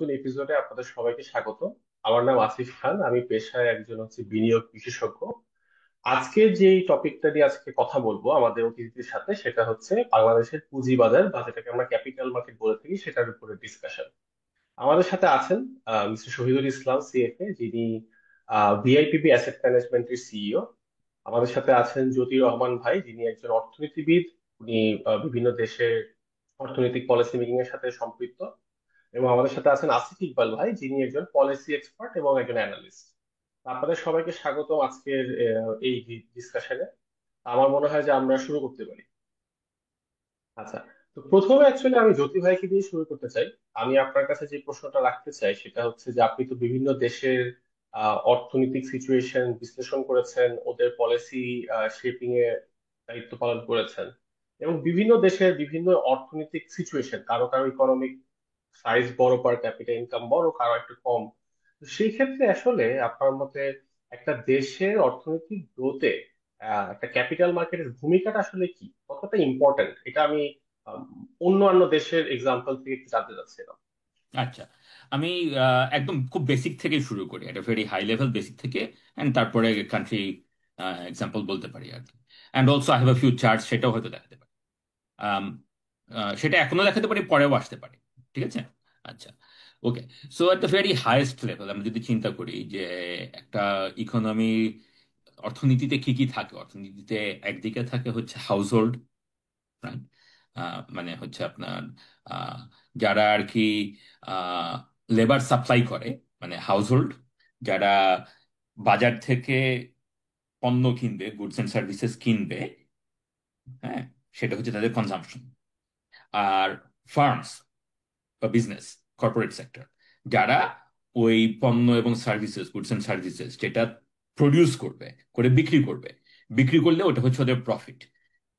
নতুন এপিসোডে আপনাদের সবাইকে স্বাগত। আমার নাম আসিফ খান, আমি পেশায় একজন বিনিয়োগ বিশেষজ্ঞ। আজকে যে টপিকটা নিয়ে আজকে কথা বলবো আমাদের অতিথির সাথে, সেটা হচ্ছে বাংলাদেশের পুঁজিবাজার বা যেটাকে আমরা ক্যাপিটাল মার্কেট বলে থাকি, সেটার উপরে ডিসকাশন। আমাদের সাথে আছেন মিস্টার শহীদুল ইসলাম সিএফএ, যিনি ভিআইপিবি অ্যাসেট ম্যানেজমেন্টের সিইও। আমাদের সাথে আছেন জ্যোতি রহমান ভাই, যিনি একজন অর্থনীতিবিদ। উনি বিভিন্ন দেশের অর্থনৈতিক পলিসি মেকিং এর সাথে সম্পৃক্ত। এবং আমাদের সাথে আছেন আসিফ ইকবাল ভাই, যিনি একজন পলিসি এক্সপার্ট এবং একজন অ্যানালিস্ট। আপনাদের সবাইকে স্বাগতম আজকের এই ডিসকাশনে। আমার মনে হয় যে আমরা শুরু করতে পারি। আচ্ছা, তো প্রথমে অ্যাকচুয়ালি আমি জ্যোতি ভাইকে দিয়ে শুরু করতে চাই। আমি আপনার কাছে যে প্রশ্নটা রাখতে চাই সেটা হচ্ছে যে আপনি তো বিভিন্ন দেশের অর্থনৈতিক সিচুয়েশন বিশ্লেষণ করেছেন, ওদের পলিসি শেপিং এ দায়িত্ব পালন করেছেন, এবং বিভিন্ন দেশের বিভিন্ন অর্থনৈতিক সিচুয়েশন, কারো কারো ইকোনমিক সাইজ বড়, পার ক্যাপিটা ইনকাম বড়, কারো একটু কম। তো সেই ক্ষেত্রে আসলে আপনার মতে একটা দেশের অর্থনৈতিক গ্রোথে একটা ক্যাপিটাল মার্কেটের ভূমিকাটা আসলে কি, কতটা ইম্পর্টেন্ট, এটা আমি আম, অন্যান্য দেশের এক্সাম্পল থেকে একটু জানতে চাচ্ছিলাম। আচ্ছা, আমি একদম খুব বেসিক থেকে শুরু করি, একটা ভেরি হাই লেভেল বেসিক থেকে, অ্যান্ড তারপরে কান্ট্রি এক্সাম্পল বলতে পারি আর কি। And also I have a few charts, সেটাও হয়তো দেখাতে পারি। আম, সেটা এখনো দেখাতে পারি, পরেও আসতে পারে। ঠিক আছে। আচ্ছা, okay. So at the very highest level আমরা যদি চিন্তা করি যে একটা ইকোনমি, অর্থনীতিতে কি কি থাকে অর্থনীতিতে, একদিকে থাকে হচ্ছে হাউস হোল্ড, রাইট? মানে হচ্ছে আপনার আহ, যারা আর কি লেবার সাপ্লাই করে, মানে হাউসহোল্ড, যারা বাজার থেকে পণ্য কিনবে, গুডস এন্ড সার্ভিসেস কিনবে, হ্যাঁ, সেটা হচ্ছে তাদের কনজাম্পশন। আর ফার্মস বা বিজনেস, কর্পোরেট সেক্টর, যারা ওই পণ্য এবং সার্ভিসেস, গুডস এন্ড সার্ভিসেস যেটা প্রডিউস করবে, করে বিক্রি করবে, বিক্রি করলে ওটা হচ্ছে ওদের প্রফিট।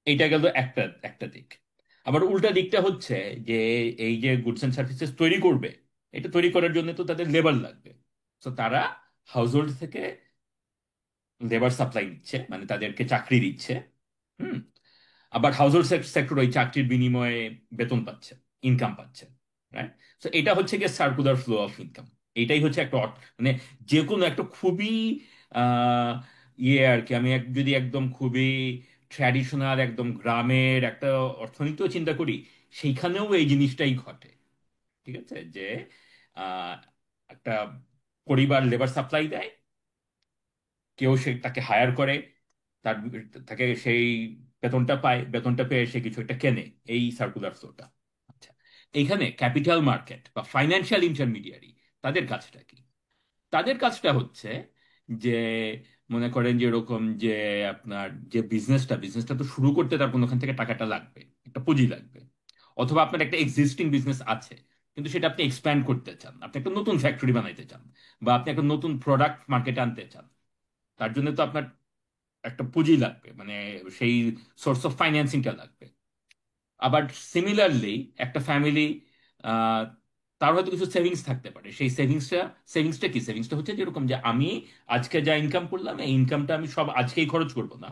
এইটা গেল একটা একটা দিক। আবার উল্টা দিকটা হচ্ছে যে এই যে গুডস এন্ড সার্ভিসেস তৈরি করবে, এটা তৈরি করার জন্য তো তাদের লেবার লাগবে। তো তারা হাউসহোল্ড থেকে লেবার সাপ্লাই দিচ্ছে, মানে তাদেরকে চাকরি দিচ্ছে। হুম। আবার হাউসহোল্ড সেক্টর ওই চাকরির বিনিময়ে বেতন পাচ্ছে, ইনকাম পাচ্ছে, রাইট? তো এটা হচ্ছে গিয়ে সার্কুলার ফ্লো অফ ইনকাম। এটাই হচ্ছে একটা মানে যে কোনো একটা খুবই আহ আর কি, আমি যদি একদম খুবই ট্র্যাডিশনাল একদম গ্রামের একটা অর্থনীতিও চিন্তা করি, সেইখানেও এই জিনিসটাই ঘটে। ঠিক আছে, যে আহ একটা পরিবার লেবার সাপ্লাই দেয়, কেউ সে তাকে হায়ার করে, তার তাকে সেই বেতনটা পায়, বেতনটা পেয়ে সে কিছু একটা কেনে, এই সার্কুলার ফ্লোটা। আচ্ছা, এইখানে ক্যাপিটাল মার্কেট বা ফাইন্যান্সিয়াল ইন্টারমিডিয়ারি, তাদের কাজটা কি? তাদের কাজটা হচ্ছে যে, মনে করেন যে এরকম যে আপনার যে বিজনেসটা তো শুরু করতে তার কোনোখান থেকে টাকাটা লাগবে, একটা পুঁজি লাগবে। অথবা আপনার একটা এক্সিস্টিং বিজনেস আছে, কিন্তু সেটা আপনি এক্সপ্যান্ড করতে চান, আপনি একটা নতুন ফ্যাক্টরি বানাইতে চান, বা আপনি একটা নতুন প্রোডাক্ট মার্কেটে আনতে চান। তার জন্য তো আপনার একটা পুঁজি লাগবে, মানে সেই সোর্স অফ ফাইন্যান্সিংটা লাগবে। আবার সিমিলারলি একটা ফ্যামিলি, আহ তার হয়তো কিছু সেভিংস থাকতে পারে। সেই সেভিংসটা কি? সেভিংসটা হচ্ছে যেরকম যে আমি আজকে যা ইনকাম করলাম, এই ইনকামটা আমি সব আজকেই খরচ করব না,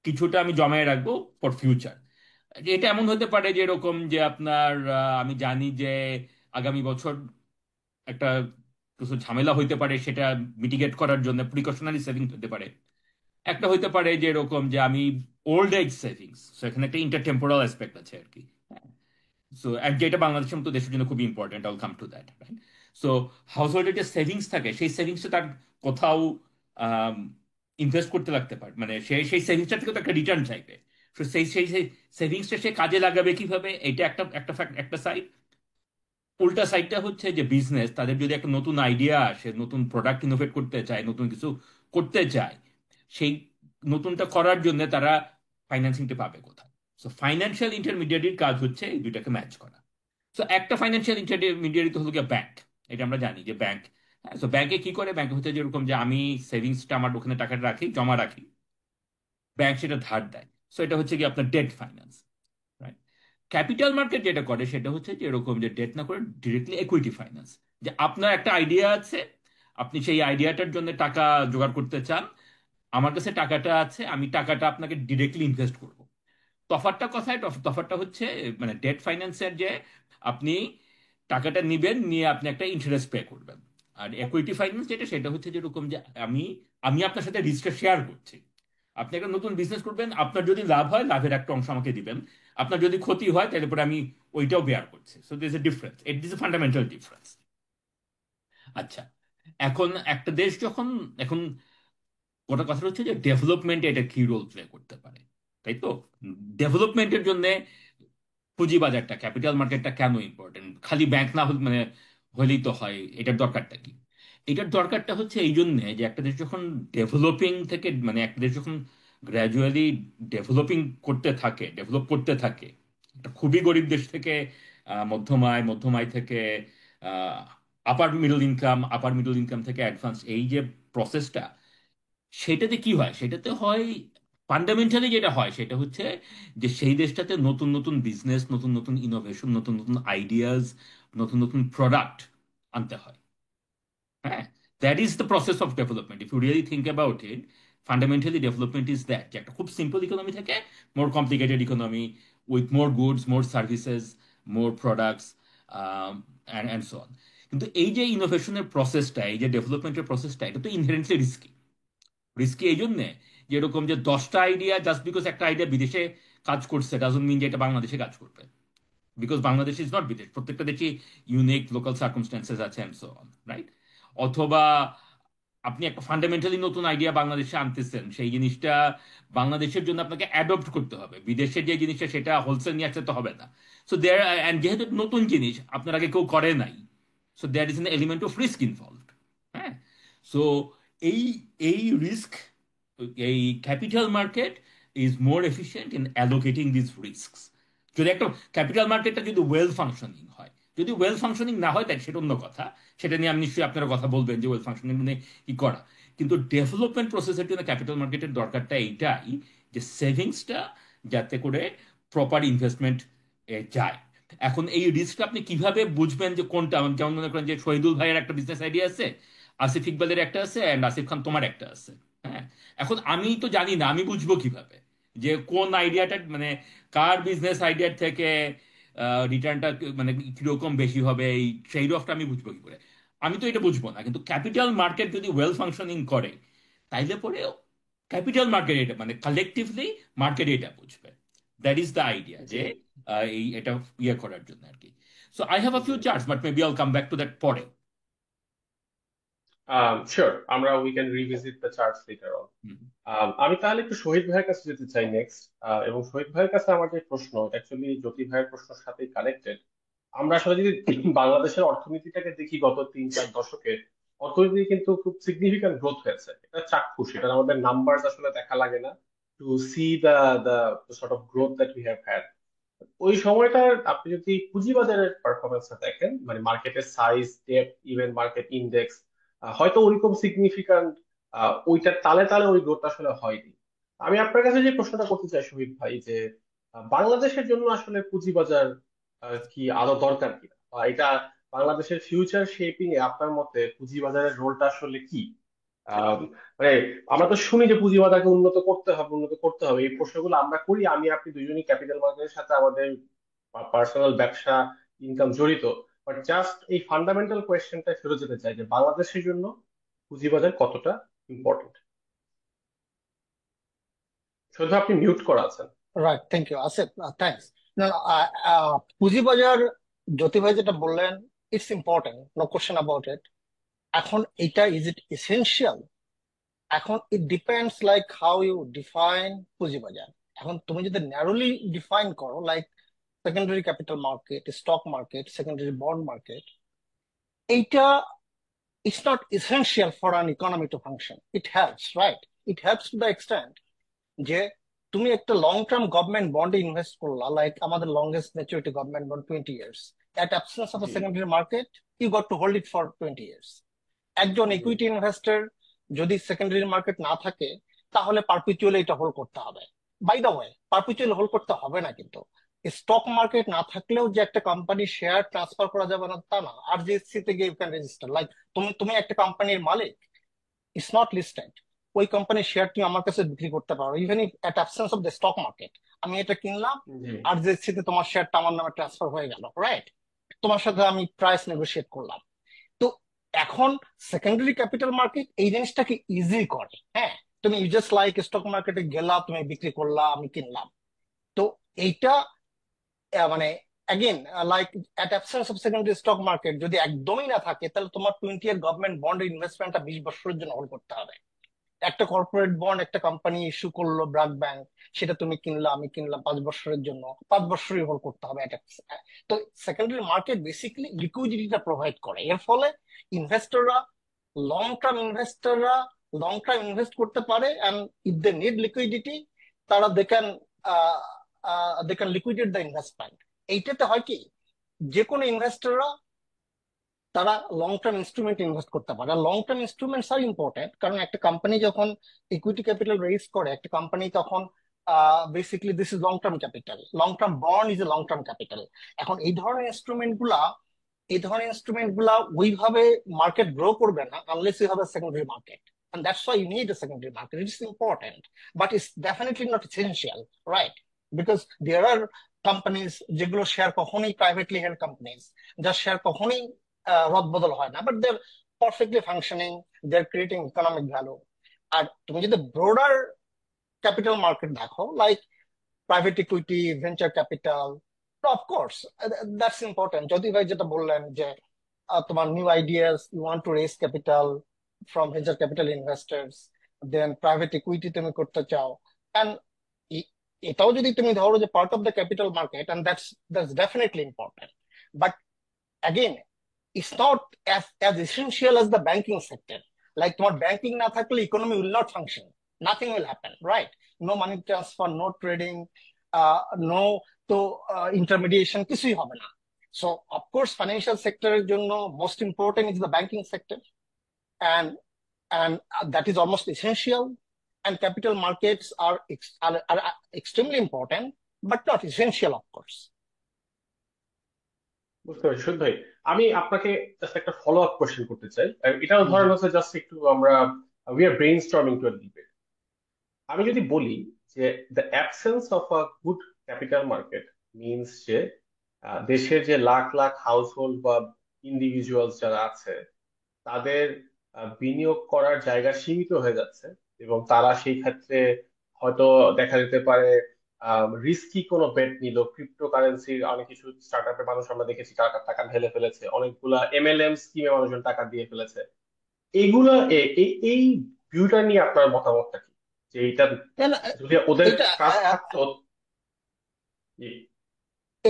কিছুটা আমি জমায়ে রাখবো ফর ফিউচার। এটা এমন হতে পারে যে এরকম যে আপনার আমি জানি যে আগামী বছর একটা কিছু ঝামেলা হইতে পারে, সেটা মিটিগেট করার জন্য প্রিকশনারি সেভিংস হতে পারে। একটা হইতে পারে যে এরকম যে আমি ওল্ড এজ সেভিংস, সেখানে একটা ইন্টারটেম্পোরাল অ্যাসপেক্ট আছে আর কি। সো যেটা বাংলাদেশের মতো দেশের জন্য খুব important, I will come to that, right? So হাউস হোল্ডের যে সেভিংস থাকে, সেই সেভিংসটা তার কোথাও ইনভেস্ট করতে লাগতে পারে, মানে সেই সেভিংসটা থেকে তো একটা রিটার্ন চাইবে। তো সেই সেভিংসটা সে কাজে লাগাবে কিভাবে, এটা একটা একটা একটা সাইড। উল্টা সাইডটা হচ্ছে যে বিজনেস, তাদের যদি একটা নতুন আইডিয়া আসে, নতুন প্রোডাক্ট ইনোভেট করতে চায়, নতুন কিছু করতে চায়, সেই নতুনটা করার জন্য তারা ফাইন্যান্সিংটা পাবে কোথায়? সো ফাইন্যান্সিয়াল ইন্টারমিডিয়ারির কাজ হচ্ছে এই দুইটাকে ম্যাচ করা। সো একটা ফাইন্যান্সিয়াল ইন্টারমিডিয়ারি তো হলো গিয়ে ব্যাংক। এটা আমরা জানি যে ব্যাংক, হ্যাঁ, তো ব্যাংকে কি করে? ব্যাংকে হচ্ছে যেরকম যে আমি সেভিংসটা আমার ওখানে টাকাটা রাখি, জমা রাখি, ব্যাংক সেটা ধার দেয়। সো এটা হচ্ছে কি আপনার debt finance, right? Capital market যেটা করে সেটা হচ্ছে যে এরকম যে ডেট না করে ডিরেক্টলি ইকুইটি ফাইন্যান্স। যে আপনার একটা আইডিয়া আছে, আপনি সেই আইডিয়াটার জন্য টাকা জোগাড় করতে চান, আমার কাছে টাকাটা আছে, আমি টাকাটা আপনাকে ডিরেক্টলি ইনভেস্ট করব। তফাৎটা কোথায়? তফাৎটা হচ্ছে মানে ডেট ফাইন্যান্সের যে আপনি টাকাটা নিবেন, নিয়ে আপনি একটা ইন্টারেস্ট পে করবেন। আর ইকুইটি ফাইন্যান্স যেটা, সেটা হচ্ছে যেরকম যে আমি আমি আপনার সাথে রিস্কটা শেয়ার করছি। আপনি একটা নতুন বিজনেস করবেন, আপনার যদি লাভ হয় লাভের একটা অংশ আমাকে দিবেন, আপনার যদি ক্ষতি হয় তাহলে পরে আমি ওইটাও বেয়ার করছি। So this a difference, it is a fundamental difference. আচ্ছা, এখন একটা দেশ যখন, এখন ওটা কথা হচ্ছে যে ডেভেলপমেন্টে এটা কি রোল প্লে করতে পারে, তাই তো? ডেভেলপমেন্টের জন্য পুঁজিবাজারটা, ক্যাপিটাল মার্কেটটা কেন ইম্পর্টেন্ট? খালি ব্যাংক না হলে মানে হলেই তো হয়, এটার দরকারটা কি? এটার দরকারটা হচ্ছে এই জন্যে যে একটা দেশ যখন ডেভেলপিং থেকে, মানে একটা দেশ যখন গ্র্যাজুয়ালি ডেভেলপিং করতে থাকে, ডেভেলপ করতে থাকে, একটা খুবই গরিব দেশ থেকে মধ্যম আয়, মধ্যম আয় থেকে আপার মিডল ইনকাম থেকে অ্যাডভান্স, এই যে প্রসেসটা, সেটাতে কি হয়? সেটাতে হয়, ফান্ডামেন্টালি যেটা হয় সেটা হচ্ছে যে সেই দেশটাতে নতুন নতুন বিজনেস, নতুন নতুন ইনোভেশন, নতুন নতুন আইডিয়াজ, নতুন নতুন প্রোডাক্ট আনতে হয়। হ্যাঁ, that is the process of development. If you really think about it, fundamentally development is that, যে একটা খুব সিম্পল ইকোনমি থেকে more complicated economy, with more goods, more services, more products, and so on. কিন্তু এই যে ইনোভেশনের প্রসেসটা, এই যে ডেভেলপমেন্টের প্রসেসটা, এটা তো ইনহেরেন্টলি রিস্কি। রিস্কি এই জন্যে যেরকম যে 10টা আইডিয়া, জাস্ট বিকজ একটা আইডিয়া বিদেশে কাজ করছে ডাজন্ট মিন যে এটা বাংলাদেশে কাজ করবে, বিকজ বাংলাদেশ ইজ নট বিদেশ, প্রত্যেকটা দেশে ইউনিক লোকাল সার্কামস্ট্যান্সেস আছে অ্যান্ড সো অন, রাইট? অথবা আপনি একটা ফান্ডামেন্টালি নতুন আইডিয়া বাংলাদেশে আনতেছেন, সেই জিনিসটা বাংলাদেশের জন্য আপনাকে অ্যাডপ্ট করতে হবে। বিদেশের যে জিনিসটা সেটা হোলসেল নিয়ে আসতে তো হবে না। সো দেয়ার, অ্যান্ড যেহেতু নতুন জিনিস আপনার আগে কেউ করে নাই, so there is an element of risk involved. হ্যাঁ, সো এই এই রিস্ক, এই capital market is more efficient in allocating this risk. যদি একটা ক্যাপিটাল মার্কেটটা যদি ওয়েল ফাংশনিং হয়, যদি ওয়েল ফাংশনিং না হয় তাই সেটা অন্য কথা, সেটা নিয়ে আমি নিশ্চয়ই আপনারা কথা বলবেন যে ওয়েল ফাংশনিং মানে কি করা। কিন্তু ডেভেলপমেন্ট প্রসেসের জন্য ক্যাপিটাল মার্কেটের দরকারটা এইটাই, যে সেভিংসটা যাতে করে প্রপার ইনভেস্টমেন্ট যায়। এখন এই রিস্কটা আপনি কিভাবে বুঝবেন যে কোনটা? যেমন মনে করেন যে শহীদুল ভাইয়ের একটা বিজনেস আইডিয়া আছে, আসিফ ইকবালের একটা আছে, অ্যান্ড আসিফ খান তোমার একটা আছে। হ্যাঁ, এখন আমি তো জানি না, আমি বুঝবো কিভাবে যে কোন আইডিয়াটা, মানে কার বিজনেস আইডিয়ার থেকে রিটার্নটা মানে কিরকম বেশি হবে, এই ট্রেড অফটা আমি বুঝবো কি করে? আমি তো এটা বুঝবো না। কিন্তু ক্যাপিটাল মার্কেট যদি ওয়েল ফাংশনিং করে, তাইলে পরে ক্যাপিটাল মার্কেট এটা, মানে কালেকটিভলি মার্কেট এটা বুঝবে। That is the idea, ji যে এই এটা ইয়ে করার জন্য আর কি। So I have a ji. Few charts, but maybe I'll come back to that পরে। শিওর, আমরা we can revisit the charts later on. Hmm, আমি তাহলে একটু শহীদ ভাইয়ের কাছে যেতে চাই নেক্সট। এবং শহীদ ভাইয়ের কাছে আমার যে প্রশ্ন, অ্যাকচুয়ালি জ্যোতি ভাইয়ের প্রশ্নের সাথেই কানেক্টেড। আমরা আসলে যদি বাংলাদেশের অর্থনীতিটাকে দেখি, গত 3-4 দশকে অর্থনীতি কিন্তু খুব সিগনিফিক্যান্ট গ্রোথ হয়েছে। এটা চাক্ষুষ, এটা আমাদের নাম্বার আসলে দেখা লাগে না to see the sort of growth that we have had. ওই সময়টার আপনি যদি পুঁজিবাজারের পারফরমেন্সটা দেখেন, মানে মার্কেটের size, depth, even market index, হয়তো ওইরকম সিগনিফিক্যান্ট ওইটার তালে তালে ওই গ্রোথ আসলে হয়নি। আমি আপনার কাছে যে প্রশ্নটা করতে চাই শহীদ ভাই, যে বাংলাদেশের জন্য আসলে পুঁজিবাজার কি আরো দরকার কিনা, বা এটা বাংলাদেশের ফিউচার শেপিং এ আপনার মতে পুঁজিবাজারের রোলটা আসলে কি? আহ, মানে আমরা তো শুনি যে পুঁজিবাজারকে উন্নত করতে হবে, উন্নত করতে হবে, এই প্রশ্নগুলো আমরা করি। আমি আপনি দুজনই ক্যাপিটাল মার্কেটের সাথে আমাদের পার্সোনাল ব্যবসা, ইনকাম জড়িত। বাট জাস্ট এই ফান্ডামেন্টাল কোয়েশ্চেনটা ফেরত যেতে চাই, যে বাংলাদেশের জন্য পুঁজিবাজার কতটা ইম্পর্টেন্ট। শুধু আপনি মিউট করা আছেন। Right, thank you Asif, thanks. না না, পুঁজিবাজার, জ্যোতি ভাই যেটা বললেন, it's important, no question about it. এখন এটা ইজ ইট এসেনশিয়াল? এখন it depends like how you define পুঁজিবাজার। এখন তুমি যদি ন্যারোলি ডিফাইন করো, like secondary capital market, stock market, secondary bond market, এইটা it's not essential for an economy to function. It helps, right? It helps to the extent যে তুমি একটা long term government বন্ডে ইনভেস্ট করলা, like আমাদের longest maturity government bond 20 years, at absence of a G secondary market, you got to hold it for 20 years. একজন জি equity investor যদি secondary market না থাকে, তাহলে পারপিচুয়ালি এটা হোল্ড করতে হবে। বাই দ্য ওয়ে, পারপিচুয়ালি হোল্ড করতে হবে না কিন্তু। স্টক মার্কেট না থাকলেও যে একটা কোম্পানির শেয়ার ট্রান্সফার করা যাবে না তা না। আরজিএসসি তে গিয়ে ইউ ক্যান রেজিস্টার, লাইক তুমি তুমি একটা কোম্পানির মালিক, ইটস নট লিস্টেড, ওই কোম্পানির শেয়ার তুমি আমার কাছে বিক্রি করতে পারো, even if at absence of the stock market. আমি এটা কিনলাম, জি আরজিএসসি তে তোমার শেয়ারটা আমার নামে ট্রান্সফার হয়ে গেল, রাইট? তোমার সাথে আমি প্রাইস নেগোশিয়েট করলাম। তো এখন সেকেন্ডারি ক্যাপিটাল মার্কেট এই জিনিসটাকে ইজি করে। হ্যাঁ, তুমি জাস্ট লাইক স্টক মার্কেটে গেলা, তুমি বিক্রি করলা, আমি কিনলাম। তো এইটা মানে again like at absence of secondary stock market যদি একদমই না থাকে, তাহলে তোমার 20 ইয়ার গভর্নমেন্ট বন্ডের ইনভেস্টমেন্টটা 20 বছরের জন্য হোল্ড করতে হবে। একটা কর্পোরেট বন্ড একটা কোম্পানি ইস্যু করলো, ব্র্যাক ব্যাংক, সেটা তুমি কিনলা, আমি কিনলাম 5 বছরের জন্য, 5 বছরই হোল্ড করতে হবে এটা। তো সেকেন্ডারি মার্কেট বেসিক্যালি লিকুইডিটিটা প্রোভাইড করে। এর ফলে ইনভেস্টররা, লং টার্ম ইনভেস্টররা লং টার্ম ইনভেস্ট করতে পারে, and if they need liquidity, তারা they can liquidate the investment. এইটাতে হয় কি, যে কোনো ইনভেস্টররা তারা লং টার্ম ইনস্ট্রুমেন্ট ইনভেস্ট করতে পারে। আর লং টার্ম ইনস্ট্রুমেন্টস আর ইম্পর্টেন্ট, কারণ একটা কোম্পানি যখন ইকুইটি ক্যাপিটাল রেজ করে, একটা কোম্পানি তখন basically this is long term capital. Long term bond is a long term capital. এখন এই ধরনের ইনস্ট্রুমেন্ট গুলা ওইভাবে মার্কেট গ্রো করবে না unless you have a secondary market, and that's why you need a secondary market. It is important, but it's definitely not essential, right? Because there are companies যেগুলো share কখনোই privately held companies, যার share কখনোই রদবদল হয় না, but they're perfectly functioning, they're creating economic value. আর তুমি যদি ব্রোডার ক্যাপিটাল মার্কেট দেখো, like private equity, venture capital, of course that's important. যদি ভাই যেটা বললেন যে তোমার new ideas, you want to raise capital from venture capital investors, then private equity তুমি করতে চাও, অ্যান্ড এটাও যদি তুমি ধরো যে part of the capital market, and that's definitely important. But again, it's not as essential as the banking sector. Like তোমার banking না থাকলে economy will not function. Nothing will happen, right? No money transfer, no trading, no তো intermediation, কিছুই হবে না। So of course financial sector এর জন্য most important is the banking sector, and that is almost essential. And capital markets are extremely important, but not essential, of course. বুঝতে পারছি সুদ ভাই। আমি আপনাকে জাস্ট একটা ফলো আপ কোশ্চেন করতে চাই। এটাও ধরেন হচ্ছে জাস্ট একটু আমরা we her brain storming two debate. আমি যদি বলি যে the absence of a good capital market means যে দেশের যে লাখ লাখ হাউস হোল্ড বা ইন্ডিভিজুয়ালস যারা আছে তাদের বিনিয়োগ করার জায়গা সীমিত হয়ে যাচ্ছে, এবং তারা সেই ক্ষেত্রে হয়তো দেখা যেতে পারে রিস্কি কোনো বেট নিল, ক্রিপ্টোকারেন্সির অনেক কিছু স্টার্ট আপে মানুষ আমরা দেখেছি টাকা টাকা ঢেলে ফেলেছে, অনেকগুলা এমএলএম স্কিমে মানুষজন টাকা দিয়ে ফেলেছে। এইগুলা এই ভিউটা নিয়ে আপনার মতামতটা কি, যে এইটা Then যদি ওদের এটা ট্রাস্ট থাকতো? জি।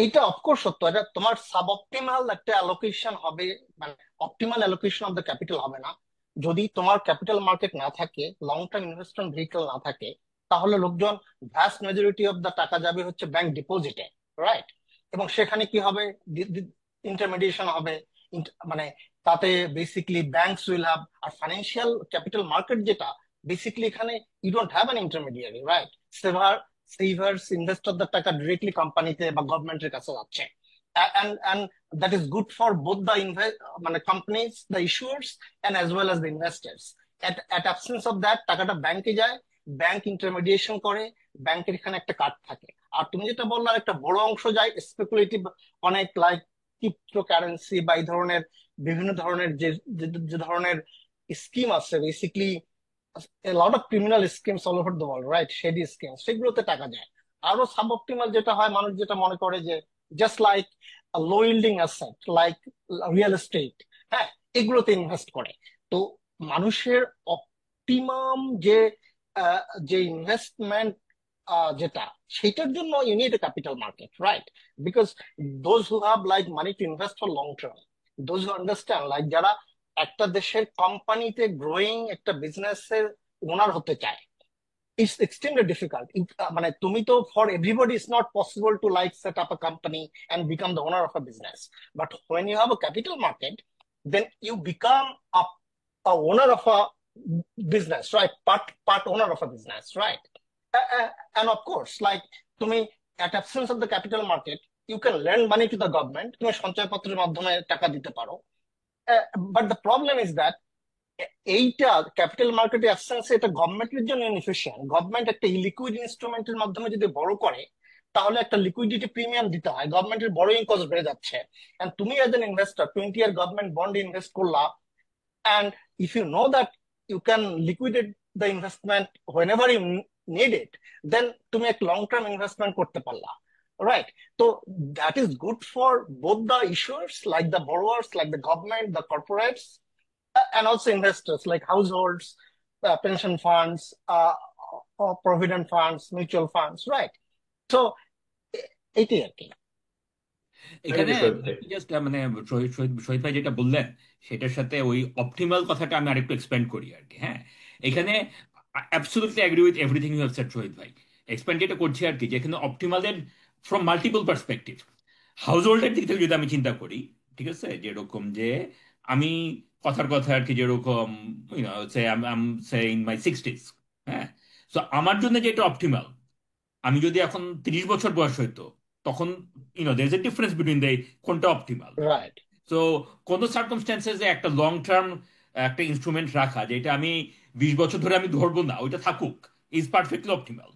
এইটা অফকোর্স সত্য, এটা তোমার সাব অপটিমাল একটা অ্যালোকেশন হবে, মানে optimal allocation of the capital হবে না। যদি তোমার ক্যাপিটাল মার্কেট না থাকে, লং টার্ম ইনভেস্টমেন্ট ভেহিকল না থাকে, তাহলে লোকজন ভ্যাস্ট মেজরিটি অফ দ্য টাকা যাবে হচ্ছে ব্যাংক ডিপোজিটে, রাইট? এবং সেখানে কি হবে, ইন্টারমিডিয়েশন হবে, মানে তাতে বেসিক্যালি ব্যাংকস উইল হ্যাভ, আর ফাইন্যান্সিয়াল ক্যাপিটাল মার্কেট যেটা বেসিক্যালি এখানে you don't have an intermediary, right? Savers ইনভেস্টরদের টাকা ডিরেক্টলি কোম্পানিতে বা গভর্নমেন্টের কাছে যাচ্ছে, and that is good for both the মানে companies, the issuers, and as well as the investors. At absence of that, টাকাটা ব্যাংকে যায়, ব্যাংক ইন্টারমিডিয়েশন করে, ব্যাংকের এখানে একটা কাট থাকে। আর তুমি যেটা বললে একটা বড় অংশ যায় স্পেকুলেটিভ, অনেক লাইক ক্রিপ্টোকারেন্সি বা এই ধরনের বিভিন্ন ধরনের যে ধরনের স্কিম আছে, basically a lot of criminal schemes all over the world, right? Shady schemes, সেগুলোতে টাকা যায়। আরো সাব অপটিমাল যেটা হয়, মানুষ যেটা মনে করে যে just like low yielding asset like real estate, হ্যাঁ, এগুলোতে ইনভেস্ট করে। তো মানুষের অপটিমাম যে ইনভেস্টমেন্ট যেটা, সেটার জন্য you need a capital market, right? Because those who have like money to invest for long term, those who understand, like যারা একটা দেশের কোম্পানিতে গ্রোয়িং একটা বিজনেসের ওনার হতে চায়, it's extremely difficult. মানে তুমি তো, for everybody it's not possible to like set up a company and become the owner of a business. But when you have a capital market, then you become a owner of a business, right? Part owner of a business, right? And of course, like তুমি at absence of the capital market, you can lend money to the government. তুমি সঞ্চয়পত্রের মাধ্যমে টাকা দিতে পারো। But the problem is that এইটা capital মার্কেটে absence, এটা গভর্নমেন্টের জন্য ইনএফিশিয়েন্ট। গভর্নমেন্ট একটা ইলিকুইড ইনস্ট্রুমেন্টের মাধ্যমে যদি বড় করে, তাহলে একটা লিকুইডিটি প্রিমিয়াম দিতে হয়, গভর্নমেন্টের বড়োইং কস্ট বেড়ে যাচ্ছে। এন্ড তুমি এজ এন ইনভেস্টর 20 ইয়ার গভর্নমেন্ট বন্ড ইনভেস্ট করলা, and if you know that you can liquidate the investment whenever you need it, then তুমি এক লং টার্ম ইনভেস্টমেন্ট করতে পারলা, রাইট? তো that is good for both the issuers, like the borrowers, like the government, the corporates, and also investors like households, pension funds, provident funds, mutual funds, right? So এইটাই আর কি। Thank এখানে you Syed ভাই। Just মানে শহীদ ভাই যেটা বললেন সেটার সাথে ওই অপটিমাল কথাটা আমি আরেকটু এক্সপ্যান্ড করি আর কি। হ্যাঁ, এখানে absolutely agree with everything you have said Shahid ভাই। এক্সপ্যান্ড যেটা করছি আর কি, যেখানে অপটিমালের ফ্রম মাল্টিপল পার্সপেক্টিভ। হাউস হোল্ডের দিক থেকে যদি আমি চিন্তা করি, ঠিক আছে, যেরকম যে আমি কথার কথা আর কি, যেরকম ইন মাই সিক্সটিজ, হ্যাঁ, সো আমার জন্য যেটা অপটিমাল, আমি যদি এখন 30 বছর বয়স হইতো, তখন there is a difference between the কোনটা অপটিমাল। রাইট। সো কোন সার্কামস্ট্যান্সেসে একটা লং টার্ম একটা ইনস্ট্রুমেন্ট রাখা, যেটা আমি 20 বছর ধরে আমি ধরবো না, ওইটা থাকুক, is perfectly optimal.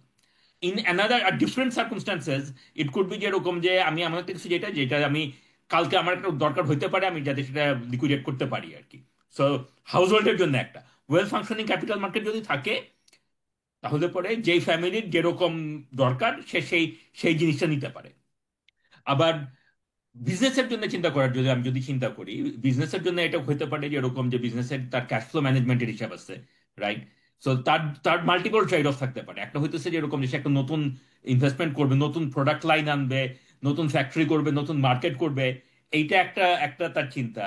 In another আর different circumstances it could be যেরকম যে আমি আমার কাছে যেটা যেটা আমি কালকে আমার একটা দরকার হইতে পারে, আমি যাতে সেটা লিকুইডেট করতে পারি আর কি। সো হাউস হোল্ডের জন্য একটা ওয়েল ফাংশনিং ক্যাপিটাল মার্কেট যদি থাকে, তাহলে পরে যেই ফ্যামিলির যেরকম দরকার সে সেই সেই জিনিসটা নিতে পারে। আবার বিজনেসের জন্য চিন্তা করার, যদি আমি যদি চিন্তা করি বিজনেসের জন্য, এটা হতে পারে যে এরকম যে বিজনেসের তার ক্যাশ ফ্লো ম্যানেজমেন্টের হিসাব আছে, রাইট? সো তার তার মাল্টিপল ট্রেড অফ থাকতে পারে। একটা হইতেছে যে এরকম যে সে একটা নতুন ইনভেস্টমেন্ট করবে, নতুন প্রোডাক্ট লাইন আনবে, নতুন ফ্যাক্টরি করবে, নতুন মার্কেট করবে, এইটা একটা একটা তার চিন্তা।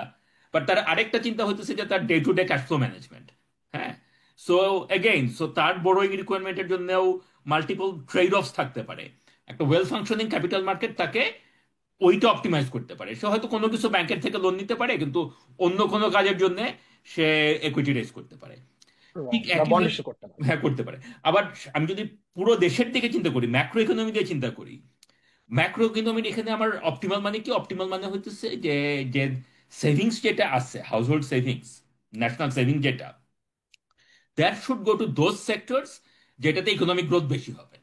বাট তার আরেকটা চিন্তা হইতেছে যে তার day to day cash flow management. হ্যাঁ, সো এগেইন, সো তার বড়োইং রিকোয়ারমেন্টের জন্যও মাল্টিপল ট্রেড অফস থাকতে পারে। একটা ওয়েল ফাংশনিং ক্যাপিটাল মার্কেট তাকে ওইটা অপটিমাইজ করতে পারে। সে হয়তো কোনো কিছু ব্যাংকের থেকে লোন নিতে পারে, কিন্তু অন্য কোনো কাজের জন্য সে একুইটি রেজ করতে পারে। ঠিক রাইট, বা বন্ড একইভাবে, ইস্যু করতে পারে। হ্যাঁ, করতে পারে। আবার আমি যদি পুরো দেশের দিকে চিন্তা করি, ম্যাক্রো ইকোনমি দিয়ে চিন্তা করি, ম্যাক্রো ইকোনমির এখানে আমার অপটিমাল মানে কি? অপটিমাল মানে হচ্ছে যে যে সেভিংস যেটা আছে, household savings, national saving যেটা, that should go to those sectors যেটাতে ইকোনমিক গ্রোথ বেশি হবে।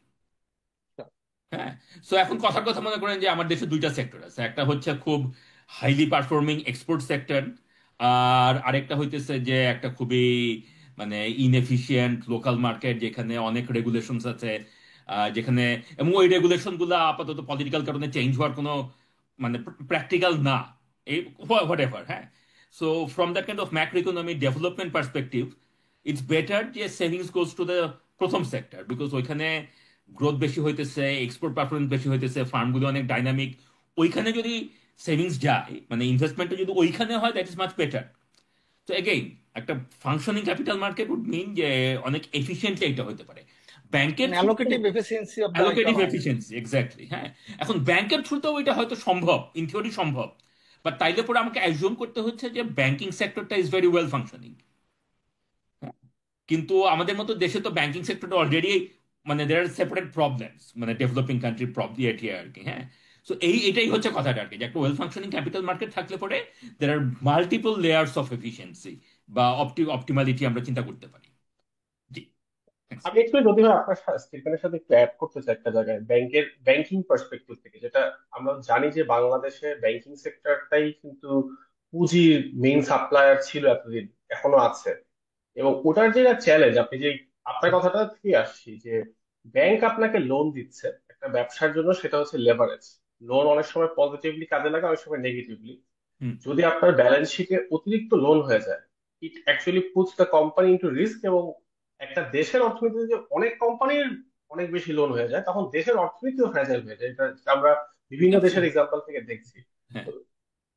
হ্যাঁ, সো এখন কথার কথা মনে করেন যে আমার দেশে দুইটা সেক্টর আছে, একটা হচ্ছে খুব হাইলি পারফর্মিং এক্সপোর্ট সেক্টর, আর আরেকটা হইতেছে যে একটা খুবই মানে ইনএফিশিয়েন্ট লোকাল মার্কেট, যেখানে অনেক রেগুলেশনস আছে, যেখানে, এবং ওই রেগুলেশন গুলো আপাতত পলিটিক্যাল কারণে চেঞ্জ হওয়ার কোনো মানে প্র্যাকটিক্যাল না, এই হোয়াট এভার। হ্যাঁ, so from that kind of macro economy development perspective, it's better যে সেভিংস গোজ টু দ্য প্রথম সেক্টর, বিকজ ওইখানে গ্রোথ বেশি হইতেছে, এক্সপোর্ট পারফরমেন্স বেশি হইতেছে, ফার্মগুলো অনেক ডাইনামিক। ওইখানে যদি সেভিংস যায়, মানে ইনভেস্টমেন্টটা যদি ওইখানে হয়, দ্যাট ইজ মাচ বেটার। তো এগেইন, একটা functioning capital market would mean যে অনেক এফিসিয়েন্টলি এটা হতে পারে। ব্যাংকের মানে থ্রুতে allocative efficiency of the allocative economy. Efficiency, exactly. হ্যাঁ, এখন ব্যাংকের থ্রুতেও এটা হয়তো সম্ভব, ইন থিওরি সম্ভব, বাট তাইলে পরে আমাকে অ্যাজিউম করতে হচ্ছে যে ব্যাংকিং সেক্টরটা ইজ ভেরি ওয়েল ফাংশনিং। কিন্তু আমাদের মতো দেশে তো ব্যাংকিং সেক্টরটা অলরেডি মানে দের আর সেপারেট প্রবলেমস, মানে ডেভেলপিং কান্ট্রির প্রবলেম এটি আর কি। হ্যাঁ, সো এটাই হচ্ছে কথাটা আর কি, যে একটা ওয়েল ফাংশনিং ক্যাপিটাল মার্কেট থাকলে পরে দের আর মাল্টিপল লেয়ার্স অফ এফিসিয়েন্সি বা অপটিমালিটি আমরা চিন্তা করতে পারি। জি, thanks. আমি একটু যদি ভাই আপনার স্টেটমেন্টের সাথে একটু অ্যাড করতে চাই একটা জায়গায়, ব্যাংকিং পার্সপেক্টিভ থেকে, যেটা আমরা জানি যে বাংলাদেশে ব্যাংকিং সেক্টরটাই কিন্তু পুঁজির মেইন সাপ্লায়ার ছিল এতদিন, এখনো আছে। এবং ওটার যে চ্যালেঞ্জ, আপনি যে আপনার কথাটা থেকে আসছি যে ব্যাংক আপনাকে লোন দিচ্ছে একটা ব্যবসার জন্য, সেটা হচ্ছে লেভারেজ। লোন অনেক সময় পজিটিভলি কাজে লাগে, অনেক সময় নেগেটিভলি। হুম। যদি আপনার ব্যালেন্স শিটে অতিরিক্ত লোন হয়ে যায়, it actually puts the company into risk. এবং একটা দেশের অর্থনীতিতে যে অনেক কোম্পানির অনেক বেশি লোন হয়ে যায়, তখন দেশের অর্থনীতিও ফ্র্যাজাইল হয়ে যায়। এটা আমরা বিভিন্ন দেশের Absolutely. এক্সাম্পল থেকে দেখছি। হ্যাঁ। তো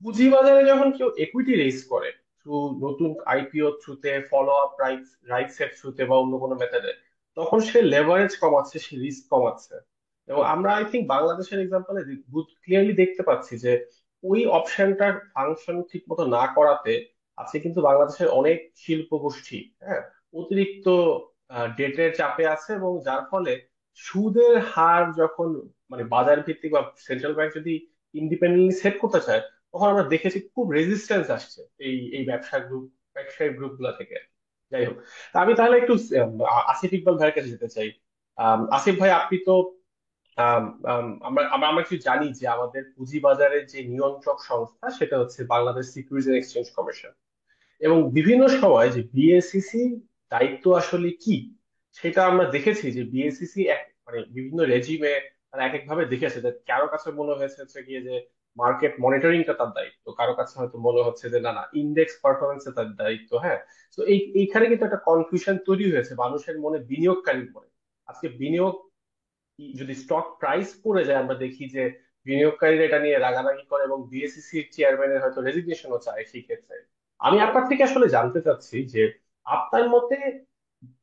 পুঁজিবাজারে যখন কেউ একুইটি রেজ করে থ্রু নতুন আইপিও থ্রুতে, ফলো আপ রাইটস এর থ্রুতে বা অন্য কোনো মেথডে, তখন সে লেভারেজ কমাচ্ছে, সে রিস্ক কমাচ্ছে। এবং আমরা আই থিঙ্ক বাংলাদেশের এক্সাম্পলে ক্লিয়ারলি দেখতে পাচ্ছি যে ওই অপশনটার ফাংশন ঠিক মতো না করাতে আজকে কিন্তু বাংলাদেশের অনেক শিল্প গোষ্ঠী, হ্যাঁ, অতিরিক্ত ডেটের চাপে আছে। এবং যার ফলে সুদের হার যখন মানে বাজার ভিত্তিক বা সেন্ট্রাল ব্যাংক যদি ইন্ডিপেন্ডেন্টলি সেট করতে চায়, তখন আমরা দেখেছি খুব রেজিস্ট্যান্স আসছে এই ব্যবসায়ী গ্রুপ গুলা থেকে। যাই হোক, তা আমি তাহলে একটু আসিফ ইকবাল ভাইয়ের কাছে যেতে চাই। আসিফ ভাই, আপনি তো আম, আমরা আমরা আমরা কি জানি যে আমাদের পুঁজিবাজারের যে নিয়ন্ত্রক সংস্থা সেটা হচ্ছে Bangladesh securities and exchange commission. এবং বিভিন্ন সময় যে বিএসইসি দায়িত্ব আসলে কি সেটা আমরা দেখেছি যে বিএসইসি মানে বিভিন্ন রেজিমে তারা এক এক ভাবে দেখেছে যে কারো কাছে মনে হয়েছে হচ্ছে গিয়ে যে মার্কেট মনিটরিংটা তার দায়িত্ব, কারো কাছে হয়তো মনে হচ্ছে যে না না ইন্ডেক্স পারফরমেন্স তার দায়িত্ব। হ্যাঁ, তো এইখানে কিন্তু একটা কনফিউশন তৈরি হয়েছে মানুষের মনে, বিনিয়োগকারীর মনে। আজকে বিনিয়োগ যদি স্টক প্রাইস পড়ে যায় আমরা দেখি যে বিনিয়োগকারীরা এটা নিয়ে রাগারাগি করে এবং বিএসইসি চেয়ারম্যানের হয়তো রেজিগনেশনও চায় সেই ক্ষেত্রে। আমি আপনার থেকে আসলে জানতে চাচ্ছি যে আপনার মতে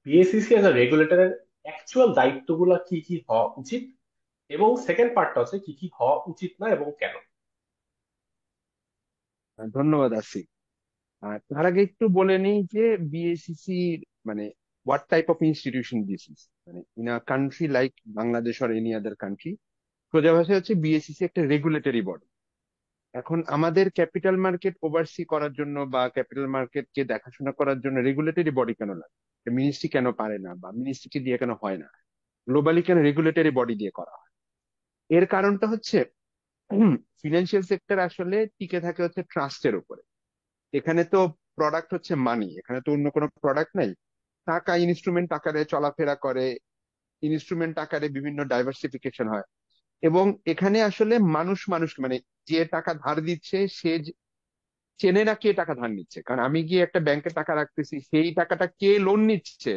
বিএসইসি এজ আ রেগুলেটরের অ্যাকচুয়াল দায়িত্বগুলো কি কি হওয়া উচিত, এবং সেকেন্ড পার্টটা হচ্ছে কি কি হওয়া উচিত না এবং কেন। ধন্যবাদ আসিফ। আর তার আগে একটু বলে নিই যে বিএসিসি মানে what type of institution this is, মানে in a country like Bangladesh or any other country. সোজা ভাষায় হচ্ছে বিএসিসি একটা রেগুলেটরি বডি। এখন আমাদের ক্যাপিটাল মার্কেট ওভারসি করার জন্য বা ক্যাপিটাল মার্কেটকে দেখাশোনা করার জন্য রেগুলেটরি বডি কেন লাগে? মিনিস্ট্রি কেন পারে না, বা মিনিস্ট্রিকে দিয়ে কেন হয় না, গ্লোবালি কেন রেগুলেটরি বডি দিয়ে করা হয়? এর কারণটা হচ্ছে ফিনান্সিয়াল সেক্টর আসলে টিকে থাকে হচ্ছে ট্রাস্টের উপরে। এখানে তো প্রোডাক্ট হচ্ছে মানি, এখানে তো অন্য কোনো প্রোডাক্ট নাই। টাকা ইনস্ট্রুমেন্ট আকারে চলাফেরা করে, ইনস্ট্রুমেন্ট আকারে বিভিন্ন ডাইভার্সিফিকেশন হয়। এবং এখানে আসলে মানুষ মানুষ মানে যে টাকা ধার দিচ্ছে সে চেনে না কে টাকা ধার নিচ্ছে। কারণ আমি গিয়ে একটা ব্যাংকে টাকা রাখতেছি, সেই টাকাটা কে লোন নিচ্ছে,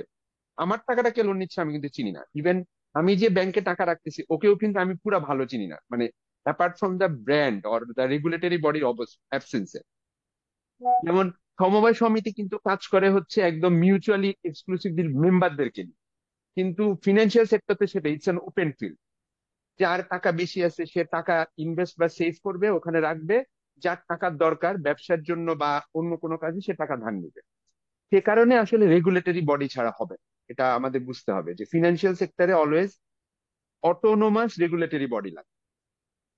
আমার টাকাটা কে লোন নিচ্ছে আমি কিন্তু চিনি না। ইভেন আমি যে ব্যাংকে টাকা রাখতেছি ওকেও কিন্তু আমি পুরো ভালো চিনি না, মানে apart from the brand or the regulatory বডির অ্যাবসেন্সে। যেমন সমবায় সমিতি কিন্তু কাজ করে হচ্ছে একদম মিউচুয়ালি এক্সক্লুসিভ মেম্বারদেরকে নিয়ে, কিন্তু ফিনান্সিয়াল সেক্টরে সেটা ইটস অ্যান ওপেন ফিল্ড। যার টাকা বেশি আছে সে টাকা ইনভেস্ট বা সেভ করবে, ওখানে রাখবে। যার টাকার দরকার ব্যবসার জন্য বা অন্য কোনো কাজে সে টাকা ধার নিবে। সে কারণে আসলে রেগুলেটরি বডি ছাড়া হবে না। এটা আমাদের বুঝতে হবে যে ফিনান্সিয়াল সেক্টরে অলওয়েজ অটোনোমাস রেগুলেটরি বডি লাগে।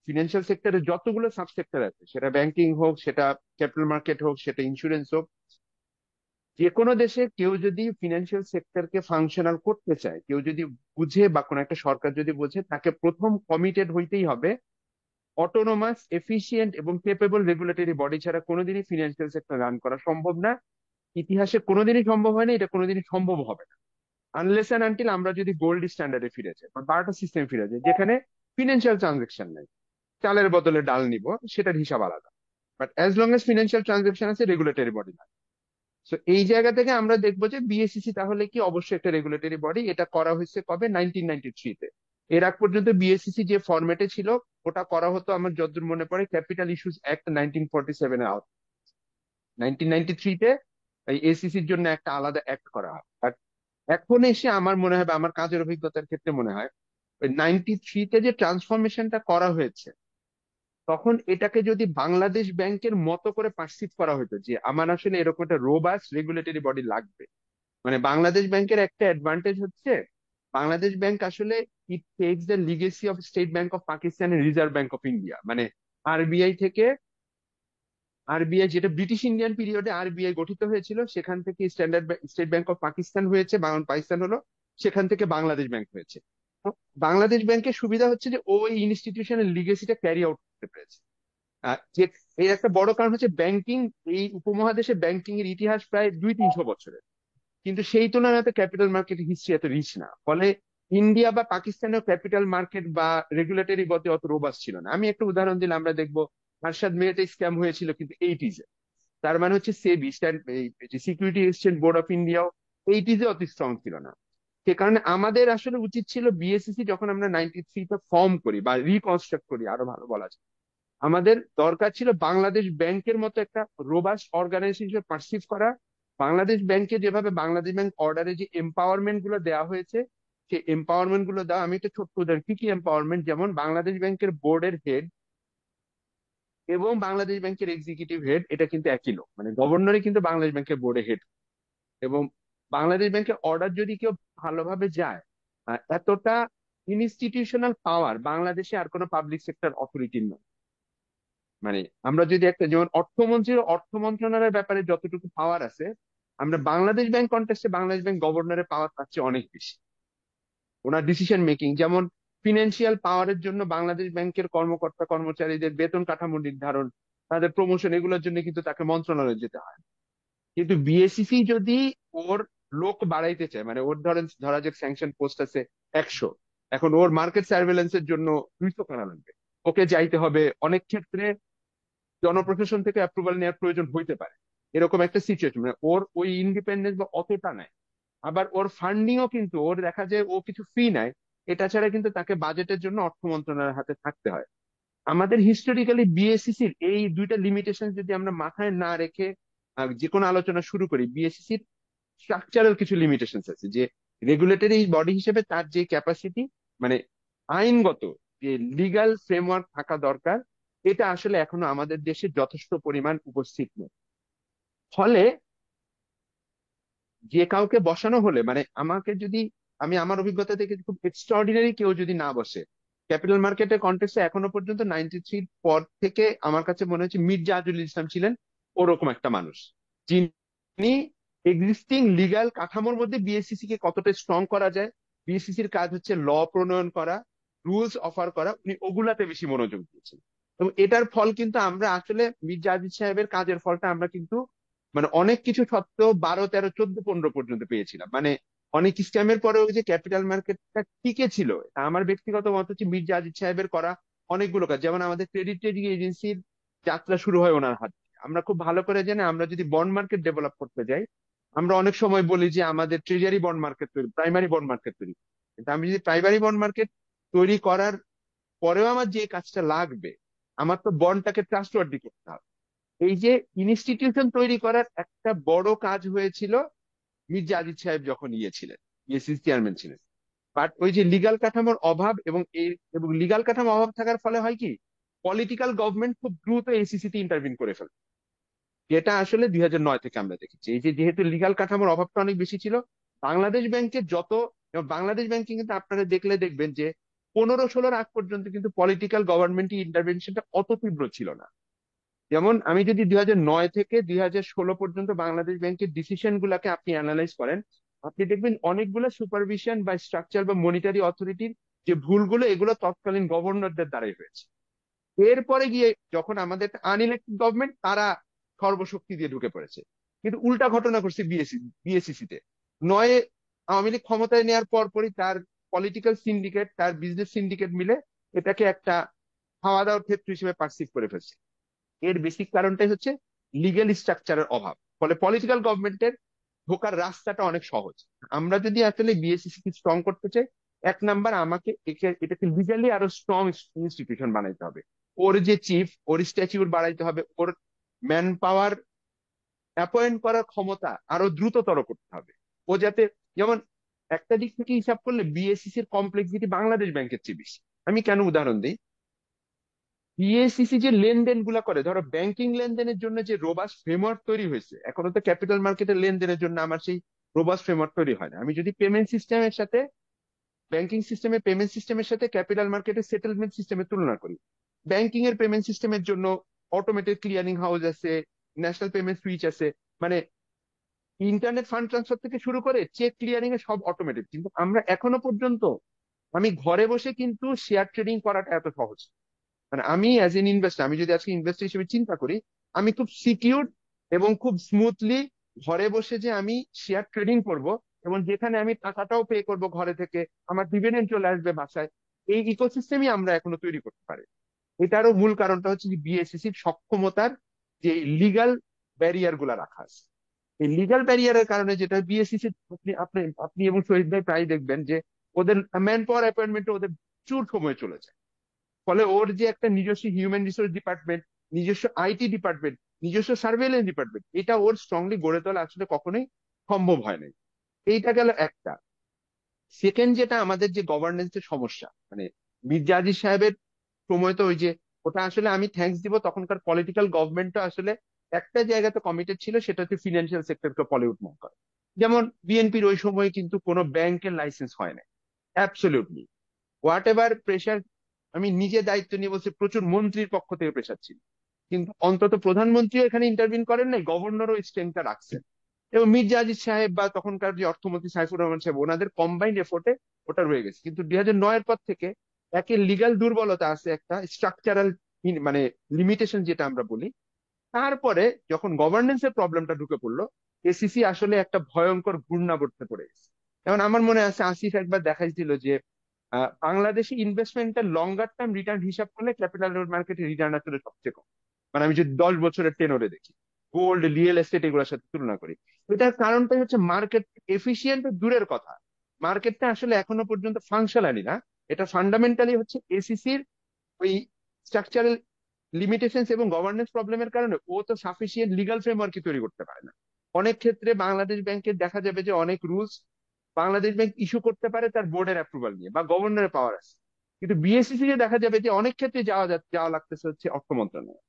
ফিনান্সিয়াল সেক্টরে যতগুলো সাবসেক্টর আছে, সেটা ব্যাংকিং হোক, সেটা ক্যাপিটাল মার্কেট হোক, সেটা ইন্স্যুরেন্স হোক, যে কোনো দেশে কেউ যদি ফিনান্সিয়াল সেক্টরকে ফাংশনাল করতে চায়, কেউ যদি বুঝে বা কোনো একটা সরকার যদি বোঝে, তাকে প্রথম কমিটেড হইতেই হবে অটোনোমাস, এফিসিয়েন্ট এবং কেপেবল রেগুলেটরি বডি ছাড়া কোনোদিনই ফিনান্সিয়াল সেক্টর রান করা সম্ভব না। ইতিহাসে কোনোদিনই সম্ভব হয়নি, এটা কোনোদিনই সম্ভব হবে না, আনলেস অ্যান্ড আনটিল আমরা যদি গোল্ড স্ট্যান্ডার্ডে ফিরে যাই বা বার্টার সিস্টেম ফিরে যাই, যেখানে ফিনান্সিয়াল ট্রানজেকশন নাই। চালের বদলে ডাল নিব, সেটার হিসাব আলাদা। But as long age financial transaction আছে, রেগুলেটরি বডি না। তো এই জায়গা থেকে আমরা দেখবো যে বিএসইসি তাহলে কি অবশ্যই একটা রেগুলেটরি বডি। এটা করা হয়েছে কবে? 1993-তে। এর আগ পর্যন্ত বিএসইসি যে ফরম্যাটে ছিল ওটা করা হতো আমার যতদূর মনে পড়ে ক্যাপিটাল ইস্যুস অ্যাক্ট 1947 এর আওতায়। 1993-তে এই এসিসির জন্য একটা আলাদা অ্যাক্ট করা হয়। আর এখন এসে আমার মনে হয় বা আমার কাজের অভিজ্ঞতার ক্ষেত্রে মনে হয় ওই 93-তে যে ট্রান্সফরমেশনটা করা হয়েছে, তখন এটাকে যদি বাংলাদেশ ব্যাংকের মতো করে পার্সিভ করা হতো যে আমার আসলে এরকম একটা রোবাস্ট রেগুলেটরি বডি লাগবে। মানে বাংলাদেশ ব্যাংকের একটা অ্যাডভান্টেজ হচ্ছে বাংলাদেশ ব্যাংক আসলে it takes the legacy of State Bank of Pakistan and Reserve Bank of India. মানে আরবিআই থেকে, আরবিআই যেটা ব্রিটিশ ইন্ডিয়ান পিরিয়ডে আরবিআই গঠিত হয়েছিল, সেখান থেকে স্টেট ব্যাংক অফ পাকিস্তান হয়েছে, পাকিস্তান হলো, সেখান থেকে বাংলাদেশ ব্যাংক হয়েছে। তো বাংলাদেশ ব্যাংকের সুবিধা হচ্ছে যে ওই ইনস্টিটিউশনের লিগেসিটা ক্যারি আউট করতে পেরেছে। যে এর একটা বড় কারণ হচ্ছে ব্যাংকিং, এই উপমহাদেশে ব্যাংকিং এর ইতিহাস প্রায় 200-300 বছরের। কিন্তু সেই তুলনায় ক্যাপিটাল মার্কেট হিস্ট্রি এত রিচ না, ফলে ইন্ডিয়া বা পাকিস্তানেও ক্যাপিটাল মার্কেট বা রেগুলেটরি গতি অত রোবাস্ট ছিল না। আমি একটা উদাহরণ দিলে আমরা দেখবো আরশাদ মেহেতে স্ক্যাম হয়েছিল কিন্তু 80s। তার মানে হচ্ছে SEBI, security exchange board of ইন্ডিয়াও 80s অত স্ট্রং ছিল না। সে কারণে আমাদের আসলে উচিত ছিল বিএসসিসি যখন আমরা 93-তে ফর্ম করি বা রিকনস্ট্রাক্ট করি, আরো ভালো বলা যায়, আমাদের দরকার ছিল বাংলাদেশ ব্যাংকের মতো একটা রোবাস্ট অর্গানাইজেশন পারসিভ করা। বাংলাদেশ ব্যাংকে যেভাবে বাংলাদেশ ব্যাংক অর্ডারে যে এম্পাওয়ারমেন্ট গুলো দেওয়া হয়েছে, সেই এম্পাওয়ারমেন্ট গুলো দেওয়া, আমি একটা ছোট্ট উদাহরণ, কি কি এম্পাওয়ারমেন্ট, যেমন বাংলাদেশ ব্যাংকের বোর্ডের হেড এবং বাংলাদেশ ব্যাংকের এক্সিকিউটিভ হেড এটা কিন্তু একই লোক, মানে গভর্নরই কিন্তু বাংলাদেশ ব্যাংকের বোর্ডে হেড। এবং বাংলাদেশ ব্যাংকের অর্ডার যদি কেউ ভালোভাবে যায়, এতটা ইনস্টিটিউশনাল পাওয়ার বাংলাদেশে আর কোনো পাবলিক সেক্টর অথরিটির নয়। মানে আমরা যদি একটা, যেমন অর্থমন্ত্রীর অর্থ মন্ত্রণালয়ের ব্যাপারে যতটুকু পাওয়ার আছে, আমরা বাংলাদেশ ব্যাংক কন্টেস্টে বাংলাদেশ ব্যাংক গভর্নরের পাওয়ার পাচ্ছে অনেক বেশি। ওনার ডিসিশন মেকিং, যেমন ফিনান্সিয়াল পাওয়ারের জন্য বাংলাদেশ ব্যাংকের কর্মকর্তা কর্মচারীদের বেতন কাঠামো নির্ধারণ, তাদের প্রমোশন, এগুলোর জন্য কিন্তু তাকে মন্ত্রণালয়ে যেতে হয়। কিন্তু বিএসইসি যদি ওর লোক বাড়াইতে চায়, মানে ওর ধরা যাক স্যাংশন পোস্ট আছে 100, এখন ওর মার্কেট সার্ভেলেন্সের জন্য 200 করা লাগবে, ওকে যাইতে হবে, অনেক ক্ষেত্রে জনপ্রশাসন থেকে অ্যাপ্রুভাল নেওয়ার প্রয়োজন হইতে পারে। এরকম একটা সিচুয়েশন, মানে ওর ওই ইন্ডিপেন্ডেন্স বা অতটা নাই। আবার ওর ফান্ডিংও কিন্তু ওর দেখা যায় ও কিছু ফি নেয়, এটা ছাড়া কিন্তু তাকে বাজেটের জন্য অর্থ মন্ত্রণালয়ের হাতে থাকতে হয়। আমাদের হিস্টোরিক্যালি বিএসসিসির এই দুইটা লিমিটেশন যদি আমরা মাথায় না রেখে যে কোনো আলোচনা শুরু করি, বিএসসিসির স্ট্রাকচারাল কিছু লিমিটেশন আছে, যে রেগুলেটরি বডি হিসেবে তার যে ক্যাপাসিটি, মানে আইনগত যে লিগ্যাল ফ্রেমওয়ার্ক থাকা দরকার, এটা আসলে এখনো আমাদের দেশে যথেষ্ট পরিমাণ উপস্থিত নেই। ফলে যে কাউকে বসানো হলে, মানে আমাকে যদি, আমি আমার অভিজ্ঞতা থেকে খুব এক্সট্রাঅর্ডিনারি কেউ যদি না বসে, ক্যাপিটাল মার্কেটের কন্টেক্সে এখনো পর্যন্ত 93 পর থেকে আমার কাছে মনে হচ্ছে মির্জা আজুল ইসলাম ছিলেন ওরকম একটা মানুষ, যিনি এক্সিস্টিং লিগ্যাল কাঠামোর মধ্যে বিএসসিসি কে কতটা স্ট্রং করা যায়, বিএসসিসির কাজ হচ্ছে ল প্রণয়ন করা, রুলস অফার করা, উনি ওগুলাতে বেশি মনোযোগ দিয়েছেন। এবং এটার ফল কিন্তু আমরা আসলে মির্জা আজিজ সাহেবের কাজের ফলটা আমরা কিন্তু মানে অনেক কিছু সত্ত্বেও 12, 13, 14, 15 পর্যন্ত পেয়েছিলাম। মানে অনেক স্ক্যামের পরেও যে ক্যাপিটাল মার্কেটটা টিকে ছিল, তা আমার ব্যক্তিগত মত হচ্ছে মির্জা আজিজ সাহেবের করা অনেকগুলো কাজ। যেমন আমাদের ক্রেডিট রেটিং এজেন্সির যাত্রা শুরু হয় ওনার হাত দিয়ে। আমরা খুব ভালো করে জানি, আমরা যদি বন্ড মার্কেট ডেভেলপ করতে যাই, আমরা অনেক সময় বলি যে আমাদের ট্রেজারি বন্ড মার্কেট তৈরি, প্রাইমারি বন্ড মার্কেট তৈরি। কিন্তু আমি যদি প্রাইমারি বন্ড মার্কেট তৈরি করার পরেও আমার যে কাজটা লাগবে, আমার তো বন্ডটাকে ট্রাস্টওয়ার্দি করতে হবে। এই যে ইনস্টিটিউশন তৈরি করার একটা বড় কাজ হয়েছিল মির্জা আজিজ সাহেব যখন ছিলেন, বিএসসিসি চেয়ারম্যান ছিলেন। বাট ওই যে লিগাল কাঠামোর অভাব, এবং লিগাল কাঠামো অভাব থাকার ফলে হয় কি, পলিটিক্যাল গভর্নমেন্ট খুব দ্রুত এসিসি তে ইন্টারভিন করে ফেলে, যেটা আসলে 2009 থেকে আমরা দেখেছি। এই যে যেহেতু লিগাল কাঠামোর অভাবটা অনেক বেশি ছিল, বাংলাদেশ ব্যাংকের যেমন বাংলাদেশ ব্যাংকে কিন্তু আপনারা দেখলে দেখবেন যে 15-16 আগ পর্যন্ত কিন্তু পলিটিক্যাল গভর্নমেন্ট ইন্টারভেনশনটা অত তীব্র ছিল না। যেমন আমি যদি 2009 থেকে 2016 পর্যন্ত বাংলাদেশ ব্যাংকের ডিসিশন গুলাকে আপনি অ্যানালাইজ করেন, আপনি দেখবেন অনেকগুলো সুপারভিশন বা স্ট্রাকচার বা মনিটারি অথরিটির যে ভুলগুলো, এগুলো তৎকালীন গভর্নরদের দ্বারাই হয়েছে। এরপরে গিয়ে যখন আমাদের আনইলেক্টেড গভর্নমেন্ট, তারা সর্বশক্তি দিয়ে ঢুকে পড়েছে। কিন্তু উল্টা ঘটনা ঘটছে বিএসসিসি তে। নয় আওয়ামী লীগ ক্ষমতায় নেওয়ার পরপরই তার পলিটিক্যাল সিন্ডিকেট, তার বিজনেস সিন্ডিকেট মিলে এটাকে একটা খাওয়া দাওয়ার ক্ষেত্র হিসেবে পার্সিভ করে ফেলছে। এর বেসিক কারণটাই হচ্ছে লিগ্যাল স্ট্রাকচারের অভাব। ফলে পলিটিক্যাল গভর্নমেন্টের ঢোকার রাস্তাটা অনেক সহজ। আমরা যদি আসলে বিএসসিসি কে স্ট্রং করতে চাই, 1 নাম্বার আমাকে এটাকে লিগালি আরো স্ট্রং ইনস্টিটিউশন বানাইতে হবে। ওর যে চিফ, ওর স্ট্যাচিউর বাড়াইতে হবে, ওর ম্যান পাওয়ার অ্যাপয়েন্ট করার ক্ষমতা আরো দ্রুততর করতে হবে। ও যাতে, যেমন একটা দিক থেকে হিসাব করলে বিএসসিসি এর কমপ্লেক্সিটি বাংলাদেশ ব্যাংকের চেয়ে বেশি। আমি কেন উদাহরণ দিই, বিএসসিসি যে লেনদেন গুলা করে, ধরো ব্যাংকিং লেনদেনের জন্য যে রোবাস্ট ফ্রেমওয়ার্ক তৈরি হয়েছে, এখনো তো ক্যাপিটাল মার্কেটের লেনদেনের জন্য আমার সেই রোবাস্ট ফ্রেমওয়ার্ক তৈরি হয় না। আমি যদি পেমেন্ট সিস্টেমের সাথে, ব্যাংকিং সিস্টেমে পেমেন্ট সিস্টেমের সাথে ক্যাপিটাল মার্কেটের সেটেলমেন্ট সিস্টেমের তুলনা করি, ব্যাংকিং এর পেমেন্ট সিস্টেমের জন্য অটোমেটেড ক্লিয়ারিং হাউস আছে, ন্যাশনাল পেমেন্ট সুইচ আছে, মানে ইন্টারনেট ফান্ড ট্রান্সফার থেকে শুরু করে চেক ক্লিয়ারিং এ সব অটোমেটেড। কিন্তু আমরা এখনো পর্যন্ত, আমি ঘরে বসে কিন্তু শেয়ার ট্রেডিং করাটা এত সহজ। মানে আমি অ্যাজ এন ইনভেস্টর, আমি যদি আজকে ইনভেস্টর হিসেবে চিন্তা করি, আমি খুব সিকিউর এবং খুব স্মুথলি ঘরে বসে যে আমি শেয়ার ট্রেডিং করব, এবং যেখানে আমি টাকাটাও পে করব ঘরে থেকে, আমার ডিভিডেন্ড চলে আসবে বাসায়, এই ইকোসিস্টেমই আমরা এখনো তৈরি করতে পারি। এটারও মূল কারণটা হচ্ছে যে বিএসসিসির সক্ষমতার যে লিগাল ব্যারিয়ার গুলা রাখা আছে। এই লিগাল ব্যারিয়ারের কারণে যেটা বিএসসিসি, আপনি আপনি আপনি এবং শহীদ ভাই প্রায় দেখবেন যে ওদের ম্যান পাওয়ার অ্যাপয়েন্টমেন্টে ওদের প্রচুর সময় চলে যায়। ফলে ওর যে একটা নিজস্ব হিউম্যান রিসোর্স ডিপার্টমেন্ট, নিজস্ব আইটি ডিপার্টমেন্ট, নিজস্ব সার্ভেলেন্স ডিপার্টমেন্ট, এটা ওর স্ট্রংলি গড়ে তোলা আসলে কখনোই সম্ভব হয় নাই। এইটা গেল একটা। সেকেন্ড, যেটা আমাদের যে গভর্নেন্সের সমস্যা, মানে মির্জা আজিজ সাহেবের সময় তো ওই যে, ওটা আসলে আমি থ্যাঙ্কস দিব তখনকার পলিটিক্যাল গভর্নমেন্টও আসলে একটা জায়গাতে কমিটেড ছিল, সেটা হচ্ছে ফিনান্সিয়াল সেক্টরকে পলিউট না করা। যেমন বিএনপির ওই সময় কিন্তু কোনো ব্যাংকের লাইসেন্স হয় না, অ্যাবসলিউটলি। হোয়াট এভার প্রেশার, আমি নিজে দায়িত্ব নিয়ে বলছি, প্রচুর মন্ত্রীর পক্ষ থেকে প্রেশার ছিল, কিন্তু অন্তত প্রধানমন্ত্রীও এখানে ইন্টারভিন করেন নাই, গভর্নরও স্ট্রেংথটা রাখছেন। এবং মির্জা আজিজ সাহেব বা তখনকার যে অর্থমন্ত্রী সাইফুর রহমান সাহেব, ওনাদের কম্বাইন্ড এফোর্টে ওটা রয়ে গেছে। কিন্তু 2009 এর পর থেকে একে লিগ্যাল দুর্বলতা আছে, একটা স্ট্রাকচারাল মানে লিমিটেশন যেটা আমরা বলি। তারপরে যখন গভর্নেন্সের প্রবলেমটা ঢুকে পড়লো, এসিসি আসলে একটা ভয়ঙ্কর ঘূর্ণাবর্তে পড়ে গেছে। যেমন আমার মনে আছে আসিফ একবার দেখাইছিল যে বাংলাদেশি ইনভেস্টমেন্টের লঙ্গার টার্ম রিটার্ন হিসাব করলে ক্যাপিটাল মার্কেটে রিটার্ন আসলে সবচেয়ে কম। মানে আমি যদি 10 বছরের টেনরে দেখি, গোল্ড, রিয়েল এস্টেট এগুলোর সাথে তুলনা করি, এটার কারণটাই হচ্ছে মার্কেট এফিসিয়েন্ট দূরের কথা, মার্কেটটা আসলে এখনো পর্যন্ত ফাংশনালি না। এটা ফান্ডামেন্টালি হচ্ছে এসিসির ওই স্ট্রাকচারাল লিমিটেশনস এবং গভর্নেন্স প্রবলেমের কারণে ও তো সাফিসিয়েন্ট লিগাল ফ্রেমওয়ার্ক তৈরি করতে পারে না। অনেক ক্ষেত্রে বাংলাদেশ ব্যাংকের দেখা যাবে যে অনেক রুলস বাংলাদেশ ব্যাংক ইস্যু করতে পারে তার বোর্ডের অ্যাপ্রুভাল নিয়ে বা গভর্নরের পাওয়ার আছে, কিন্তু বিএসসিসি কে দেখা যাবে যে অনেক ক্ষেত্রে যাওয়া লাগতেছে হচ্ছে অর্থ মন্ত্রণালয়।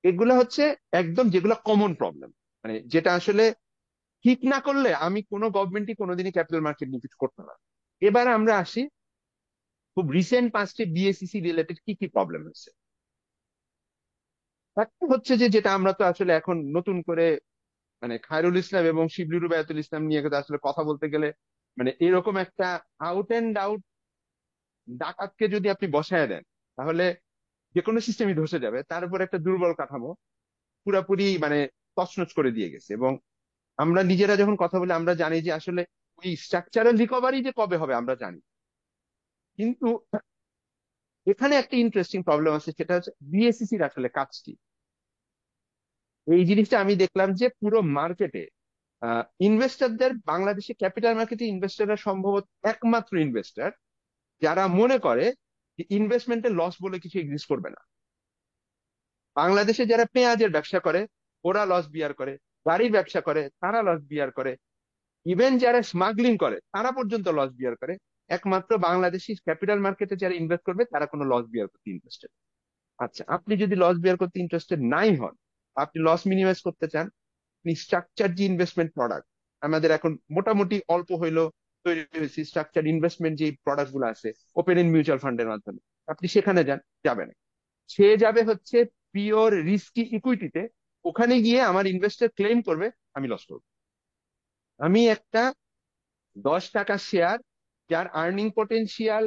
এগুলো হচ্ছে একদম যেগুলো কমন প্রবলেম, মানে যেটা আসলে ঠিক না করলে আমি কোনো গভর্নমেন্টই কোনোদিনই ক্যাপিটাল মার্কেট নিয়ে কিছু করতে পারবো না। এবার আমরা আসি খুব রিসেন্ট পাস্টে বিএসসিসি রিলেটেড কি কি প্রবলেম হচ্ছে। একটা হচ্ছে যে যেটা আমরা তো আসলে এখন নতুন করে মানে খায়রুল ইসলাম এবং শিবলি রুবায়াতুল ইসলাম নিয়ে কিন্তু আসলে কথা বলতে গেলে, মানে এরকম একটা আউট এন্ড আউট ডাকাতকে যদি আপনি বসায় দেন তাহলে যে কোনো সিস্টেমই ধসে যাবে। তার উপর একটা দুর্বল কাঠামো পুরাপুরি মানে তছনছ করে দিয়ে গেছে। এবং আমরা নিজেরা যখন কথা বলি আমরা জানি যে আসলে ওই স্ট্রাকচারাল রিকভারি যে কবে হবে আমরা জানি, কিন্তু এখানে একটা ইন্টারেস্টিং প্রবলেম আছে, সেটা হচ্ছে বিএসসিসির আসলে কাজ কি। এই জিনিসটা আমি দেখলাম যে পুরো মার্কেটে ইনভেস্টরদের, বাংলাদেশে ক্যাপিটাল মার্কেটে ইনভেস্টররা সম্ভবত একমাত্র ইনভেস্টর যারা মনে করে যে ইনভেস্টমেন্টের লস বলে কিছু এক্সিস্ট করবে না। বাংলাদেশে যারা পেঁয়াজের ব্যবসা করে ওরা লস বিয়ার করে, গাড়ির ব্যবসা করে তারা লস বিয়ার করে, ইভেন যারা স্মাগলিং করে তারা পর্যন্ত লস বিয়ার করে। একমাত্র বাংলাদেশি ক্যাপিটাল মার্কেটে যারা ইনভেস্ট করবে তারা কোনো লস বিয়ার করতে ইন্টারেস্টেড। আচ্ছা, আপনি যদি লস বিয়ার করতে ইন্টারেস্টেড নাই হন, আপনি লস মিনিমাইজ করতে চান, আপনি স্ট্রাকচার যে ইনভেস্টমেন্ট প্রোডাক্ট আমাদের এখন মোটামুটি অল্প হইলেও তৈরি হয়েছে, স্ট্রাকচার ইনভেস্টমেন্ট যে প্রোডাক্ট গুলো আছে ওপেন ইন মিউচুয়াল ফান্ডের মাধ্যমে, আপনি সেখানে যাবেন। সে যাবে হচ্ছে পিওর রিস্কি ইকুইটিতে, ওখানে গিয়ে আমার ইনভেস্টর ক্লেম করবে আমি লস করবো। আমি একটা 10 টাকা শেয়ার যার আর্নিং পটেনশিয়াল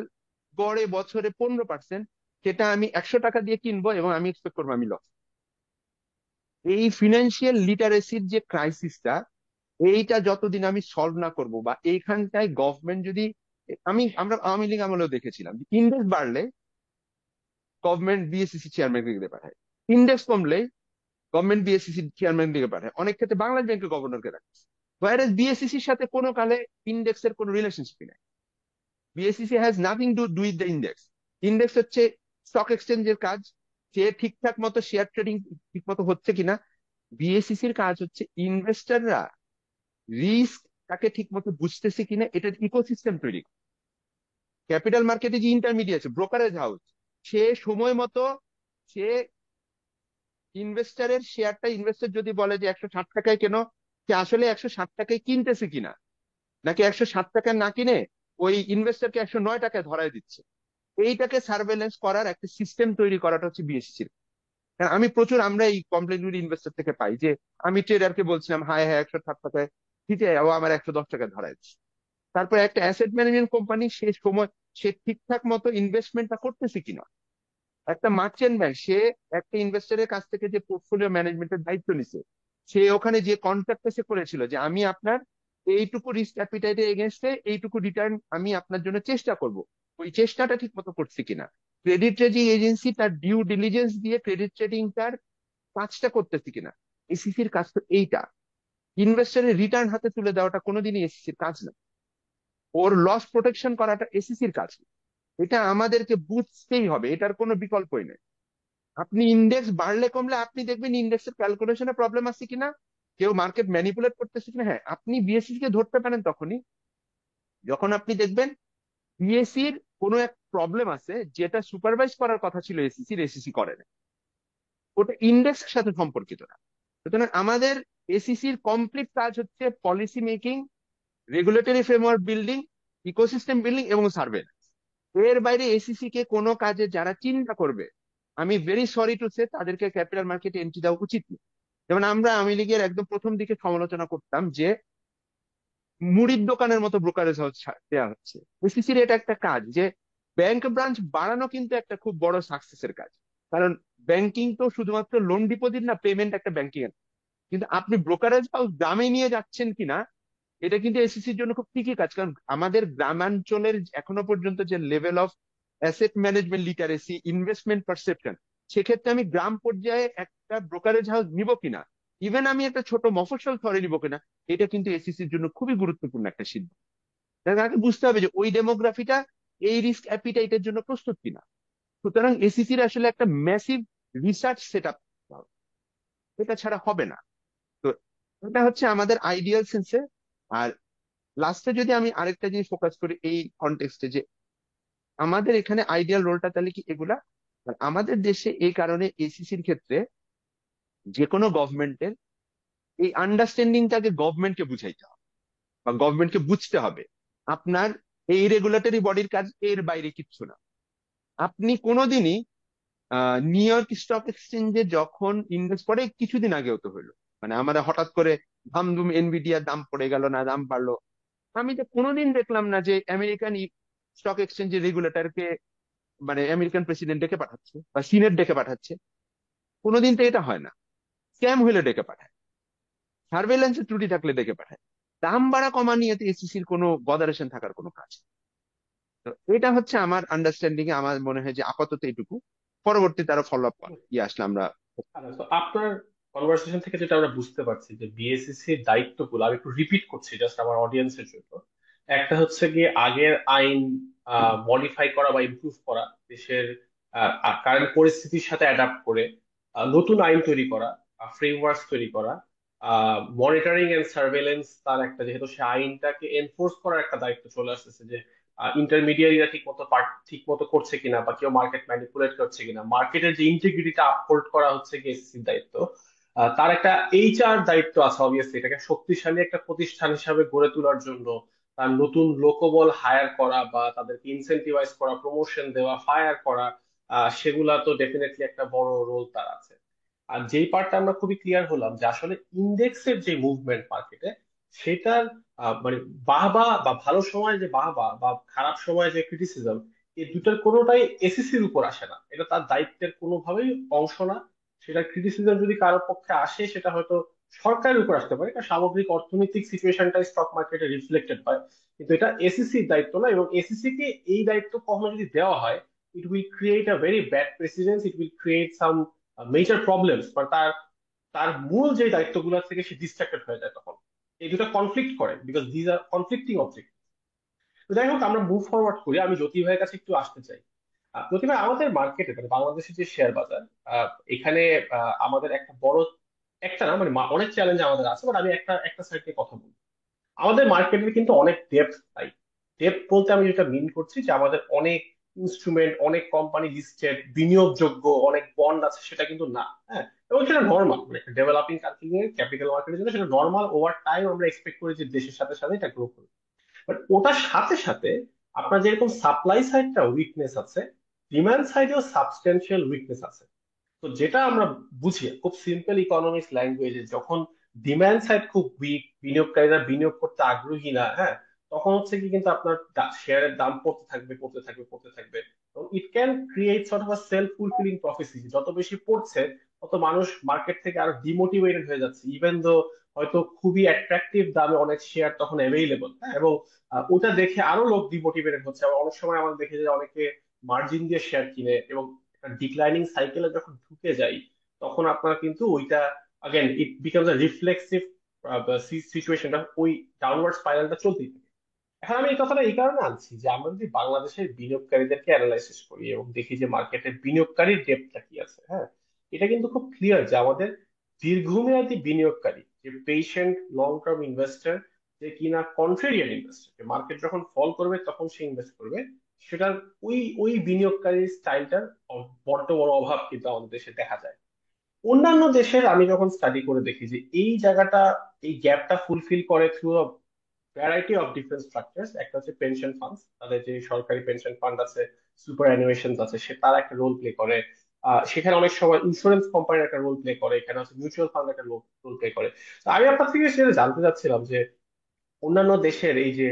গড়ে বছরে 15%, সেটা আমি 100 টাকা দিয়ে কিনবো এবং আমি এক্সপেক্ট করবো আমি লস। এই ফিনান্সিয়াল লিটারেসির যে ক্রাইসিসটা, এইটা যতদিন আমি সলভ না করব বা এইখানটায় গভর্নমেন্ট যদি, আমরা আওয়ামী লীগ আমলেও দেখেছিলাম ইন্ডেক্স বাড়লে গভর্নমেন্ট বিএসসিসি চেয়ারম্যান দিকে পাঠায়, ইন্ডেক্স কমলে গভর্নমেন্ট বিএসসিসি চেয়ারম্যান দিকে পাঠায়, অনেক ক্ষেত্রে বাংলাদেশ ব্যাংকের গভর্নরকে রাখছে। ওয়ারেস বিএসসিসির সাথে কোনো কালে ইন্ডেক্সের কোনো রিলেশনশিপ নেই। BSCC has nothing to do with the index. Index হচ্ছে স্টক এক্সচেঞ্জের কাজ, সে ঠিকঠাক মতো শেয়ার ট্রেডিং ঠিক মতো হচ্ছে কিনা। বিএসসিসির কাজ হচ্ছে ইনভেস্টররা রিস্ক তাকে ঠিক মতো বুঝতেছে কিনা এটার ইকোসিস্টেম তৈরি। ক্যাপিটাল মার্কেটে যে ইন্টারমিডিয়েট ব্রোকারেজ হাউস, সে সময় মতো সে ইনভেস্টরের শেয়ারটা, ইনভেস্টর যদি বলে যে 160 টাকায় কেন, সে আসলে 160 টাকায় কিনতেছে কিনা, নাকি 160 টাকায় না কিনে ওই ইনভেস্টরকে 109 টাকায় ধরায় দিচ্ছে, এইটাকে সার্ভেলেন্স করার একটা সিস্টেম তৈরি করাটা হচ্ছে বিএসসির। কারণ আমরা এই কমপ্লেন ইনভেস্টর থেকে পাই যে আমি ট্রেডারকে বলছিলাম হ্যাঁ হ্যাঁ 107 টাকায়, ঠিক আছে, ও আমার 110 টাকায় ধরায় দিচ্ছে। তারপর একটা অ্যাসেট ম্যানেজমেন্ট কোম্পানি সে সময় সে ঠিকঠাক মতো ইনভেস্টমেন্টটা করতেছে কিনা, একটা মার্চেন্ট ব্যাংক সে একটা ইনভেস্টরের কাছ থেকে যে পোর্টফোলিও ম্যানেজমেন্টের দায়িত্ব নিছে, সে ওখানে যে কন্ট্রাক্টটা সে করেছিল যে আমি আপনার এইটুকু রিস্ক অ্যাপিটাইটের এগেনস্টে এইটুকু রিটার্ন আমি আপনার জন্য চেষ্টা করব, ওই চেষ্টাটা ঠিক মতো করছে কিনা। ক্রেডিট ট্রেডিং এজেন্সি তার ডিউ ডিলিজেন্স দিয়ে ক্রেডিট ট্রেডিং তার কাজটা করতেছে কিনা। এসিসির কাজ তো এইটা, ইনভেস্টরের রিটার্ন হাতে তুলে দেওয়াটা কোনোদিনই এসিসির কাজ না, ওর লস প্রোটেকশন করাটা এসিসির কাজ না। এটা আমাদেরকে বুঝতেই হবে, এটার কোনো বিকল্পই নেই। আপনি ইন্ডেক্স বাড়লে কমলে আপনি দেখবেন ইন্ডেক্সের ক্যালকুলেশনে প্রবলেম আছে কিনা, কেউ মার্কেট ম্যানিপুলেট করতেছে কিনা। হ্যাঁ, আপনি বিএসসি কে ধরতে পারেন তখনই যখন আপনি দেখবেন বিএসসির কোনো এক প্রবলেম আছে যেটা সুপারভাইজ করার কথা ছিল এসিসির, এসিসি করে না, ওটা ইন্ডেক্সের সাথে সম্পর্কিত না। সুতরাং আমাদের এসিসির কমপ্লিট কাজ হচ্ছে policy making, regulatory framework building, ecosystem building এবং সার্ভে। এর বাইরে এসিসি কে কোনো কাজে যারা চিন্তা করবে, আমি ভেরি সরি টু সে, তাদেরকে ক্যাপিটাল মার্কেটে এন্ট্রি দেওয়া উচিত না। যেমন আমরা আওয়ামী লীগের একদম প্রথম দিকে সমালোচনা করতাম যে মুড়ির দোকানের মতো ব্রোকারেজ হাউস দেওয়া হচ্ছে, এসিসির এটা একটা কাজ যে ব্যাংক ব্রাঞ্চ বাড়ানো কিন্তু একটা খুব বড় সাকসেসের কাজ। কারণ ব্যাংকিং তো শুধুমাত্র লোন ডিপোজিট না, পেমেন্ট একটা ব্যাংকিং। কিন্তু আপনি ব্রোকারেজ হাউস গ্রামে নিয়ে যাচ্ছেন কিনা, এটা কিন্তু এসএসসির জন্য খুব ঠিকই কাজ। কারণ আমাদের গ্রামাঞ্চলের এখনো পর্যন্ত যে level of asset management literacy, investment perception, সেক্ষেত্রে আমি গ্রাম পর্যায়ে একটা ব্রোকারেজ হাউস নিব কিনা, ইভেন আমি একটা ছোট মফস্বল শহরে নিব কিনা, এটা কিন্তু এসএসসির জন্য খুবই গুরুত্বপূর্ণ একটা সিদ্ধান্ত। তার আগে বুঝতে হবে যে ওই ডেমোগ্রাফিটা এই রিস্ক অ্যাপিটাইটের জন্য প্রস্তুত কিনা। সুতরাং এসএসসির আসলে একটা ম্যাসিভ রিসার্চ সেট আপ, এটা ছাড়া হবে না। তো এটা হচ্ছে আমাদের আইডিয়াল সেন্সে। আর লাস্টে যদি আমি আরেকটা জিনিস ফোকাস করি এই কনটেক্সটে, যে আমাদের এখানে আইডিয়াল রোলটা তাহলে কি এগুলা। আর আমাদের দেশে এই কারণে এসিসির ক্ষেত্রে যে কোনো গভর্নমেন্টের এই আন্ডারস্ট্যান্ডিংটাকে গভর্নমেন্টকে বুঝাইতে হবে বা গভর্নমেন্টকে বুঝতে হবে আপনার এই রেগুলেটরি বডির কাজ এর বাইরে কিচ্ছু না। আপনি কোনোদিনই নিউ ইয়র্ক স্টক এক্সচেঞ্জে যখন ইনভেস্ট করে, কিছুদিন আগেও তো হলো, মানে আমরা হঠাৎ করে ধামধুম এনভিডিয়ার দাম পড়ে গেল না দাম বাড়লো, আমি তো কোনোদিন দেখলাম না যে আমেরিকান স্টক এক্সচেঞ্জের রেগুলেটরকে, মানে আমেরিকান প্রেসিডেন্ট ডেকে পাঠাচ্ছে বা সিনেট ডেকে পাঠাচ্ছে। কোনোদিন তো এটা হয় না। স্ক্যাম হলে ডেকে পাঠায়, সার্ভেলেন্সের ত্রুটি থাকলে ডেকে পাঠায়। দাম বাড়া কমা নিয়ে তো এসিসির কোনো বদারেশন থাকার কোনো কাজ নেই। তো এটা হচ্ছে আমার আন্ডারস্ট্যান্ডিং এ আমার মনে হয় যে আপাতত এটুকু, পরবর্তীতে আরো ফলো আপ আসলে আমরা। আচ্ছা, তো আপনার কনভারসেশন থেকে যেটা আমরা বুঝতে পারছি যে বিএসইসি এর দায়িত্বগুলো আমি একটু রিপিট করছি জাস্ট আমার অডিয়েন্সের জন্য। একটা হচ্ছে গিয়ে আগের আইন মডিফাই করা বা ইমপ্রুভ করা, দেশের কারেন্ট পরিস্থিতির সাথে অ্যাডাপ্ট করে নতুন আইন তৈরি করা, ফ্রেমওয়ার্ক তৈরি করা, মনিটরিং এন্ড সার্ভেলেন্স তার একটা, যেহেতু সে আইনটাকে এনফোর্স করার একটা দায়িত্ব চলে আসতেছে, যে ইন্টারমিডিয়ারিরা ঠিক মতো করছে কিনা বা কেউ মার্কেট ম্যানিপুলেট করছে কিনা, মার্কেটের যে ইন্টিগ্রিটিটা আপহোল্ড করা হচ্ছে কি এসএসসির দায়িত্ব। তার একটা এইচআর দায়িত্ব আছে অবভিয়াসলি, এটাকে শক্তিশালী একটা প্রতিষ্ঠান হিসাবে গড়ে তোলার জন্য তার নতুন লোকবল হায়ার করা বা তাদেরকে ইনসেন্টিভাইজ করা, প্রমোশন দেওয়া, ফায়ার করা, সেগুলা তো ডেফিনেটলি একটা বড় রোল তার আছে। আর যেই পার্টটা আমরা খুবই ক্লিয়ার হলাম যে আসলে ইন্ডেক্সের যে মুভমেন্ট মার্কেটে, সেটার মানে বাহবা বা ভালো সময় যে বাহবা বা খারাপ সময় যে ক্রিটিসিজম, এই দুটার কোনোটাই এসিসির উপর আসে না, এটা তার দায়িত্বের কোনোভাবেই অংশ না। সেটা ক্রিটিসিজম যদি কারোর পক্ষে আসে সেটা হয়তো সরকারের উপর আসতে পারে, কারণ সামগ্রিক অর্থনৈতিক সিচুয়েশনটা স্টক মার্কেটে রিফ্লেক্টেড হয়। কিন্তু এটা এসিসির দায়িত্ব না, এবং এসিসি কে এই দায়িত্ব কখনো যদি দেওয়া হয়, it will create a very bad precedence, it will create some major problems, বা তার তার মূল যে দায়িত্বগুলো থেকে সে ডিস্ট্রাক্টেড হয়ে যায় তখন। এই দুটো কনফ্লিক্ট করে, because these are conflicting object. তো যাই হোক, আমরা মুভ ফরওয়ার্ড করি, আমি জ্যোতি ভাইয়ের কাছে একটু আসতে চাই। জ্যোতি ভাই, আমাদের মার্কেটে মানে বাংলাদেশের যে শেয়ার বাজার, এখানে আমাদের একটা বড়, একটা না মানে অনেক চ্যালেঞ্জ আমাদের আছে, বাট আমি একটা একটা সাইড নিয়ে কথা বলবো। আমাদের মার্কেটে কিন্তু অনেক ডেপথ নাই। ডেপথ বলতে আমি যেটা মিন করছি যে আমাদের অনেক ইনস্ট্রুমেন্ট, অনেক কোম্পানি লিস্টেড, বিনিয়োগযোগ্য অনেক বন্ড আছে, সেটা কিন্তু না। হ্যাঁ, এবং সেটা নর্মাল, মানে একটা ডেভেলপিং কান্ট্রি এর ক্যাপিটাল মার্কেটের জন্য সেটা নর্মাল। ওভার টাইম আমরা এক্সপেক্ট করি যে দেশের সাথে সাথে এটা গ্রো করবে। বাট ওটার সাথে সাথে আপনার যেরকম সাপ্লাই সাইডটা উইকনেস আছে, ডিমান্ড সাইডেও সাবস্টেন্সিয়াল উইকনেস আছে। তো যেটা আমরা বুঝি খুব সিম্পল ইকোনমিক্স ল্যাঙ্গুয়েজে, যখন ডিমান্ড সাইড খুব উইক, বিনিয়োগকারীরা বিনিয়োগ করতে আগ্রহী না, হ্যাঁ, তখন হচ্ছে কি কিন্তু আপনার শেয়ারের দাম পড়তে থাকবে পড়তে থাকবে পড়তে থাকবে। It can create sort of a self fulfilling প্রফেসি, যত বেশি পড়ছে তত মানুষ মার্কেট থেকে আরো ডিমোটিভেটেড হয়ে যাচ্ছে, ইভেন দো হয়তো খুবই অ্যাট্রাকটিভ দামে অনেক শেয়ার তখন অ্যাভেইলেবল। হ্যাঁ, এবং ওটা দেখে আরো লোক ডিমোটিভেটেড হচ্ছে। আবার অনেক সময় আমরা দেখি যে অনেকে মার্জিন দিয়ে শেয়ার কিনে, এবং ডিক্লাইনিং সাইকেলে যখন ঢুকে যাই, তখন আপনার কিন্তু ওইটা again it becomes a reflexive সিচুয়েশনটা, ওই ডাউনওয়ার্ড স্পাইরালটা চলতেই থাকে। এখন আমি এই কথাটা এই কারণে আনছি যে আমরা যদি বাংলাদেশের বিনিয়োগকারীদেরকে অ্যানালাইসিস করি এবং দেখি যে মার্কেটের বিনিয়োগকারীর ডেপটা কি আছে, হ্যাঁ, এটা কিন্তু খুব ক্লিয়ার যে আমাদের দীর্ঘমেয়াদী বিনিয়োগকারী, যে পেশেন্ট লং টার্ম ইনভেস্টর, যে কিনা কন্ট্রেরিয়ান ইনভেস্টর, মার্কেট যখন ফল করবে তখন সে ইনভেস্ট করবে, সেটার ওই ওই বিনিয়োগকারীর স্টাইলটার বড্ড বড় অভাব কিন্তু আমাদের দেশে দেখা যায়। অন্যান্য দেশের আমি যখন স্টাডি করে দেখি যে এই জায়গাটা, এই গ্যাপটা ফুলফিল করে through variety of different structure. একটা হচ্ছে পেনশন ফান্ড, তাদের যে সরকারি পেনশন ফান্ড আছে, সুপার অ্যানুয়েশন আছে, সে তারা একটা রোল প্লে করে। সেখানে অনেক সময় ইন্স্যুরেন্স কোম্পানির একটা রোল প্লে করে, এখানে হচ্ছে মিউচুয়াল ফান্ড একটা রোল প্লে করে। তো আমি আপনার থেকে সেটা জানতে চাচ্ছিলাম যে অন্যান্য দেশের এই যে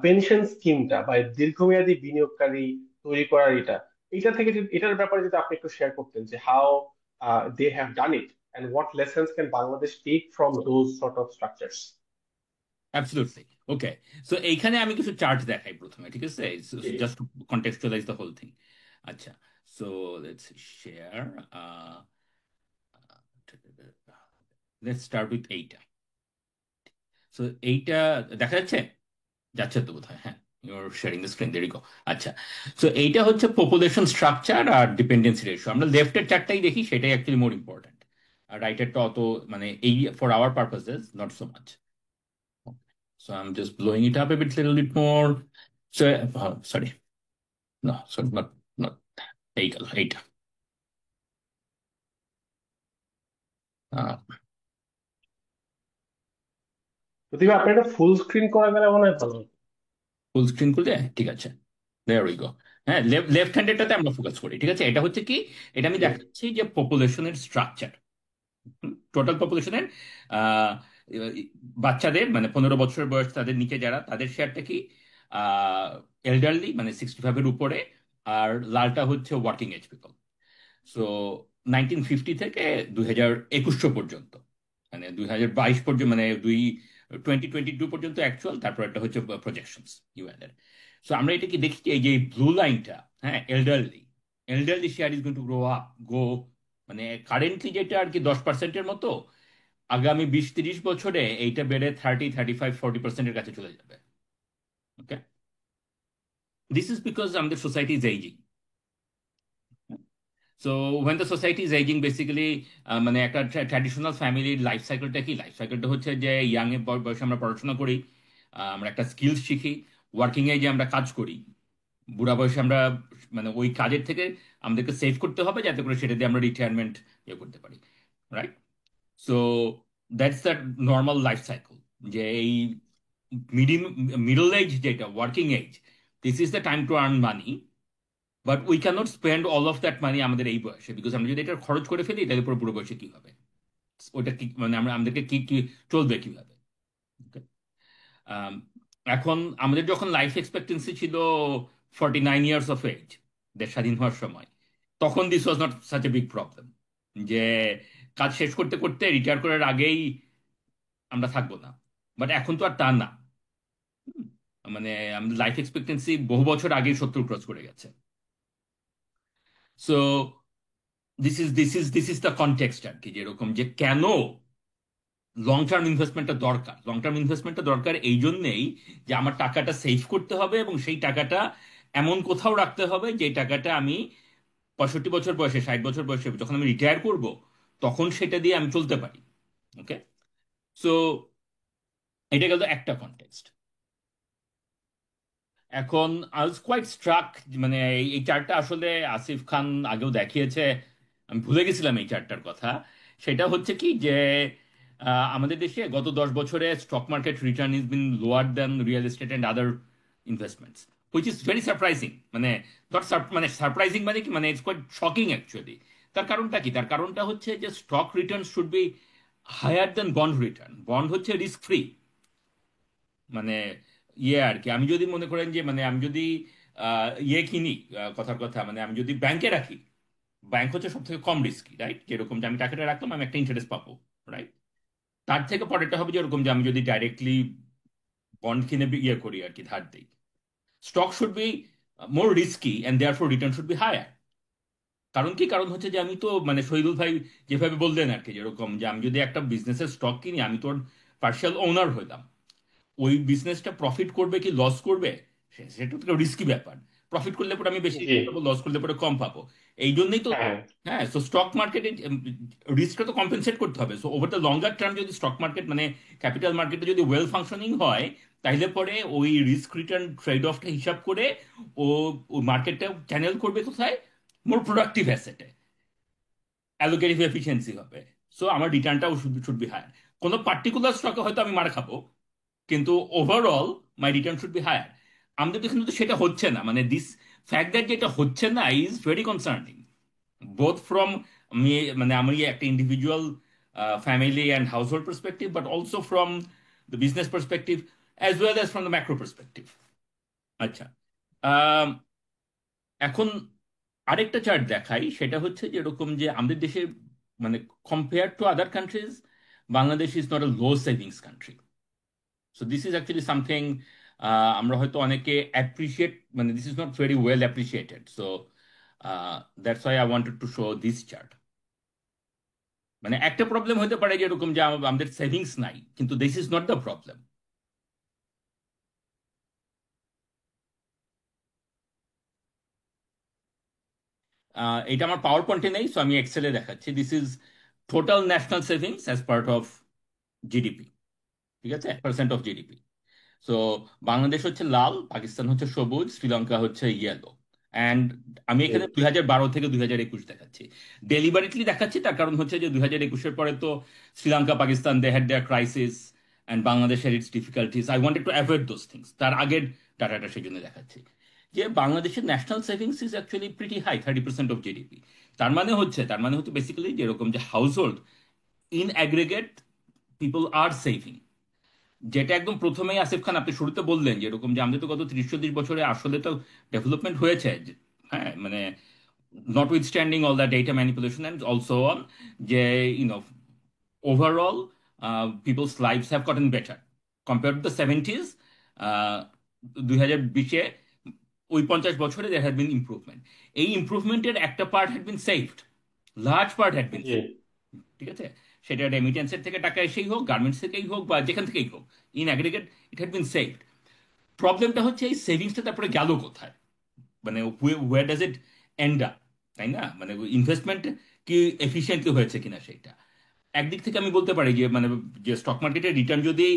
পেনশন স্কিমটা বা দীর্ঘমেয়াদী বিনিয়োগকারী তৈরি করার এটা থেকে যদি এটার ব্যাপারে যদি আপনি একটু শেয়ার করতেন যে how they have done it and what lessons can Bangladesh take from those sort of structures. Absolutely. Okay, so এইখানে আমি কিছু চার্ট দেখাই প্রথমে, ঠিক আছে, জি। Just to contextualize the whole thing. আচ্ছা, so let's share, let's start with এইটা। সো এইটা দেখা যাচ্ছে, যাচ্ছে তো বোধহয়, হ্যাঁ, ইউর শেয়ারিং দ্য স্ক্রিন, দেরি গো। আচ্ছা, সো এইটা হচ্ছে পপুলেশন স্ট্রাকচার আর ডিপেন্ডেন্সি রেশিও। আমরা লেফটের চারটাই দেখি, সেটাই অ্যাকচুয়ালি মোর ইম্পর্টেন্ট, আর রাইটেরটা অত, মানে এই for our purposes not so much. So I'm just blowing it up a bit, little bit more. So, sorry, no, sorry, not এইটা এইটা। যদি আপনি এটা ফুল স্ক্রিন করা গেলে মনে হয় ভালো হতো। ফুল স্ক্রিন করলে ঠিক আছে, দেয়ার উই গো। হ্যাঁ, লেফট হ্যান্ডেরটাতে আমরা ফোকাস করি, ঠিক আছে। এটা হচ্ছে কি, এটা আমি জি। দেখাচ্ছি যে পপুলেশনের স্ট্রাকচার, টোটাল পপুলেশনের, বাচ্চাদের মানে 15 বছর বয়স তাদের নিচে যারা, তাদের শেয়ারটা কি, এল্ডারলি মানে 65-এর উপরে, আর লালটা হচ্ছে ওয়ার্কিং এজ পিপল। সো 1950 থেকে 2021 পর্যন্ত, মানে 2022 পর্যন্ত, মানে 2022 পর্যন্ত অ্যাকচুয়াল, তারপর একটা হচ্ছে প্রজেকশনস ইউএন এর। সো আমরা এটা কি দেখি, এই যে ব্লু লাইনটা, হ্যাঁ, elderly, elderly share is going to grow up, go, মানে কারেন্টলি যেটা আর কি 10%-এর মতো, আগামী 20-30 বছরে এইটা বেড়ে 30, 35, 40%-এর কাছে চলে যাবে। ওকে, দিস ইজ বিকজ আমাদের society is ageing. So when the society is ageing, basically মানে একটা ট্র্যাডিশনাল ফ্যামিলির লাইফ সাইকেলটা কি, লাইফ সাইকেলটা হচ্ছে যে ইয়াং এর বয়সে আমরা পড়াশোনা করি, আমরা একটা স্কিলস শিখি, ওয়ার্কিং এজে আমরা কাজ করি, বুড়া বয়সে আমরা মানে ওই কাজের থেকে আমাদেরকে সেভ করতে হবে যাতে করে সেটা দিয়ে আমরা রিটায়ারমেন্ট ইয়ে করতে পারি, right? So that's the normal life cycle, যে এই মিডল এজ যেটা working age, this is the time to earn money, but we can't spend all of that money আমাদের এই বয়সে, বিকজ আমরা যদি এটা খরচ করে ফেলি তাহলে পুরো পুরো বয়সে কি হবে, ওইটা কি, মানে আমরা আমাদেরকে কি কি চলবে কিভাবে। Okay? আম, এখন আমাদের যখন লাইফ এক্সপেক্টেন্সি ছিল 49 ইয়ার্স অফ এজ, দেশ স্বাধীন হওয়ার সময়, তখন this was not such a big problem, যে কাজ শেষ করতে করতে রিটায়ার করার আগেই আমরা থাকবো না। বাট এখন তো আর তা না। হুম, মানে আমাদের লাইফ এক্সপেক্টেন্সি বহু বছর আগেই 70 ক্রস করে গেছে। So this is the context আর কি, যেরকম যে কেন লং টার্ম ইনভেস্টমেন্টটা দরকার। লং টার্ম ইনভেস্টমেন্টটা দরকার এই জন্যেই যে আমার টাকাটা সেভ করতে হবে, এবং সেই টাকাটা এমন কোথাও রাখতে হবে যে টাকাটা আমি 65 বছর বয়সে, 60 বছর বয়সে যখন আমি রিটায়ার করব, তখন সেটা দিয়ে আমি চলতে পারি। ওকে, সো এটা গেল একটা কনটেক্সট। এখন আই ওয়াজ কোয়াইট স্ট্রাক, মানে এই চার্টটা আসলে আসিফ খান আগেও দেখিয়েছে, আমি ভুলে গেছিলাম এই চার্টটার কথা। সেটা হচ্ছে কি যে আমাদের দেশে গত 10 বছরে stock market return is bin lower than real estate and other investments, which is very surprising. মানে নট মানে সারপ্রাইজিং মানে কি, মানে ইটস কোয়াইট শকিং অ্যাকচুয়ালি। তার কারণটা কি, তার কারণটা হচ্ছে যে stock return should be higher than bond return. Bond হচ্ছে রিস্ক ফ্রি, মানে ইয়ে আর কি। আমি যদি মনে করেন যে মানে আমি যদি ইয়ে কিনি, কথার কথা মানে আমি যদি ব্যাংকে রাখি, ব্যাংক হচ্ছে সব থেকে কম রিস্কি, রাইট? যেরকম যে আমি টাকাটা রাখলাম, আমি একটা ইন্টারেস্ট পাবো, রাইট? তার থেকে পরেরটা হবে যেরকম যে আমি যদি ডাইরেক্টলি বন্ড কিনে ইয়ে করি আর কি, ধার দিই। Stock should be more risky and therefore return should be higher. কারণ কি, কারণ হচ্ছে যে আমি তো মানে শহীদুল ভাই যেভাবে বললেন আর কি, যেরকম যে আমি যদি একটা বিজনেসের স্টক কিনি, আমি তোর পার্শিয়াল ওনার হইলাম। ওই বিজনেসটা প্রফিট করবে কি লস করবে, সেটা তো রিস্কি ব্যাপার। প্রফিট করলে পরে আমি বেশি জি। পাবো, লস করলে পরে কম পাবো। এই জন্যই তো, হ্যাঁ। হ্যাঁ। সো স্টক মার্কেটে রিস্কটা তো কম্পেনসেট করতে হবে। So over the longer term যদি স্টক মার্কেট মানে ক্যাপিটাল মার্কেটে যদি ওয়েল ফাংশনিং হয়, তাহলে পরে ওই রিস্ক রিটার্ন ট্রেড অফটা হিসাব করে ও মার্কেটটা চ্যানেল করবে কোথায়, মোর প্রোডাক্টিভ অ্যাসেটে, অ্যালোকেটিভ এফিসিয়েন্সি হবে। সো আমার রিটার্নটাও শুড বি হায়ার। কোনো পার্টিকুলার স্টকে হয়তো আমি মার খাবো, কিন্তু overall my return should be higher. আমাদের দেশে কিন্তু সেটা হচ্ছে না, মানে দিস ফ্যাক্ট দ্যাট যেটা হচ্ছে না is very concerning, both from আমি মানে আমি একটা individual family and household perspective, but also from the business perspective as well as from the macro perspective. আচ্ছা, এখন আরেকটা চার্ট দেখাই, সেটা হচ্ছে যে এরকম যে আমাদের দেশে মানে compare to other countries, Bangladesh is not a low savings country. So this is actually something আমরা হয়তো অনেকে অ্যাপ্রিসিয়েট, মানে this is not very well appreciated. So that's why I wanted to show this chart. মানে একটা problem হতে পারে যে এরকম যে আমাদের সেভিংস নাই, কিন্তু this is not the problem. এটা আমার পাওয়ার পয়েন্টে নেই, সো আমি এক্সেলে দেখাচ্ছি। This is total national savings as part of GDP, ঠিক আছে, percent of GDP. So Bangladesh হচ্ছে লাল, পাকিস্তান হচ্ছে সবুজ, শ্রীলঙ্কা হচ্ছে ইয়েলো। অ্যান্ড আমি জি। এখানে 2012 থেকে 2021 দেখাচ্ছি। ডেলিবারেটলি দেখাচ্ছি, তার কারণ হচ্ছে যে 2021-এর পরে তো Sri Lanka, Pakistan, they had their crisis, and বাংলাদেশের its difficulties. I wanted to avoid those things. তার আগের ডাটাটা সেই জন্য দেখাচ্ছি যে বাংলাদেশের national savings is actually pretty high, 30% of GDP. তার মানে হচ্ছে বেসিক্যালি যেরকম যে household in aggregate people আর সেভিং। যেটা একদম প্রথমেই আসিফ খান আপনি শুরুতে বললেন যে এরকম যে আমাদের তো গত 30-40 বছরে আসলে তো ডেভেলপমেন্ট হয়েছে। হ্যাঁ, মানে notwithstanding all the data manipulation and also on যে overall people's lives have gotten better compared to the 70s. 2020-এ ওই 50 বছরে there had been improvement. এই ইমপ্রুভমেন্টের একটা part had been saved, large part had been G. saved, ঠিক আছে। সেটা রেমিটেন্সের থেকে টাকা এসেই হোক, গার্মেন্টস থেকেই হোক, বা যেখান থেকেই হোক, in aggregate it had been saved. প্রবলেমটা হচ্ছে এই সেভিংসটা তারপরে গেল কোথায়, মানে where does it end up, তাই না? মানে ইনভেস্টমেন্ট কি এফিসিয়েন্টলি হয়েছে কিনা সেটা। একদিক থেকে আমি বলতে পারি যে মানে যে স্টক মার্কেটের রিটার্ন যদি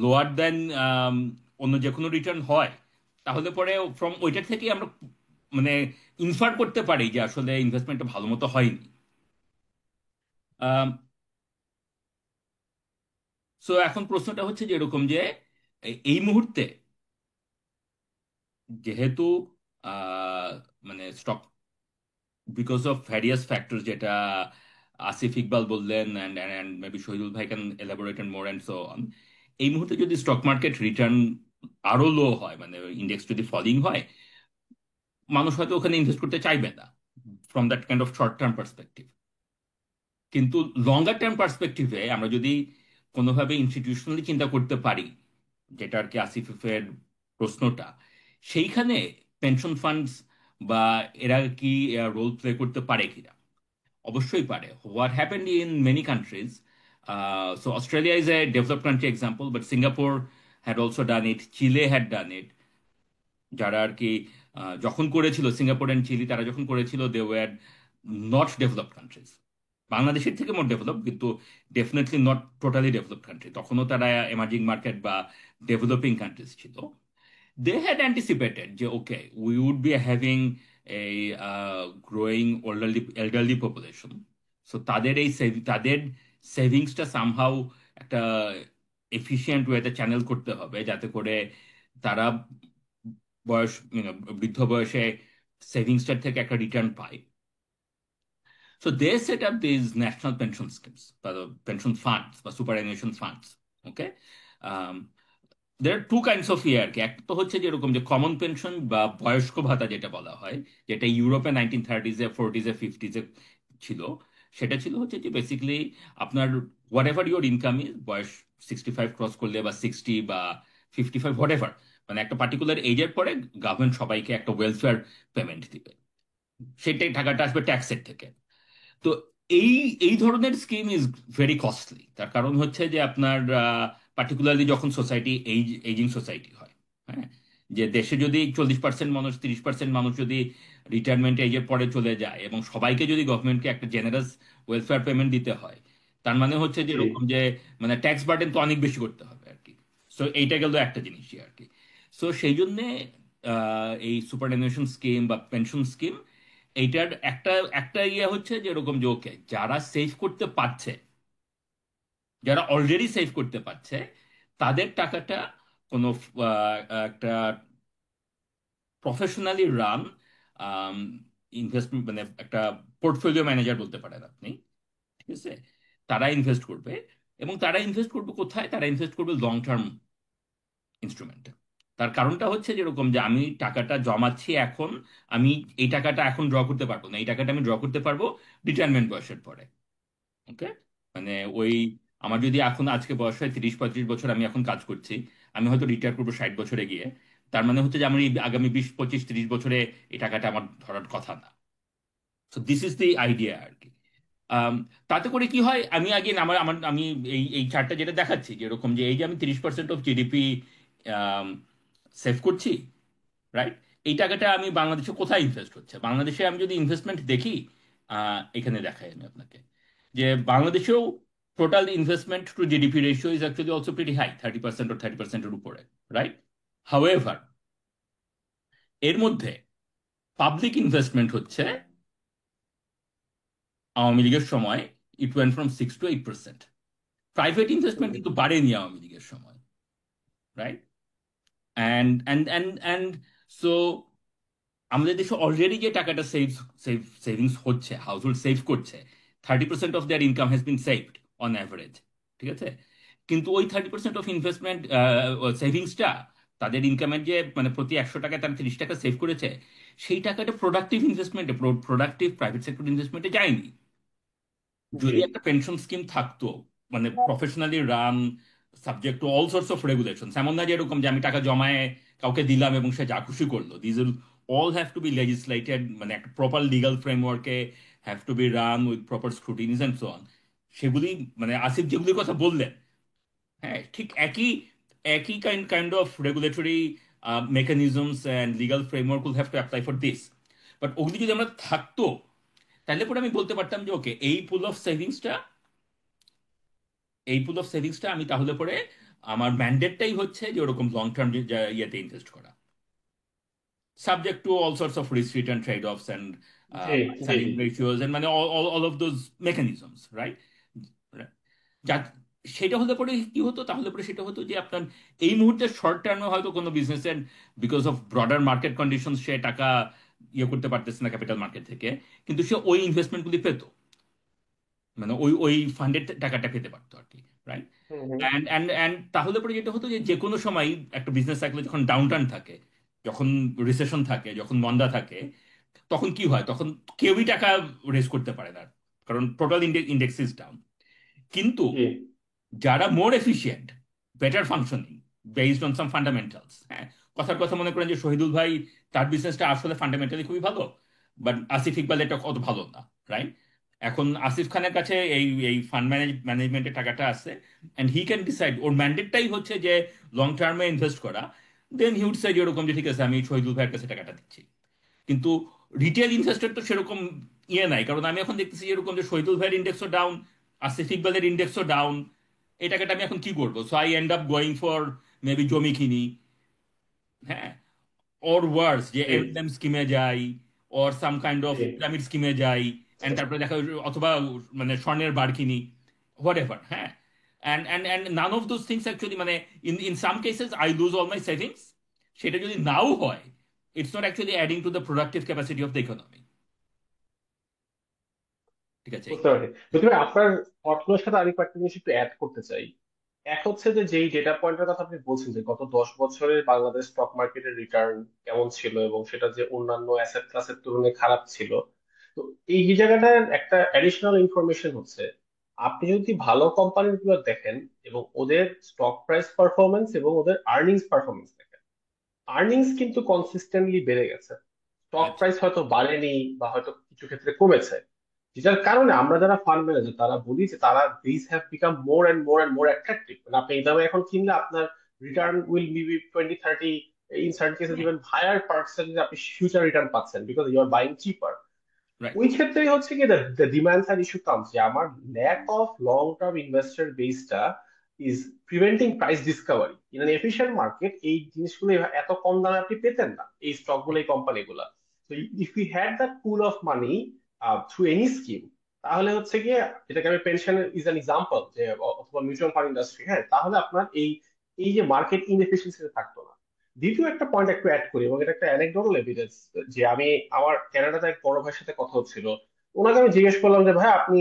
লোয়ার দেন অন্য যে কোনো রিটার্ন হয়, তাহলে পরে ফ্রম ওইটার থেকেই আমরা মানে ইনফার করতে পারি যে আসলে ইনভেস্টমেন্টটা ভালো মতো হয়নি। সো এখন প্রশ্নটা হচ্ছে যে এরকম যে এই মুহূর্তে যেহেতু আহ, মানে stock because of various factor, যেটা আসিফ ইকবাল বললেন, অ্যান্ড মেবি শহীদুল ভাই can elaborate and more and so on, এই মুহূর্তে যদি স্টক মার্কেট রিটার্ন আরো লো হয়, মানে ইন্ডেক্স যদি ফলিং হয়, মানুষ হয়তো ওখানে ইনভেস্ট করতে চাইবে না from that kind of short term perspective. কিন্তু লঙ্গার টার্ম পার্সপেক্টিভে আমরা যদি কোনোভাবে ইনস্টিটিউশনালি চিন্তা করতে পারি, যেটা আর কি আসিফের প্রশ্নটা, সেইখানে পেনশন ফান্ডস বা এরা কি রোল প্লে করতে পারে কিনা? অবশ্যই পারে। What happened in many countries, so Australia is a developed country example, but Singapore had also done it, Chile had done it. যারা আর কি যখন করেছিল সিঙ্গাপুর অ্যান্ড চিলি, তারা যখন করেছিল they were not developed countries, বাংলাদেশের থেকে মোর ডেভেলপ, কিন্তু definitely not totally developed country. তখনও তারা এমার্জিং মার্কেট বা ডেভেলপিং কান্ট্রিজ ছিল। They had anticipated যে okay we would be having a growing elderly population, so তাদের তাদের সেভিংসটা সামহাউ একটা এফিশিয়েন্ট ওয়েতে চ্যানেল করতে হবে, যাতে করে তারা বয়স বৃদ্ধ বয়সে সেভিংসটার থেকে একটা রিটার্ন পায়। So they set up these national pension schemes বা পেনশন ফান্ডস বা superannuation funds. Okay, there are two kinds of ইয়ার কি। একটা তো হচ্ছে যেরকম যে কমন পেনশন বা বয়স্ক ভাতা যেটা বলা হয়, যেটা ইউরোপে 1930s-এ 40s-এ 50s-এ ছিল। সেটা ছিল হচ্ছে যে বেসিক্যালি আপনার what ever your income is, বয়স 65 ক্রস করলে বা 60 বা 55 হোয়াট এভার, মানে একটা পার্টিকুলার এজের পরে গভর্নমেন্ট সবাইকে একটা ওয়েলফেয়ার পেমেন্ট দিবে। সেটাই টাকাটা আসবে ট্যাক্সের থেকে। তো এই এই ধরনের স্কিম ইজ ভেরি কস্টলি। তার কারণ হচ্ছে যে আপনার পার্টিকুলারলি যখন সোসাইটি এইজিং সোসাইটি হয়, হ্যাঁ, যে দেশে যদি 40% মানুষ, 30% মানুষ যদি রিটায়ারমেন্ট এজের পরে চলে যায়, এবং সবাইকে যদি গভর্নমেন্টকে একটা জেনারেস ওয়েলফেয়ার পেমেন্ট দিতে হয়, তার মানে হচ্ছে যে জি। এরকম যে মানে ট্যাক্স বার্ডেন তো অনেক বেশি করতে হবে আর কি। সো এইটা গেল একটা জিনিসই আর কি। সো সেই জন্যে এই সুপারঅ্যানুয়েশন স্কিম বা পেনশন স্কিম, এইটার একটা একটা ইয়ে হচ্ছে যে এরকম যে ওকে যারা সেভ করতে পারছে, যারা অলরেডি সেভ করতে পারছে, তাদের টাকাটা কোনো একটা প্রফেশনালি রান ইনভেস্টমেন্ট, মানে একটা পোর্টফোলিও ম্যানেজার বলতে পারেন আপনি, ঠিক আছে, তারা ইনভেস্ট করবে। এবং তারা ইনভেস্ট করবে কোথায়? তারা ইনভেস্ট করবে লং টার্ম ইনস্ট্রুমেন্টে। তার কারণটা হচ্ছে যেরকম যে আমি টাকাটা জমাচ্ছি এখন, আমি এই টাকাটা এখন ড্র করতে পারবো না, এই টাকাটা আমি ড্র করতে পারবো রিটায়ারমেন্ট বয়সের পরে। ওকে, মানে ওই আমার যদি এখন আজকে বয়স হয় 30-35 বছর, আমি এখন কাজ করছি, আমি হয়তো রিটায়ার করবো 60 বছরে গিয়ে। তার মানে হচ্ছে যে আমার এই আগামী 20-25-30 বছরে এই টাকাটা আমার ধরার কথা না। So this is the idea আর কি। আম, তাতে করে কি হয়, আমি আগে আমার আমার আমি এই এই চার্টটা যেটা দেখাচ্ছি, যেরকম যে এই যে আমি 30% অফ জিডিপি সেভ করছি, রাইট? এই টাকাটা আমি বাংলাদেশে কোথায় ইনভেস্ট হচ্ছে, বাংলাদেশে আমি যদি ইনভেস্টমেন্ট দেখি, এখানে দেখাই আমি আপনাকে যে বাংলাদেশেও total investment to GDP ratio is actually also pretty high, 30% or 30%-এর উপরে, রাইট? হাউএভার, এর মধ্যে পাবলিক ইনভেস্টমেন্ট হচ্ছে আওয়ামী লীগের সময় it went from 6 to 8%। Private investment কিন্তু বাড়েনি আওয়ামী লীগের সময়, রাইট? অ্যান্ড সো আমাদের দেশে অলরেডি যে টাকাটা সেভিংস হচ্ছে, হাউস হোল্ড সেভ করছে, 30% of their income has been saved on average, ঠিক আছে? কিন্তু ওই 30% অফ ইনভেস্টমেন্ট সেভিংসটা, তাদের ইনকামের যে মানে প্রতি 100 টাকায় তারা 30 টাকা সেভ করেছে, সেই টাকাটা প্রোডাক্টিভ ইনভেস্টমেন্টে, প্রোডাক্টিভ প্রাইভেট সেক্টর ইনভেস্টমেন্টে যায়নি। জি যদি একটা পেনশন স্কিম থাকতো, মানে professionally run, subject to all source of regulation, এমন না যে এরকম যে আমি টাকা জমায়ে কাউকে দিলাম এবং সে যা খুশি করলো, these will all have to be legislated, মানে একটা প্রপার লিগাল ফ্রেমওয়ার্কে have to be run with proper scrutinies and so on. সেগুলি মানে আসিফ যেগুলির কথা বললেন, হ্যাঁ ঠিক একই একই kind kind of regulatory mechanisms and legal framework will have to apply for this. But ওগুলি যদি আমরা থাকতো, তাহলে পরে আমি বলতে পারতাম যে ওকে, এই পুল অফ সেভিংসটা আমি তাহলে পরে আমার ম্যান্ডেটটাই হচ্ছে যে ওরকম লং টার্ম ইয়েতে ইনভেস্ট করা, subject to all sorts of risk return trade offs and জি জি সেলিং জি রেশিওস এন্ড মানে all of those mechanisms, right? যা সেটা হলে পরে কি হতো, তাহলে পরে সেটা হতো যে আপনার এই মুহূর্তে শর্ট টার্মে হয়তো কোনো business and because of broader market condition সে টাকা ইয়ে করতে পারতেছে না ক্যাপিটাল মার্কেট থেকে, কিন্তু সে ওই ইনভেস্টমেন্টগুলি পেতো, মানে ওই ওই ফান্ডের টাকাটা পেতে পারতো আর কি, রাইট? হুম হুম অ্যান্ড তাহলে পরে যেটা হতো যে যে কোনো সময় একটা বিজনেস সাইকেলে যখন ডাউন টার্ন থাকে, যখন রিসেশন থাকে, যখন মন্দা থাকে, তখন কি হয়, তখন কেউই টাকা রেজ করতে পারে না, কারণ টোটাল ইন্ডেক্স ইজ ডাউন। কিন্তু জি যারা more efficient, better functioning based on some fundamentals, হ্যাঁ, কথার কথা মনে করেন যে শহীদুল ভাই, তার বিজনেসটা আসলে ফান্ডামেন্টালি খুবই ভালো, বাট আসিফ ইকবাল এটা অত ভালো না, রাইট? এখন আসিফ খানের কাছে এই এই ফান্ড ম্যানেজমেন্টের টাকাটা আছে, অ্যান্ড হি ক্যান ডিসাইড, ওর ম্যান্ডেটটাই হচ্ছে যে লং টার্মে ইনভেস্ট করা, দেন হি উড সাইড এরকম যে ঠিক আছে আমি শহীদুল ভাইয়ের কাছে টাকাটা দিচ্ছি। কিন্তু রিটেল ইনভেস্টর তো সেরকম ইয়ে নাই, কারণ আমি এখন দেখতেছি এরকম যে শহীদুল ভাইয়ের ইন্ডেক্সও ডাউন, আসিফ ইকবালের ইন্ডেক্সও ডাউন, এই টাকাটা আমি এখন কি করবো? So I end up going for maybe জমি কিনি, হ্যাঁ, অর ওয়ার্স যে জি এমএলএম স্কিমে যাই, or some kind of G pyramid স্কিমে যাই, এন্ড তারপরে দেখা অথবা মানে স্বর্ণের বার কিনি, হোয়াট এভার, হ্যাঁ। And none of those things actually মানে in some cases I lose all my savings. সেটা যদি নাও হয়, it's not actually adding to the productive capacity of the economy, ঠিক আছে? বুঝতে পারছি। যদি ভাই আপনার থটগুলোর সাথে আরেকটু একটা জিনিস একটু অ্যাড করতে চাই। এক হচ্ছে যে যেই ডেটা পয়েন্টের কথা আপনি বলছেন যে গত 10 বছরে বাংলাদেশ স্টক মার্কেটের রিটার্ন কেমন ছিল এবং সেটা যে অন্যান্য অ্যাসেট ক্লাসের তুলনায় খারাপ ছিল, তো এই জায়গাটার একটা অ্যাডিশনাল ইনফরমেশন হচ্ছে আপনি যদি ভালো কোম্পানির গুলো দেখেন এবং ওদের স্টক প্রাইস পারফরমেন্স এবং ওদের আর্নিংস পারফরমেন্স দেখেন, আর্নিংস কিন্তু কনসিস্টেন্টলি বেড়ে গেছে, স্টক আচ্ছা, প্রাইস হয়তো বাড়েনি বা হয়তো কিছু ক্ষেত্রে কমেছে, যেটার কারণে আমরা যারা ফান্ড ম্যানেজার তারা বলি যে তারা this have become more and more and more attractive. মানে আপনি এই দামে এখন কিনলে আপনার return will be 20-30, in certain cases even higher percentage আপনি ফিউচার রিটার্ন পাচ্ছেন because you are buying cheaper. Right. ওই ক্ষেত্রে হচ্ছে কি the demand side issue comes যে আমার lack of long term investor বেসটা is preventing price discovery in an efficient market. এই জিনিসগুলো এত কম দামে আপনি পেতেন না এই স্টক গুলো, এই কোম্পানিগুলো। তো if you had that pool of money through any scheme, তাহলে হচ্ছে গিয়ে যেটাকে আমি পেনশন ইজ অ্যান এক্সাম্পল যে অথবা মিউচুয়াল ফান্ড ইন্ডাস্ট্রি, হ্যাঁ, তাহলে আপনার এই এই যে মার্কেট ইনএফিসিয়েন্সি থাকতো না। দ্বিতীয় একটা পয়েন্ট একটু অ্যাড করি এবং এটা একটা অ্যানেকডোটাল এভিডেন্স, যে আমি আমার কানাডাতে এক বড় ভাইয়ের সাথে কথা হচ্ছিল, ওনাকে আমি জিজ্ঞেস করলাম যে ভাই আপনি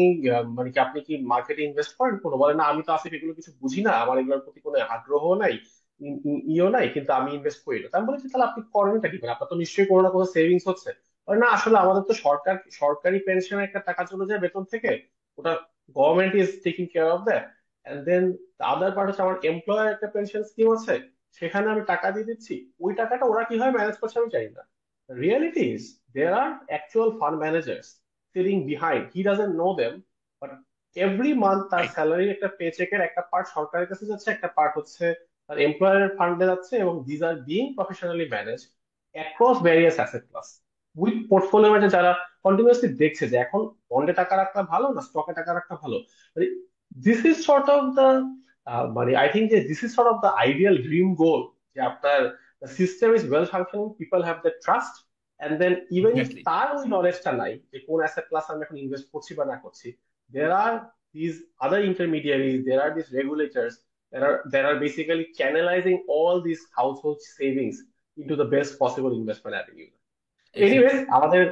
মানে কি আপনি কি মার্কেটে ইনভেস্ট করেন কোনো, বলে না আমি তো আসলে এগুলো কিছু বুঝি না, আমার এগুলোর প্রতি কোনো আগ্রহ নাই, ইও নাই, কিন্তু আমি ইনভেস্ট করি না। তা আমি বলেছি তাহলে আপনি করেনটা কি, মানে আপনার তো নিশ্চয়ই কোনো না কোনো সেভিংস হচ্ছে। বলে, না আসলে আমাদের তো সরকারি পেনশনের একটা টাকা চলে যায় বেতন থেকে, ওটা government is taking care of that. And then other part হচ্ছে আমার এমপ্লয়ার একটা পেনশন স্কিম আছে, সেখানে আমি টাকা দিয়ে দিচ্ছি। ওই টাকাটা ওরা কিভাবে ম্যানেজ করছে আমি জানি না। Reality is there are actual fund managers sitting behind, he doesn't know them, but every month তার রাইট। স্যালারির একটা পে চেকের একটা পার্ট সরকারের কাছে যাচ্ছে, একটা পার্ট হচ্ছে তার এমপ্লয়ারের ফান্ডে যাচ্ছে, এবং these are being professionally manage across various asset class with portfolio manager, যারা কন্টিনিউয়াসলি দেখছে যে এখন বন্ডে টাকা রাখা ভালো না স্টকে টাকা রাখা ভালো। This is sort of the, মানে আই থিঙ্ক যে this is sort of the ideal dream goal, যে আপনার system is well functioning, people have the trust, and then even if exactly. তার ওই নলেজটা নাই যে কোন অ্যাসেট ক্লাস আমি এখন ইনভেস্ট করছি বা না করছি, there are these other intermediaries, there are these regulators that are basically channelizing all these household savings into the best possible investment avenue. Anyways, exactly. আমাদের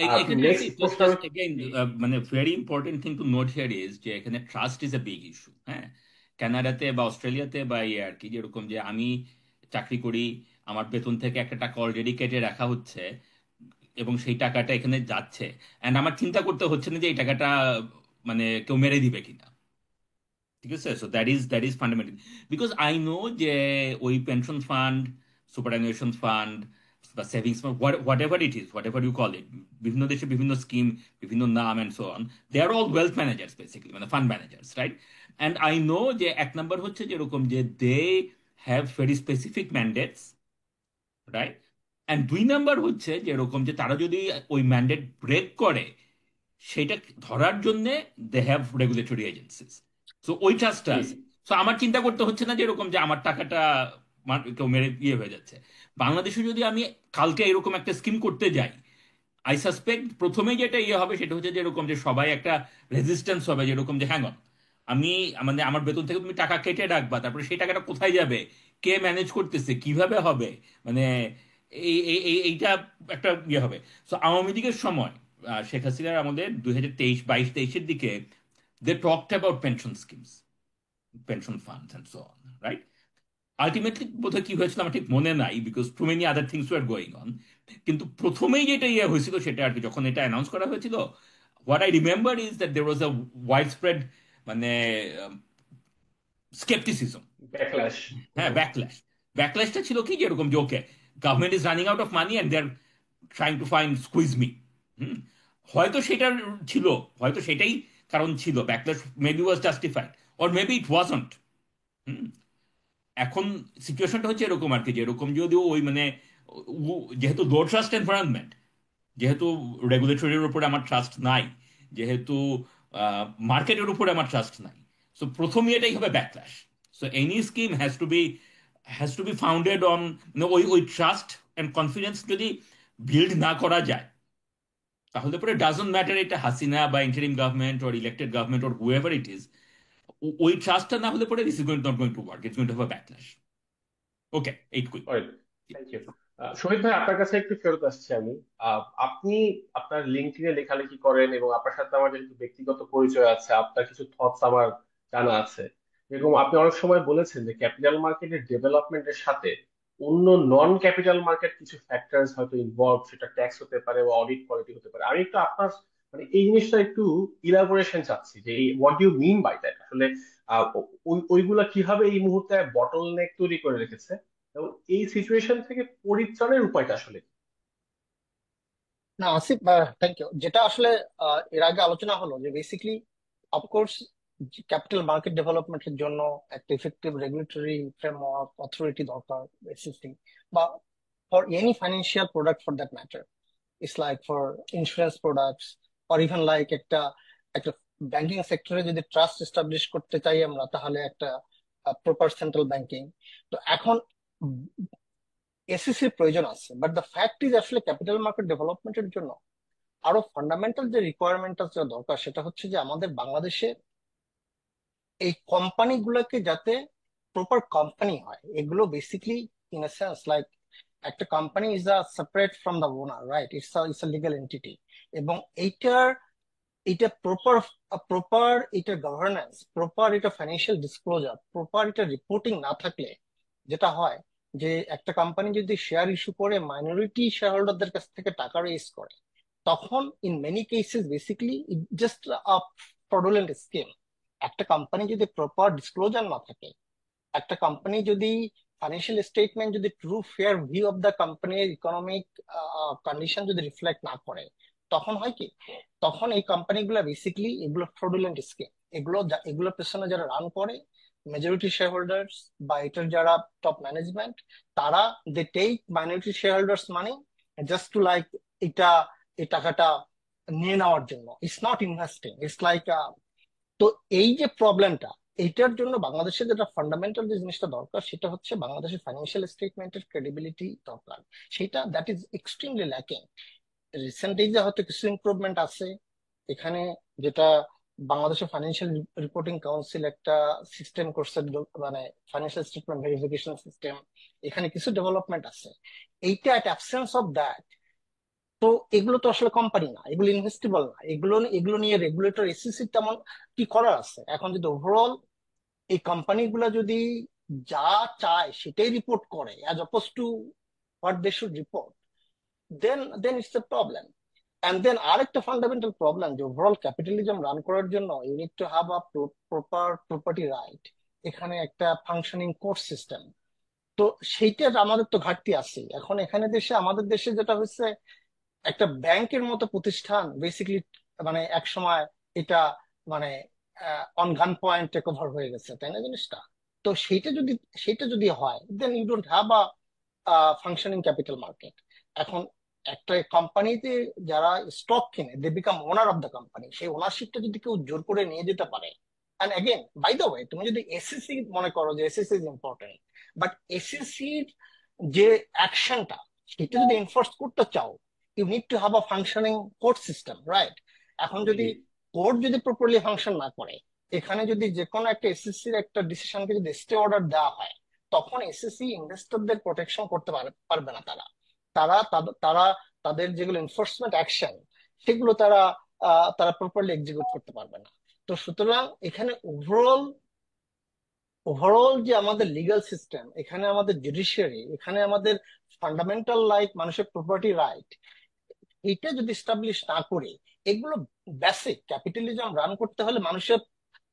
এখানে নেক্সট আসি, জাস্ট প্রশ্ন জাস্ট এগেইন, মানে very important thing to note here is যে এখানে trust is a big issue. হ্যাঁ, কানাডাতে বা অস্ট্রেলিয়াতে বা ইয়ে আর কি, যেরকম যে আমি চাকরি করি, আমার বেতন থেকে একটা টাকা অলরেডি কেটে রাখা হচ্ছে এবং সেই টাকাটা এখানে যাচ্ছে, অ্যান্ড আমার চিন্তা করতে হচ্ছে না যে এই টাকাটা মানে কেউ মেরে দিবে কিনা। ঠিক আছে, so that is fundamental, because I know যে ওই পেনশন ফান্ড, সুপারঅ্যানুয়েশন ফান্ড বা savings fund, whatever it is, whatever you call it, বিভিন্ন দেশে বিভিন্ন স্কিম, বিভিন্ন নাম and so on, they are all wealth managers basically, মানে fund managers, right? And I know যে এক নম্বর হচ্ছে যেরকম যে they have very specific mandates, right? And দুই নাম্বার হচ্ছে যেরকম যে তারা যদি ওই ম্যান্ডেট ব্রেক করে, সেটা ধরার জন্য they have regulatory agencies. So ওই ট্রাস্টটা জি। আছে। সো আমার চিন্তা করতে হচ্ছে না যে এরকম যে আমার টাকাটা কেউ মেরে ইয়ে হয়ে যাচ্ছে। বাংলাদেশে যদি আমি কালকে এরকম একটা স্কিম করতে যাই, আই সাসপেক্ট প্রথমেই যেটা ইয়ে হবে সেটা হচ্ছে যেরকম যে সবাই একটা রেজিস্ট্যান্স হবে, যেরকম যে হ্যাং অন, আমি মানে আমার বেতন থেকে তুমি টাকা কেটে রাখবা, তারপরে সেই টাকাটা কোথায় যাবে, কে ম্যানেজ করতেছে, কিভাবে হবে, মানে এইটা একটা ইয়ে হবে। সো আওয়ামী লীগের সময়, শেখ হাসিনার আমাদের 2023-22-23-এর দিকে, they talked about pension schemes, pension funds and so on, right? Ultimately বোধহয় কি হয়েছিল আমার ঠিক মনে নাই, because too many other things were going on. কিন্তু প্রথমেই যেটা ইয়ে হয়েছিল সেটা আর কি, যখন এটা অ্যানাউন্স করা হয়েছিল, what I remember is that there was a widespread মানে স্কেপটিসিজম। ব্যাকল্যাশ। হ্যাঁ, ব্যাকল্যাশ। ব্যাকল্যাশটা ছিল কি, যেরকম যে okay, government is running out of money and they are trying to find squeeze me. Hmm, হয়তো সেটার ছিল, হয়তো সেটাই কারণ ছিল, backlash maybe was justified, or maybe it wasn't. এখন সিচুয়েশনটা হচ্ছে এরকম আর কি, যেরকম যদিও ওই মানে যেহেতু লো ট্রাস্ট এনভায়রনমেন্ট, যেহেতু রেগুলেটরির উপরে আমার ট্রাস্ট নাই, যেহেতু মার্কেটের উপরে আমার ট্রাস্ট নাই, সো প্রথমে এটাই হবে backlash. So any scheme has to be founded on, মানে ওই ওই ট্রাস্ট অ্যান্ড কনফিডেন্স যদি বিল্ড না করা যায়, তাহলে পরে ডাজন্ট ম্যাটার এটা হাসিনা বা interim government or elected government or however it is, ওই ট্রাস্টটা না হলে পরে this is not going to work, it's going to have a backlash. Okay, এইটুকুই। Thank you. শহীদ ভাই, আপনার কাছে একটু ফেরত আসছি আমি। আপনি আপনার লিঙ্কডইনে লেখালেখি করেন, এবং আপনার সাথে আমার যেহেতু ব্যক্তিগত পরিচয় আছে, আপনার কিছু থটস আমার জানা আছে। এরকম আপনি অনেক সময় বলেছেন যে ক্যাপিটাল মার্কেটের ডেভেলপমেন্টের সাথে অন্য নন ক্যাপিটাল মার্কেট কিছু ফ্যাক্টরস হয়তো ইনভলভ, সেটা ট্যাক্স হতে পারে বা অডিট কোয়ালিটি হতে পারে। আমি একটু আপনার মানে এই জিনিসটা একটু ইলাবোরেশন চাচ্ছি, যে what you mean by that আসলে। ওইগুলা কিভাবে এই মুহূর্তে বটল নেক তৈরি করে রেখেছে, এবং এই সিচুয়েশন থেকে পরিত্রাণের উপায়টা আসলে কি? না আসিফ, থ্যাংক ইউ। যেটা আসলে এর আগে আলোচনা হলো যে বেসিকলি অফকোর্স ক্যাপিটাল মার্কেট ডেভেলপমেন্টের জন্য একটা ইফেক্টিভ রেগুলেটরি ফ্রেমওয়ার্ক অথরিটি দরকার, এসিস্টিং, বা for any financial product for that matter, it's like for insurance products, or even like একটা একটা ব্যাংকিং সেক্টরে যদি ট্রাস্ট এস্টাবলিশ করতে চাই আমরা, তাহলে একটা প্রপার সেন্ট্রাল ব্যাংকিং। তো এখন এসিসির প্রয়োজন আছে, বাট দ্য ফ্যাক্ট ইজ আসলে ক্যাপিটাল মার্কেট ডেভেলপমেন্টের জন্য আরো ফান্ডামেন্টাল যে রিকোয়ারমেন্টটা যা দরকার, সেটা হচ্ছে যে আমাদের বাংলাদেশে এই কোম্পানি গুলোকে যাতে প্রপার কোম্পানি হয়। এগুলো basically in a sense like একটা company is a separate from the owner, right? It's a legal entity. এবং এইটার এটা প্রপার প্রপার এটা গভর্নেন্স, প্রপার এটা ফাইন্যান্সিয়াল ডিসক্লোজার, প্রপার এটা রিপোর্টিং না থাকলে যেটা হয় যে একটা কোম্পানি যদি শেয়ার ইস্যু করে মাইনরিটি শেয়ার হোল্ডারদের কাছ থেকে টাকা রেজ করে, তখন in many cases basically just a fraudulent scheme. একটা কোম্পানি যদি প্রপার ডিসক্লোজার না থাকে, একটা কোম্পানি যদি ফাইন্যান্সিয়াল স্টেটমেন্ট যদি true fair view of the কোম্পানির ইকোনমিক কন্ডিশন যদি রিফ্লেক্ট না করে, তখন হয় কি, তখন এই কোম্পানিগুলো বেসিক্যালি এগুলো ফ্রডুলেন্ট স্কিম। এগুলোর পেছনে যারা রান করে, মেজরিটি শেয়ার হোল্ডার্স বা এটার যারা টপ ম্যানেজমেন্ট, তারা they take minority shareholders money just to like এটা, এই টাকাটা নিয়ে নেওয়ার জন্য। It's not investing, it's like. তো এই যে প্রবলেমটা, এইটার জন্য বাংলাদেশের যেটা ফান্ডামেন্টাল যে জিনিসটা দরকার, সেটা হচ্ছে বাংলাদেশের ফাইন্যান্সিয়াল স্টেটমেন্টের ক্রেডিবিলিটি দরকার। সেটা that is extremely lacking. Recent এজে হয়তো কিছু ইমপ্রুভমেন্ট আছে এখানে, যেটা বাংলাদেশের ফাইন্যান্সিয়াল রিপোর্টিং কাউন্সিল একটা সিস্টেম করছে, মানে ফাইন্যান্সিয়াল স্টেটমেন্ট ভেরিফিকেশন সিস্টেম। এখানে কিছু ডেভেলপমেন্ট আছে। এইটা এট অ্যাবসেন্স অফ দ্যাট, তো এগুলো তো আসলে কোম্পানি না, এগুলো ইনভেস্টেবল না। এগুলো এগুলো নিয়ে রেগুলেটর এসিসি তেমন কি করার আছে? এখন যদি ওভারঅল এই কোম্পানিগুলো যদি যা চায় সেটাই রিপোর্ট করে as oppose to what they should report, then it's a problem. And then আরেকটা ফান্ডামেন্টাল প্রবলেম, যে ওভারঅল ক্যাপিটালিজম রান করার জন্য you need to have a proper property right, এখানে একটা ফাংশনিং কোর্ট সিস্টেম। তো সেইটার আমাদের তো ঘাটতি আছে এখন। এখানে দেশে, আমাদের দেশে যেটা হচ্ছে, একটা ব্যাংকের মতো প্রতিষ্ঠান বেসিক্যালি, মানে এক সময় এটা মানে অন গান পয়েন্ট টেক ওভার হয়ে গেছে, তাই না জিনিসটা? তো সেইটা যদি হয়, then you don't have a functioning capital market. এখন একটা কোম্পানিতে যারা স্টক কিনে, they become owner of the company. সেই ওনারশিপটা যদি কেউ জোর করে নিয়ে যেতে পারে, and again by the way, তুমি যদি এসএসসি মনে করো যে এসএসসি ইজ ইম্পর্টেন্ট, বাট এসএসসির যে অ্যাকশনটা, সেটা যদি এনফোর্স করতে চাও, you need to have a functioning court system, right? এখন জি। যদি কোর্ট যদি প্রপারলি ফাংশন না করে, এখানে যদি যে কোনো একটা এসএসসির একটা ডিসিশনকে যদি স্টে অর্ডার দেওয়া হয়, তখন এসএসসি ইনভেস্টরদের প্রোটেকশন করতে পারবে না। তারা তারা তাদের তারা তাদের যেগুলো এনফোর্সমেন্ট অ্যাকশন, সেগুলো তারা প্রপারলি এক্সিকিউট করতে পারবে না। তো সুতরাং এখানে ওভারঅল যে আমাদের লিগ্যাল সিস্টেম, এখানে আমাদের জুডিশিয়ারি, এখানে আমাদের ফান্ডামেন্টাল লাইক মানুষের প্রপার্টি রাইট, এটা যদি স্টাবলিশ না করে, এগুলো বেসিক ক্যাপিটালিজম রান করতে হলে মানুষের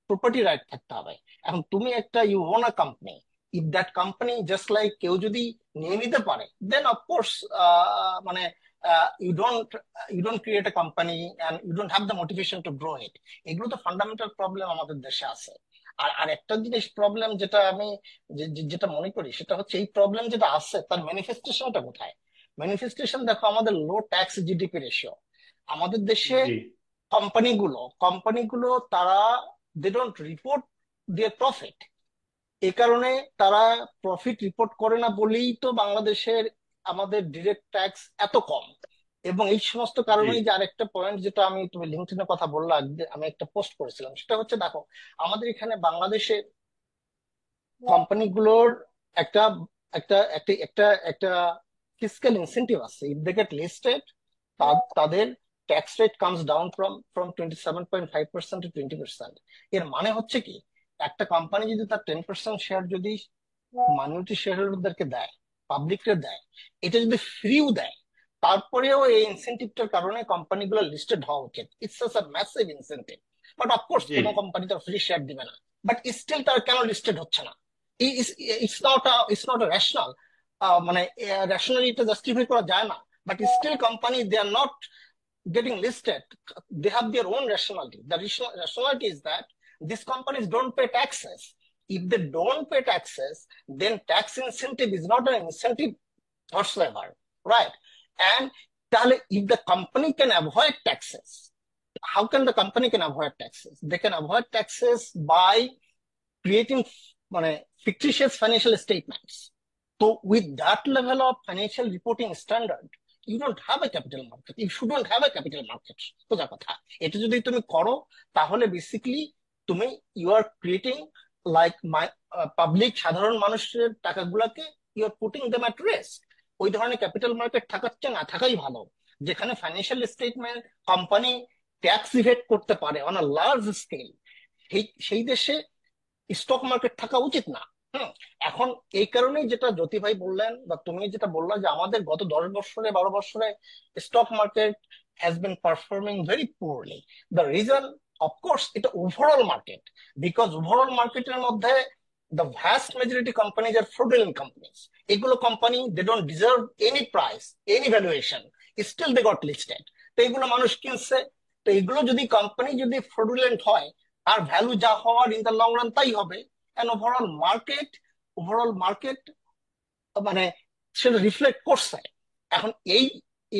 প্রপার্টি রাইট থাকতে হবে। এখন তুমি একটা you own a company, if that company just like কেউ যদি নিয়ে নিতে পারে, দেন অফকোর্স মানে you don't create a company and you don't have the motivation to grow it. এগুলো তো ফান্ডামেন্টাল প্রবলেম আমাদের দেশে আছে। আর আর একটা জিনিস প্রবলেম যেটা আমি যেটা মনে করি, সেটা হচ্ছে এই প্রবলেম যেটা আছে তার ম্যানিফেস্টেশনটা কোথায়? ম্যানিফেস্টেশন দেখো, আমাদের লো ট্যাক্স জিডিপি রেশিও। আমাদের দেশে জি। কোম্পানিগুলো তারা দে ডোন্ট রিপোর্ট দিয়ে প্রফিট। এ কারণে তারা প্রফিট রিপোর্ট করে না বলেই তো বাংলাদেশের আমাদের ডিরেক্ট ট্যাক্স এত কম। এবং এই সমস্ত জি। কারণেই যে আরেকটা পয়েন্ট, যেটা তুমি লিঙ্কডইনের কথা বললা, আমি একটা পোস্ট করেছিলাম, সেটা হচ্ছে দেখো, আমাদের এখানে বাংলাদেশে কোম্পানিগুলোর একটা একটা একটা একটা একটা ফিসক্যাল ইনসেন্টিভ আছে। ইফ দে গেট লিস্টেড, তাদের tax rate comes down from 27.5% to 20%। এর মানে হচ্ছে কি, একটা কোম্পানি যদি তার 10% শেয়ার যদি মাইনরিটি শেয়ার হোল্ডারদেরকে দেয়, পাবলিককে দেয়, এটা যদি ফ্রিও দেয়, তারপরেও এই ইনসেন্টিভটার কারণে কোম্পানিগুলো লিস্টেড হওয়া উচিত। It's a massive incentive. But of course জি। কোনো কোম্পানি তো ফ্রি শেয়ার দিবে না। বাট স্টিল তারা কেন লিস্টেড হচ্ছে না? ইটস নট আ রেশনাল, মানে রেশনালি এটা জাস্টিফাই করা যায় না। But still company they are not getting listed. They have their own rationality. The rationality is that these companies don't pay taxes. If they don't pay taxes, then tax incentive is not an incentive whatsoever, right? And if the company can avoid taxes, how can the company can avoid taxes? They can avoid taxes by creating মানে fictitious financial statements. So with that level of financial reporting standard, you don't have a capital market. You shouldn't have a capital market. সোজা কথা। এটা যদি তুমি করো, তাহলে basically তুমি you are creating like public, সাধারণ মানুষের টাকাগুলোকে you are putting them at risk. ওই ধরনের ক্যাপিটাল মার্কেট থাকার চেয়ে না থাকাই ভালো, যেখানে financial statement company tax Yvette করতে পারে অন আ লার্জ স্কেল। সেই দেশে স্টক মার্কেট থাকা উচিত না। হুম। এখন এখন এই কারণেই যেটা জ্যোতি ভাই বললেন বা তুমি যেটা বললা যে আমাদের গত 10 বছরে 12 বছরে stock market has been performing very poorly. The reason, of course, এটা ওভারঅল মার্কেট, বিকজ ওভারঅল মার্কেটের মধ্যে the vast majority companies are fraudulent companies. এগুলো company they don't deserve any price, any valuation, still they got listed. তো এগুলো মানুষ কিনছে। তো এগুলো যদি কোম্পানি যদি ফ্রডুলেন্ট হয়, আর ভ্যালু যা হওয়ার ইন দ্য লং রান তাই হবে। এন্ড ওভারঅল মার্কেট মানে সেটা রিফ্লেক্ট করছে। এখন এই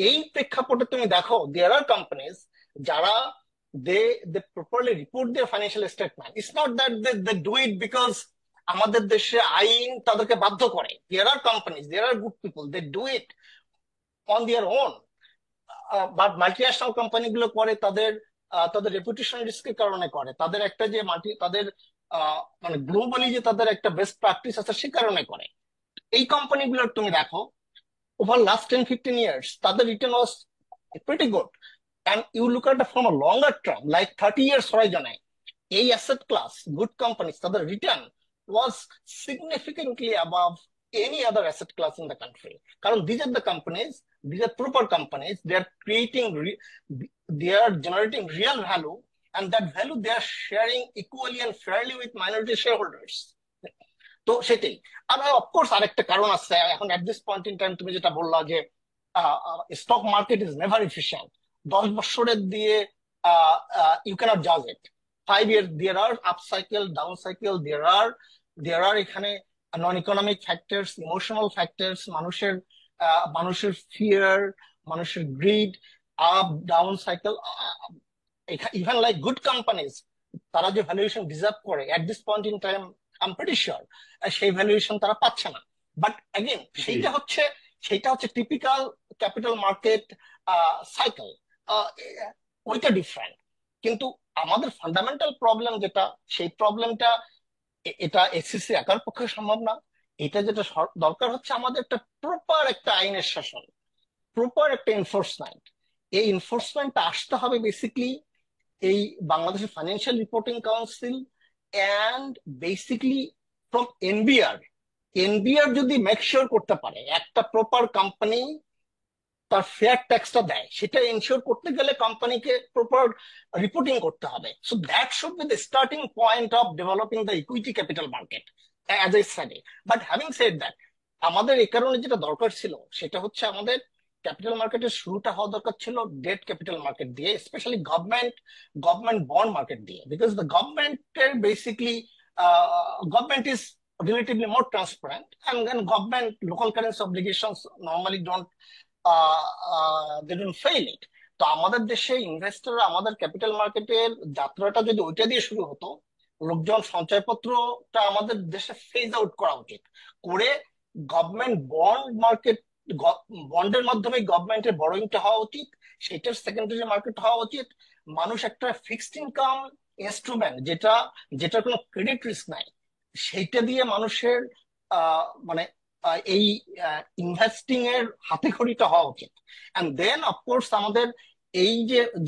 এই প্রেক্ষাপটে তুমি দেখো দেয়ার আর কোম্পানিজ যারা they they properly report their financial statement. It's not that they do it because আমাদের দেশে আইন তাদেরকে বাধ্য করে। There are companies, there are good people, they do it on their own. বা মাল্টিন্যাশনাল কোম্পানিগুলো করে তাদের রেপুটেশন রিস্কের কারণে করে, তাদের একটা যে তাদের মানে গ্লোবালি যে তাদের একটা বেস্ট প্র্যাকটিস আছে সে কারণে করে। এই কোম্পানিগুলোর তুমি দেখো ওভার লাস্ট 10-15 years তাদের return was pretty good. And you look at from a longer term like 30 years horizon, এই অ্যাসেট ক্লাস গুড কোম্পানিজ তাদের return was significantly above any other asset class in the country. কারণ these are the companies, these are proper companies, they are they are generating real value, and that value they are sharing equally and fairly with minority shareholders. তো সেটাই। আর of course আরেকটা কারণ আছে এখন at this point in time, তুমি যেটা বললা যে stock market is never efficient. 10 বছরের দিয়ে ইউ ক্যানট জাজ ইট। 5 years দেয়ার আর আপ সাইকেল, ডাউন সাইকেল, দেয়ার আর এখানে non economic factors, emotional factors, মানুষের ফিয়ার, মানুষের grid, up down cycle. Even like good companies তারা যে ভ্যালুয়েশন ডিজার্ভ করে at this point in time I am pretty sure সেই valuation তারা পাচ্ছে না। বাট অ্যাগেন জি। সেইটা হচ্ছে টিপিক্যাল ক্যাপিটাল মার্কেট সাইকেল, ওইটা ডিফারেন্ট। কিন্তু আমাদের ফান্ডামেন্টাল প্রবলেম যেটা, সেই প্রবলেমটা এটা এসিসি একার পক্ষে সম্ভব না। এটা যেটা দরকার হচ্ছে আমাদের একটা প্রপার একটা আইনের শাসন, প্রপার একটা এনফোর্সমেন্ট। এই এনফোর্সমেন্টটা আসতে হবে বেসিকলি এই বাংলাদেশের financial reporting council and basically from NBR. NBR যদি মেক শিওর করতে পারে একটা প্রপার কোম্পানি তার ফেয়ার ট্যাক্সটা দেয়, সেটা এনশিওর করতে গেলে কোম্পানিকে প্রপার রিপোর্টিং করতে হবে। So that should be the starting point of developing the equity capital market as I said. But having said that, আমাদের এই কারণে যেটা দরকার ছিল সেটা হচ্ছে আমাদের ক্যাপিটাল মার্কেটের শুরুটা হওয়া দরকার ছিল ডেট ক্যাপিটাল মার্কেট দিয়ে, স্পেশালি গভর্নমেন্ট বন্ড মার্কেট দিয়ে, বিকজ দ্য গভর্নমেন্টের basically government is relatively more transparent, and then government local currency obligations normally they don't fail it. তো আমাদের দেশে ইনভেস্টর আমাদের ক্যাপিটাল মার্কেটের যাত্রাটা যদি ওইটা দিয়ে শুরু হতো, লোকজন সঞ্চয়পত্রটা আমাদের দেশে ফেজ আউট করা উচিত করে গভর্নমেন্ট বন্ড মার্কেট, বন্ডের মাধ্যমে গভর্নমেন্টের বড়োইংটা হওয়া উচিত, সেটার সেকেন্ডারি মার্কেট হওয়া উচিত। মানুষ একটা ফিক্সড ইনকাম ইনস্ট্রুমেন্ট যেটার কোনো ক্রেডিট রিস্ক নাই, সেইটা দিয়ে মানুষের মানে এই ইনভেস্টিং এর হাতে খড়িটা হওয়া উচিত। এন্ড দেন অফকোর্স আমাদের এই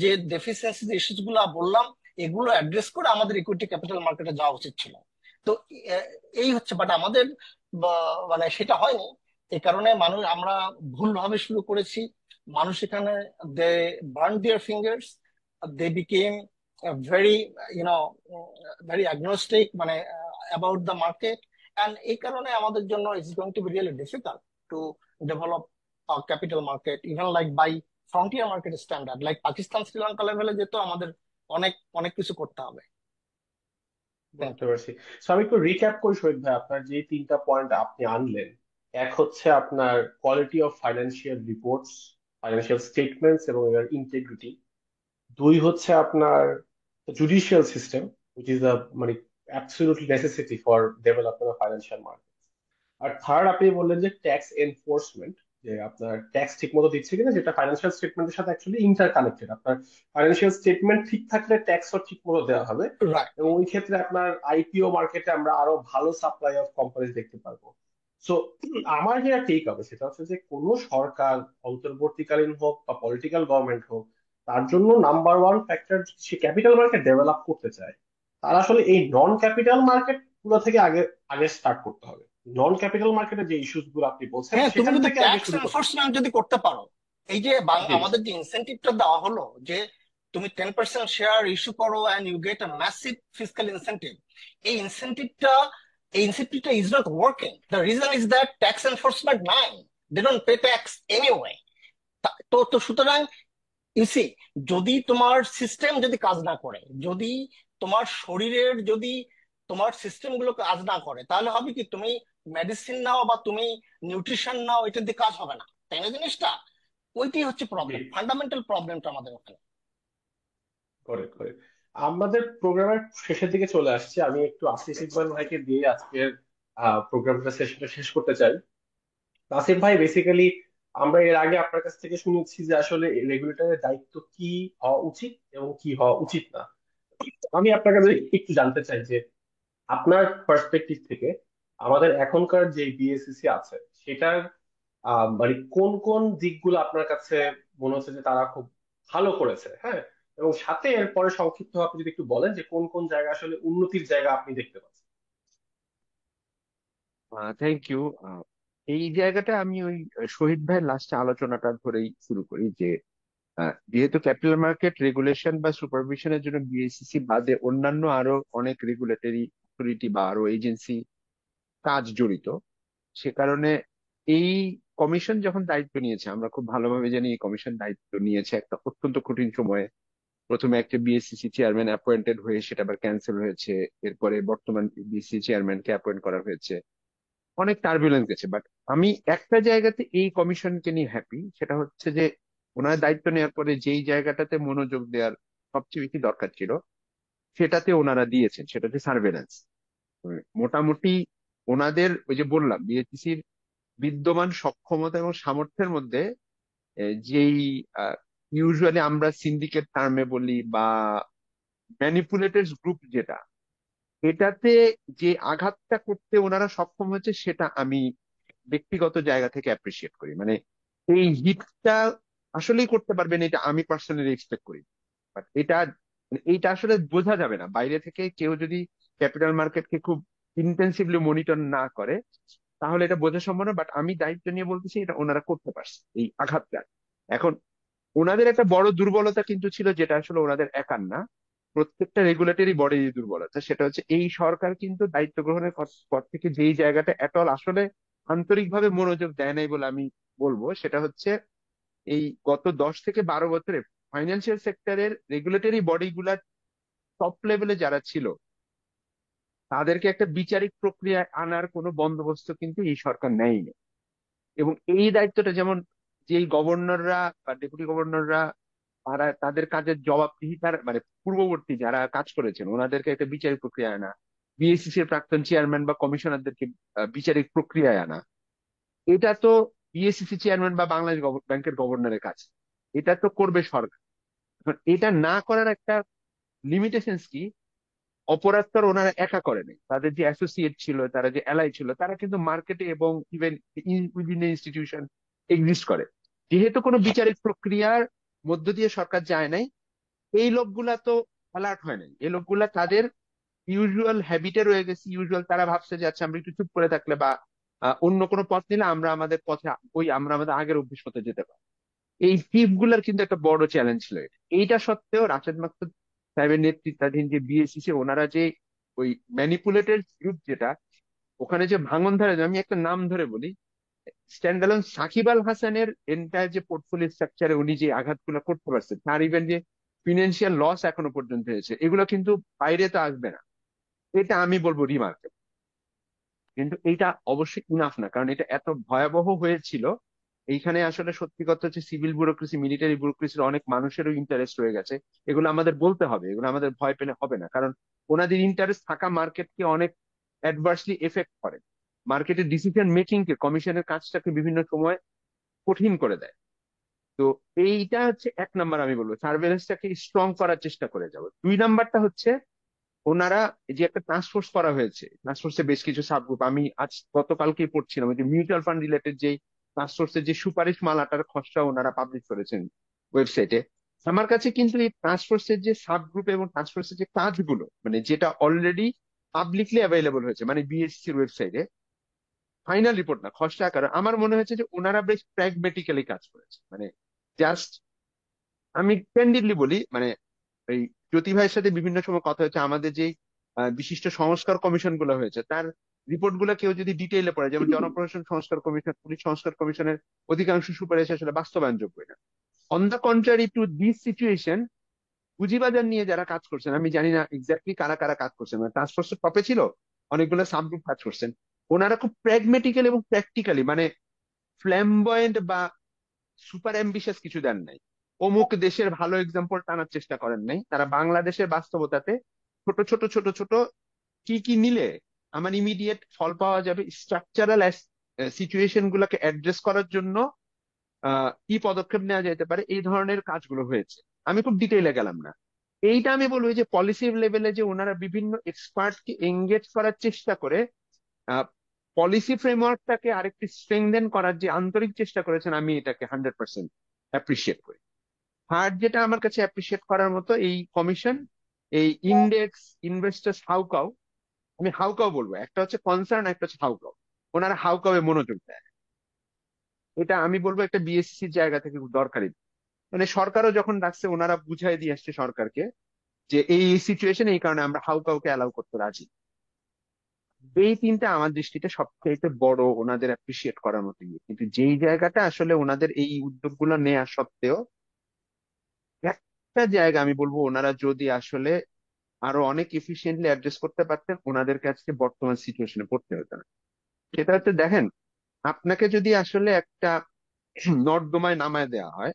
যে ডেফিসিয়েন্সি ইস্যুস গুলো বললাম, এগুলো অ্যাড্রেস করে আমাদের ইকুইটি ক্যাপিটাল মার্কেটে যাওয়া উচিত ছিল। তো এই হচ্ছে, বাট আমাদের মানে সেটা হয়নি। এই কারণে আমরা ভুলভাবে শুরু করেছি। মানুষ এখানে they burn their fingers, they became very very agnostic মানে about the market, and এই কারণে আমাদের জন্য it's going to be really difficult to develop a capital market even like by frontier market standard like Pakistan Sri Lanka লেভেলে যেত আমাদের অনেক অনেক কিছু করতে হবে। বুঝতে পারছি। So, আমি একটু রিক্যাপ করি শহীদ ভাই, আপনার যে তিনটা পয়েন্ট আপনি আনলেন, এক হচ্ছে আপনার quality of financial reports, financial statements এবং এর ইন্টিগ্রিটি। দুই হচ্ছে আপনার judicial system, which is a মানে absolutely necessity for development of financial markets. আর থার্ড আপনি বললেন যে ট্যাক্স এনফোর্সমেন্ট, যে আপনার ট্যাক্স ঠিক মতো দিচ্ছে কিনা, যেটা ফাইন্যান্সিয়াল স্টেটমেন্টের সাথে অ্যাকচুয়ালি ইন্টার কানেক্টেড। আপনার ফাইন্যান্সিয়াল স্টেটমেন্ট ঠিক থাকলে ট্যাক্সও ঠিক মতো দেওয়া হবে, রাইট। এবং ওই ক্ষেত্রে আপনার আইপিও মার্কেটে আমরা আরো ভালো সাপ্লাই অফ কোম্পানিজ দেখতে পারবো। সো আমার যেটা টেক হবে সেটা হচ্ছে যে কোনো সরকার, অন্তর্বর্তীকালীন হোক বা পলিটিক্যাল গভর্নমেন্ট হোক, তার জন্য নাম্বার ওয়ান ফ্যাক্টর, সে ক্যাপিটাল মার্কেট ডেভেলপ করতে চায়, তার আসলে এই নন ক্যাপিটাল মার্কেট গুলো থেকে আগে আগে স্টার্ট করতে হবে। নন ক্যাপিটাল মার্কেটের যে ইস্যুস গুলো আপনি বলছেন হ্যাঁ, তুমি সেখান যদি থেকে আগে ট্যাক্স শুরু করতে চাই। এনফোর্সমেন্ট যদি করতে পারো, এই যে জি জি। আমাদের যে ইনসেন্টিভটা দেওয়া হলো, যে তুমি 10% শেয়ার ইস্যু করো and you get a massive fiscal incentive, এই ইনসেন্টিভটা এই ইনসেন্টিভটা is not working. The reason is that tax enforcement নাই, they don't pay tax anyway. তো তো সুতরাং ইউসি, যদি তোমার সিস্টেম যদি কাজ না করে, যদি তোমার শরীরের যদি তোমার সিস্টেম গুলো কাজ না করে, তাহলে হবে কি, তুমি মেডিসিন নাও বা তুমি নিউট্রিশন নাও, এটা দিয়ে কাজ হবে না, তাই না জিনিসটা? ওইটাই হচ্ছে জি, প্রবলেম, ফান্ডামেন্টাল প্রবলেমটা আমাদের ওখানে। করে করে আমাদের প্রোগ্রামের শেষের দিকে চলে আসছে। আমি একটু আসিফ ইকবাল ভাইকে দিয়ে আজকের প্রোগ্রামটা সেশনটা শেষ করতে চাই। আসিফ ভাই, বেসিক্যালি আমরা এর আগে আপনার কাছ থেকে শুনেছি যে আসলে রেগুলেটরের দায়িত্ব কি হওয়া উচিত এবং কি হওয়া উচিত না। আমি আপনার কাছে একটু জানতে চাই যে আপনার পার্সপেক্টিভ থেকে আমাদের এখনকার যে বিএসসিসি আছে সেটার মানে কোন কোন দিকগুলো আপনার কাছে মনে হচ্ছে যে তারা খুব ভালো করেছে, হ্যাঁ, এবং সাথে এরপরে সংক্ষিপ্ত আপনি যদি একটু বলেন যে কোন কোন জায়গা আসলে উন্নতির জায়গা আপনি দেখতে পাচ্ছেন। Thank you. এই জায়গাটা আমি ওই শহীদ ভাইয়ের লাস্টে আলোচনাটা ধরেই শুরু করি যে যেহেতু ক্যাপিটাল মার্কেট রেগুলেশন বা সুপারভিশনের জন্য বিএসসিসি বাদে অন্যান্য আরো অনেক রেগুলেটরি অথরিটি বা আরো এজেন্সি কাজ জড়িত, সে কারণে এই কমিশন যখন দায়িত্ব নিয়েছে, আমরা খুব ভালোভাবে জানি এই কমিশন দায়িত্ব নিয়েছে একটা অত্যন্ত কঠিন সময়ে। প্রথমে একটা বিএসসিসি চেয়ারম্যান অ্যাপয়েন্টেড হয়ে সেটা আবার ক্যান্সেল হয়েছে, এরপরে বর্তমান বিএসসি চেয়ারম্যানকে অ্যাপয়েন্ট করা হয়েছে, অনেক টার্বুলেন্স গেছে। বাট আমি একটা জায়গাতে এই কমিশনকে নিয়ে হ্যাপি, সেটা হচ্ছে যে ওনার দায়িত্ব নেওয়ার পরে যেই জায়গাটাতে মনোযোগ দেওয়ার সবচেয়ে বেশি দরকার ছিল সেটাতে ওনারা দিয়েছেন, সেটা হচ্ছে সার্ভেলেন্স। মোটামুটি ওনাদের ওই যে বললাম বিএসসিসির বিদ্যমান সক্ষমতা এবং সামর্থ্যের মধ্যে যেই ইউজুয়ালি আমরা সিন্ডিকেট টার্মে বলি বা ম্যানিপুলেটরস গ্রুপ যেটা, এটাতে যে আঘাতটা করতে ওনারা সক্ষম হয়েছে সেটা আমি ব্যক্তিগত জায়গা থেকে অ্যাপ্রিসিয়েট করি। মানে এই হিটটা আসলেই করতে পারবেন এটা আমি পার্সোনালি এক্সপেক্ট করি। বাট এটা মানে এইটা আসলে বোঝা যাবে না বাইরে থেকে, কেউ যদি ক্যাপিটাল মার্কেটকে খুব ইন্টেন্সিভলি মনিটর না করে তাহলে এটা বোঝা সম্ভব না। বাট আমি দায়িত্ব নিয়ে বলতেছি এটা ওনারা করতে পারছে এই আঘাতটা। এখন ওনাদের একটা বড় দুর্বলতা কিন্তু ছিল, যেটা আসলে ওনাদের একার না, প্রত্যেকটা রেগুলেটরি বডির দুর্বলতা। সেটা হচ্ছে এই সরকার কিন্তু দায়িত্ব গ্রহণের পর থেকে যেই জায়গাটা এটল আসলে আন্তরিকভাবে মনোযোগ দেয় নাই বলে আমি বলবো, সেটা হচ্ছে এই গত 10 থেকে 12 বছরে ফাইন্যান্সিয়াল সেক্টরের রেগুলেটরি বডি গুলার টপ লেভেলে যারা ছিল তাদেরকে একটা বিচারিক প্রক্রিয়ায় আনার কোনো বন্দোবস্ত কিন্তু এই সরকার নেয়নি। এবং এই দায়িত্বটা যেমন যেই গভর্নররা বা ডেপুটি গভর্নররা তারা তাদের কাজের জবাবদিহিতার মানে পূর্ববর্তী যারা কাজ করেছেন ওনাদেরকে একটা বিচারিক প্রক্রিয়ায় আনা, বিএসসিসি এর প্রাক্তন চেয়ারম্যান বা কমিশনারদেরকে বিচারিক প্রক্রিয়ায় আনা, এটা তো বিএসসিসি চেয়ারম্যান বা বাংলাদেশ ব্যাংকের গভর্নরের কাজ, এটা তো করবে সরকার। এখন এটা না করার একটা লিমিটেশনস কি, অপরাধ তো আর ওনারা একা করেনি, তাদের যে অ্যাসোসিয়েট ছিল, তারা যে অ্যালাই ছিল, তারা কিন্তু মার্কেটে এবং ইভেন উইদিন ইনস্টিটিউশন এক্সিস্ট করে। যেহেতু কোনো বিচারিক প্রক্রিয়ার মধ্য দিয়ে সরকার যায় নাই, এই লোকগুলা তো অ্যালার্ট হয় নাই, এই লোকগুলা তাদের ইউজুয়াল হ্যাবিটে রয়ে গেছে। ইউজুয়াল তারা ভাবছে যে আচ্ছা আমরা একটু চুপ করে থাকলে বা অন্য কোনো পথ নিলে আমরা আমাদের পথে আমরা আমাদের আগের অভ্যেস মতো যেতে পারি। এই চিফ গুলার কিন্তু একটা বড় চ্যালেঞ্জ ছিল এটা। এইটা সত্ত্বেও রাশেদ মাকসুদ সাহেবের নেতৃত্বাধীন যে বিএসসিসি ওনারা যে ওই ম্যানিপুলেটেড গ্রুপ যেটা, ওখানে যে ভাঙন ধরে, আমি একটা নাম ধরে বলি, স্ট্যান্ডালোন সাকিব আল হাসানের এন্টায়ার যে পোর্টফোলিও স্ট্রাকচারে উনি যে আঘাতগুলো করতে পারছেন, তার ইভেন যে ফিনান্সিয়াল লস এখনো পর্যন্ত হয়েছে, এগুলো কিন্তু বাইরে তো আসবে না। এটা আমি বলবো রিমার্কেবল। কিন্তু এইটা অবশ্যই ইনাফ না, কারণ এটা এত ভয়াবহ হয়েছিল। এইখানে আসলে সত্যি কথা হচ্ছে সিভিল ব্যুরোক্রেসি মিলিটারি ব্যুরোক্রেসির অনেক মানুষেরও ইন্টারেস্ট রয়ে গেছে। এগুলো আমাদের বলতে হবে, এগুলো আমাদের ভয় পেলে হবে না, কারণ ওনাদের ইন্টারেস্ট থাকা মার্কেটকে অনেক অ্যাডভার্সলি এফেক্ট করে, মার্কেটের ডিসিশন মেকিং কে, কমিশনের কাজটাকে বিভিন্ন সময় কঠিন করে দেয়। তো এইটা হচ্ছে 1 নাম্বার, আমি বলবো সার্ভেলেন্সটাকে স্ট্রং করার চেষ্টা করে যাবো। 2 নাম্বারটা হচ্ছে ওনারা এই যে একটা টাস্কফোর্স করা হয়েছে, টাস্কফোর্সে বেশ কিছু সাবগ্রুপ, আমি আজ গতকালকেই পড়ছিলাম ওই যে মিউচুয়াল ফান্ড রিলেটেড যে টাস্কফোর্সের যে সুপারিশ মালাটার খসড়া ওনারা পাবলিশ করেছেন ওয়েবসাইটে। আমার কাছে কিন্তু এই টাস্কফোর্সের যে সাবগ্রুপ এবং টাস্কফোর্সের যে কাজগুলো মানে যেটা অলরেডি পাবলিকলি অ্যাভেলেবল হয়েছে মানে বিএসসির ওয়েবসাইটে, ফাইনাল রিপোর্ট না, খসড়া আকারে আমার মনে হয়েছে যে ওনারা বেশ প্র্যাগমেটিক্যালি কাজ করেছে। মানে জাস্ট আমি ক্যান্ডিডলি বলি, মানে এই জ্যোতি ভাইয়ের সাথে বিভিন্ন সময় কথা হয়েছে, আমাদের যে বিশিষ্ট সংস্কার কমিশন গুলো হয়েছে তার রিপোর্ট গুলো কেউ যদি ডিটেইলে পড়ে, যেমন জনপ্রশাসন সংস্কার কমিশন, পুলিশ সংস্কার কমিশনের অধিকাংশ সুপারিশ আসলে বাস্তবায়নযোগ্য না। On the contrary to this situation, পুঁজিবাজার নিয়ে যারা কাজ করছেন, আমি জানি না এক্স্যাক্টলি কারা কারা কাজ করছেন, মানে টাস্ক ফোর্সের টপে ছিল, অনেকগুলো সাবগ্রুপ কাজ করছেন, ওনারা খুব প্র্যাগমেটিক্যালি এবং প্র্যাকটিক্যালি, মানে ফ্ল্যামবয়েন্ট বা সুপার অ্যাম্বিশিয়াস কিছু দেন নাই, অমুক দেশের ভালো এক্সাম্পল টানার চেষ্টা করেন নাই। তারা বাংলাদেশের বাস্তবতাতে ছোট ছোট ছোট ছোট কি কি নিলে আমার ইমিডিয়েট ফল পাওয়া যাবে, স্ট্রাকচারাল সিচুয়েশন গুলাকে অ্যাড্রেস করার জন্য কি পদক্ষেপ নেওয়া যেতে পারে, এই ধরনের কাজগুলো হয়েছে। আমি খুব ডিটেইলে গেলাম না। এইটা আমি বলবো যে পলিসি লেভেলে যে ওনারা বিভিন্ন এক্সপার্টকে এঙ্গেজ করার চেষ্টা করে পলিসি ফ্রেমওয়ার্কটাকে আরেকটু স্ট্রেংথেন করার যে আন্তরিক চেষ্টা করেছেন, আমি এটাকে 100% অ্যাপ্রিসিয়েট করি। থার্ড যেটা আমার কাছে অ্যাপ্রিসিয়েট করার মতো, এই কমিশন, এই ইন্ডেক্স ইনভেস্টার্স হাউকাউ, আমি হাউকাউ বলবো, একটা হচ্ছে কনসার্ন, একটা হচ্ছে হাউকাউ। ওনারা হাউকাউ এ মনোযোগ দেয়, এটা আমি বলবো একটা বিএসসির জায়গা থেকে খুব দরকারি। মানে সরকারও যখন ডাকছে ওনারা বুঝাই দিয়ে আসছে সরকারকে যে এই সিচুয়েশন, এই কারণে আমরা হাউকাউকে অ্যালাউ করতে রাজি। এই তিনটা আমার দৃষ্টিতে সবচেয়ে বড় ওনাদের অ্যাপ্রিসিয়েট করার মতো ইয়ে। কিন্তু যেই জায়গাটা আসলে ওনাদের এই উদ্যোগগুলো নেওয়া সত্ত্বেও একটা জায়গা আমি বলবো, ওনারা যদি আসলে আরো অনেক এফিসিয়েন্টলি অ্যাড্রেস করতে পারতেন, ওনাদের কাছে বর্তমান সিচুয়েশনে পড়তে হতো না। সেটা হচ্ছে, দেখেন, আপনাকে যদি আসলে একটা নর্দমায় নামায় দেওয়া হয়,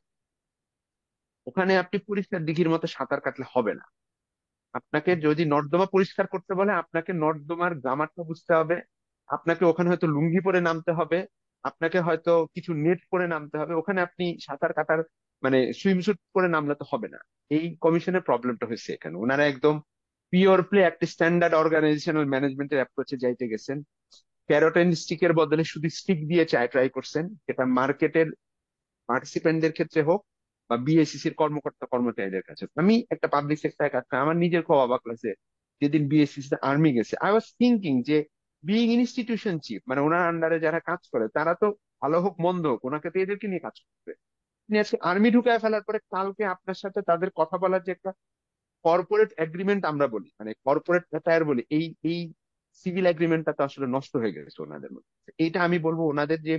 ওখানে আপনি পরিষ্কার দিঘির মতো সাঁতার কাটলে হবে না। আপনাকে যদি নর্দমা পরিষ্কার করতে বলে, আপনাকে নর্দমার গ্রামারটা বুঝতে হবে, আপনাকে ওখানে হয়তো লুঙ্গি পরে নামতে হবে, আপনাকে হয়তো কিছু নেট পরে নামতে হবে। ওখানে আপনি সাঁতার কাটার মানে সুইমস্যুট পরে নামলে তো হবে না। এই কমিশনের প্রবলেমটা হয়েছে এখানে, ওনারা একদম পিওর প্লে একটা স্ট্যান্ডার্ড অর্গানাইজেশনাল ম্যানেজমেন্টের অ্যাপ্রোচে যাইতে গেছেন। ক্যারট এন্ড স্টিকের বদলে শুধু স্টিক দিয়ে ট্রাই করছেন, সেটা মার্কেটের পার্টিসিপেন্টদের ক্ষেত্রে হোক বা বিএসসিসির কর্মকর্তা কর্মচারীদের কাছে। আমি একটা পাবলিক সেক্টরে কাজ করি, আমার নিজের খুব অবাক লাগছে যেদিন বিএসসিসি আর্মি গেছে। আই ওয়াজ থিঙ্কিং যে বিইং ইনস্টিটিউশন চিফ, মানে ওনার আন্ডারে যারা কাজ করে তারা তো ভালো হোক মন্দ হোক ওনাকে তো এদেরকে নিয়ে কাজ করবে। তিনি আজকে আর্মি ঢুকায় ফেলার পরে কালকে আপনার সাথে তাদের কথা বলার যে একটা কর্পোরেট এগ্রিমেন্ট আমরা বলি, মানে কর্পোরেট অ্যাটায়ার বলি, এই এই সিভিল এগ্রিমেন্টটা তো আসলে নষ্ট হয়ে গেছে ওনাদের মধ্যে। এইটা আমি বলবো ওনাদের যে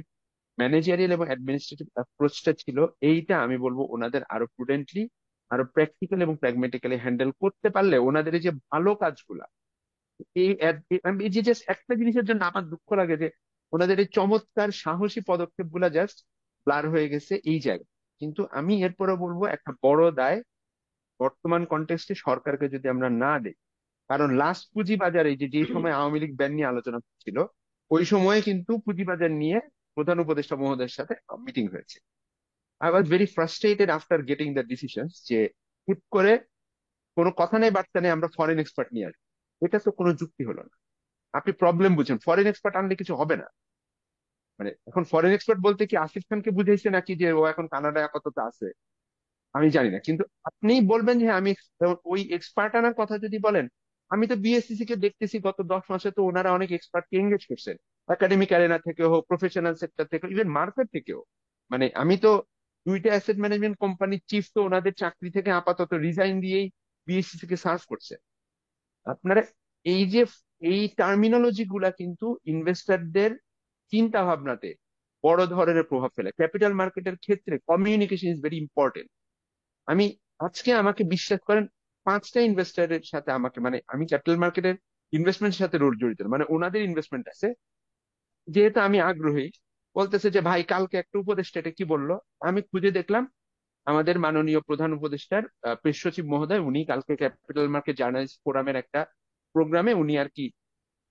ম্যানেজারিয়াল এবং অ্যাডমিনিস্ট্রেটিভ অ্যাপ্রোচটা ছিল, এইটা আমি বলবো ওনাদের আরো প্রুডেন্টলি, আরো প্র্যাকটিক্যাল এবং প্র্যাগমেটিক্যালি হ্যান্ডেল করতে পারলে ওনাদের এই যে ভালো কাজগুলা, এই যে জাস্ট একটা জিনিসের জন্য আমার দুঃখ লাগে যে ওনাদের এই চমৎকার সাহসী পদক্ষেপ গুলা জাস্ট ব্লার হয়ে গেছে এই জায়গায়। কিন্তু আমি এরপরে বলবো একটা বড় দায় বর্তমান কন্টেক্সটে সরকারকে যদি আমরা না দিই। কারণ লাস্ট পুঁজিবাজারে যে সময় আওয়ামী লীগ ব্যান নিয়ে আলোচনা ছিল, ওই সময়ে কিন্তু পুঁজিবাজার নিয়ে প্রধান উপদেষ্টা মহোদয়ের সাথে মিটিং হয়েছে। I was very frustrated after getting the decision যে হুট করে কোনো কথা নেই বার্তা নেই আমরা ফরেন এক্সপার্ট নিয়ে আসবো। এটা তো কোনো যুক্তি হলো না। আপনি প্রবলেম বুঝেন, ফরেন এক্সপার্ট আনলে কিছু হবে না। মানে এখন ফরেন এক্সপার্ট বলতে কি আসিফ খানকে বুঝাইছে নাকি যে ও এখন কানাডায় আপাতত আছে, আমি জানি না। কিন্তু আপনি বলবেন যে হ্যাঁ, আমি ওই এক্সপার্ট আনার কথা যদি বলেন, আমি তো বিএসসিসি কে দেখতেছি গত 10 মাসে তো ওনারা অনেক এক্সপার্টকে এঙ্গেজ করছেন, একাডেমিক অ্যারেনা থেকে হোক, প্রফেশনাল সেক্টর থেকে, ইভেন মার্কেট থেকেও। মানে আমি তো দুইটা অ্যাসেট ম্যানেজমেন্ট কোম্পানির চিফ তো ওনাদের চাকরি থেকে আপাতত রিজাইন দিয়েই বিএসসিসি কে সার্ভ করছে। আপনারা এই যে এই টার্মিনোলজি গুলা কিন্তু ইনভেস্টরদের চিন্তা ভাবনাতে বড় ধরনের প্রভাব ফেলে। ক্যাপিটাল মার্কেটের ক্ষেত্রে কমিউনিকেশন ইজ ভেরি ইম্পর্টেন্ট। আমি আজকে আমাকে বিশ্বাস করেন, 5টা ইনভেস্টরের সাথে আমাকে, মানে আমি ক্যাপিটাল মার্কেটের ইনভেস্টমেন্টের সাথে রোল জড়িত না, মানে ওনাদের ইনভেস্টমেন্ট আছে, যেহেতু আমি আগ্রহী, বলতেছে যে ভাই কালকে একটা উপদেষ্টা এটা কি বললো। আমি খুঁজে দেখলাম আমাদের মাননীয় প্রধান উপদেষ্টার প্রেস সচিব মহোদয়, উনি কালকে ক্যাপিটাল মার্কেট জার্নালিস্ট ফোরামের একটা প্রোগ্রামে উনি আর কি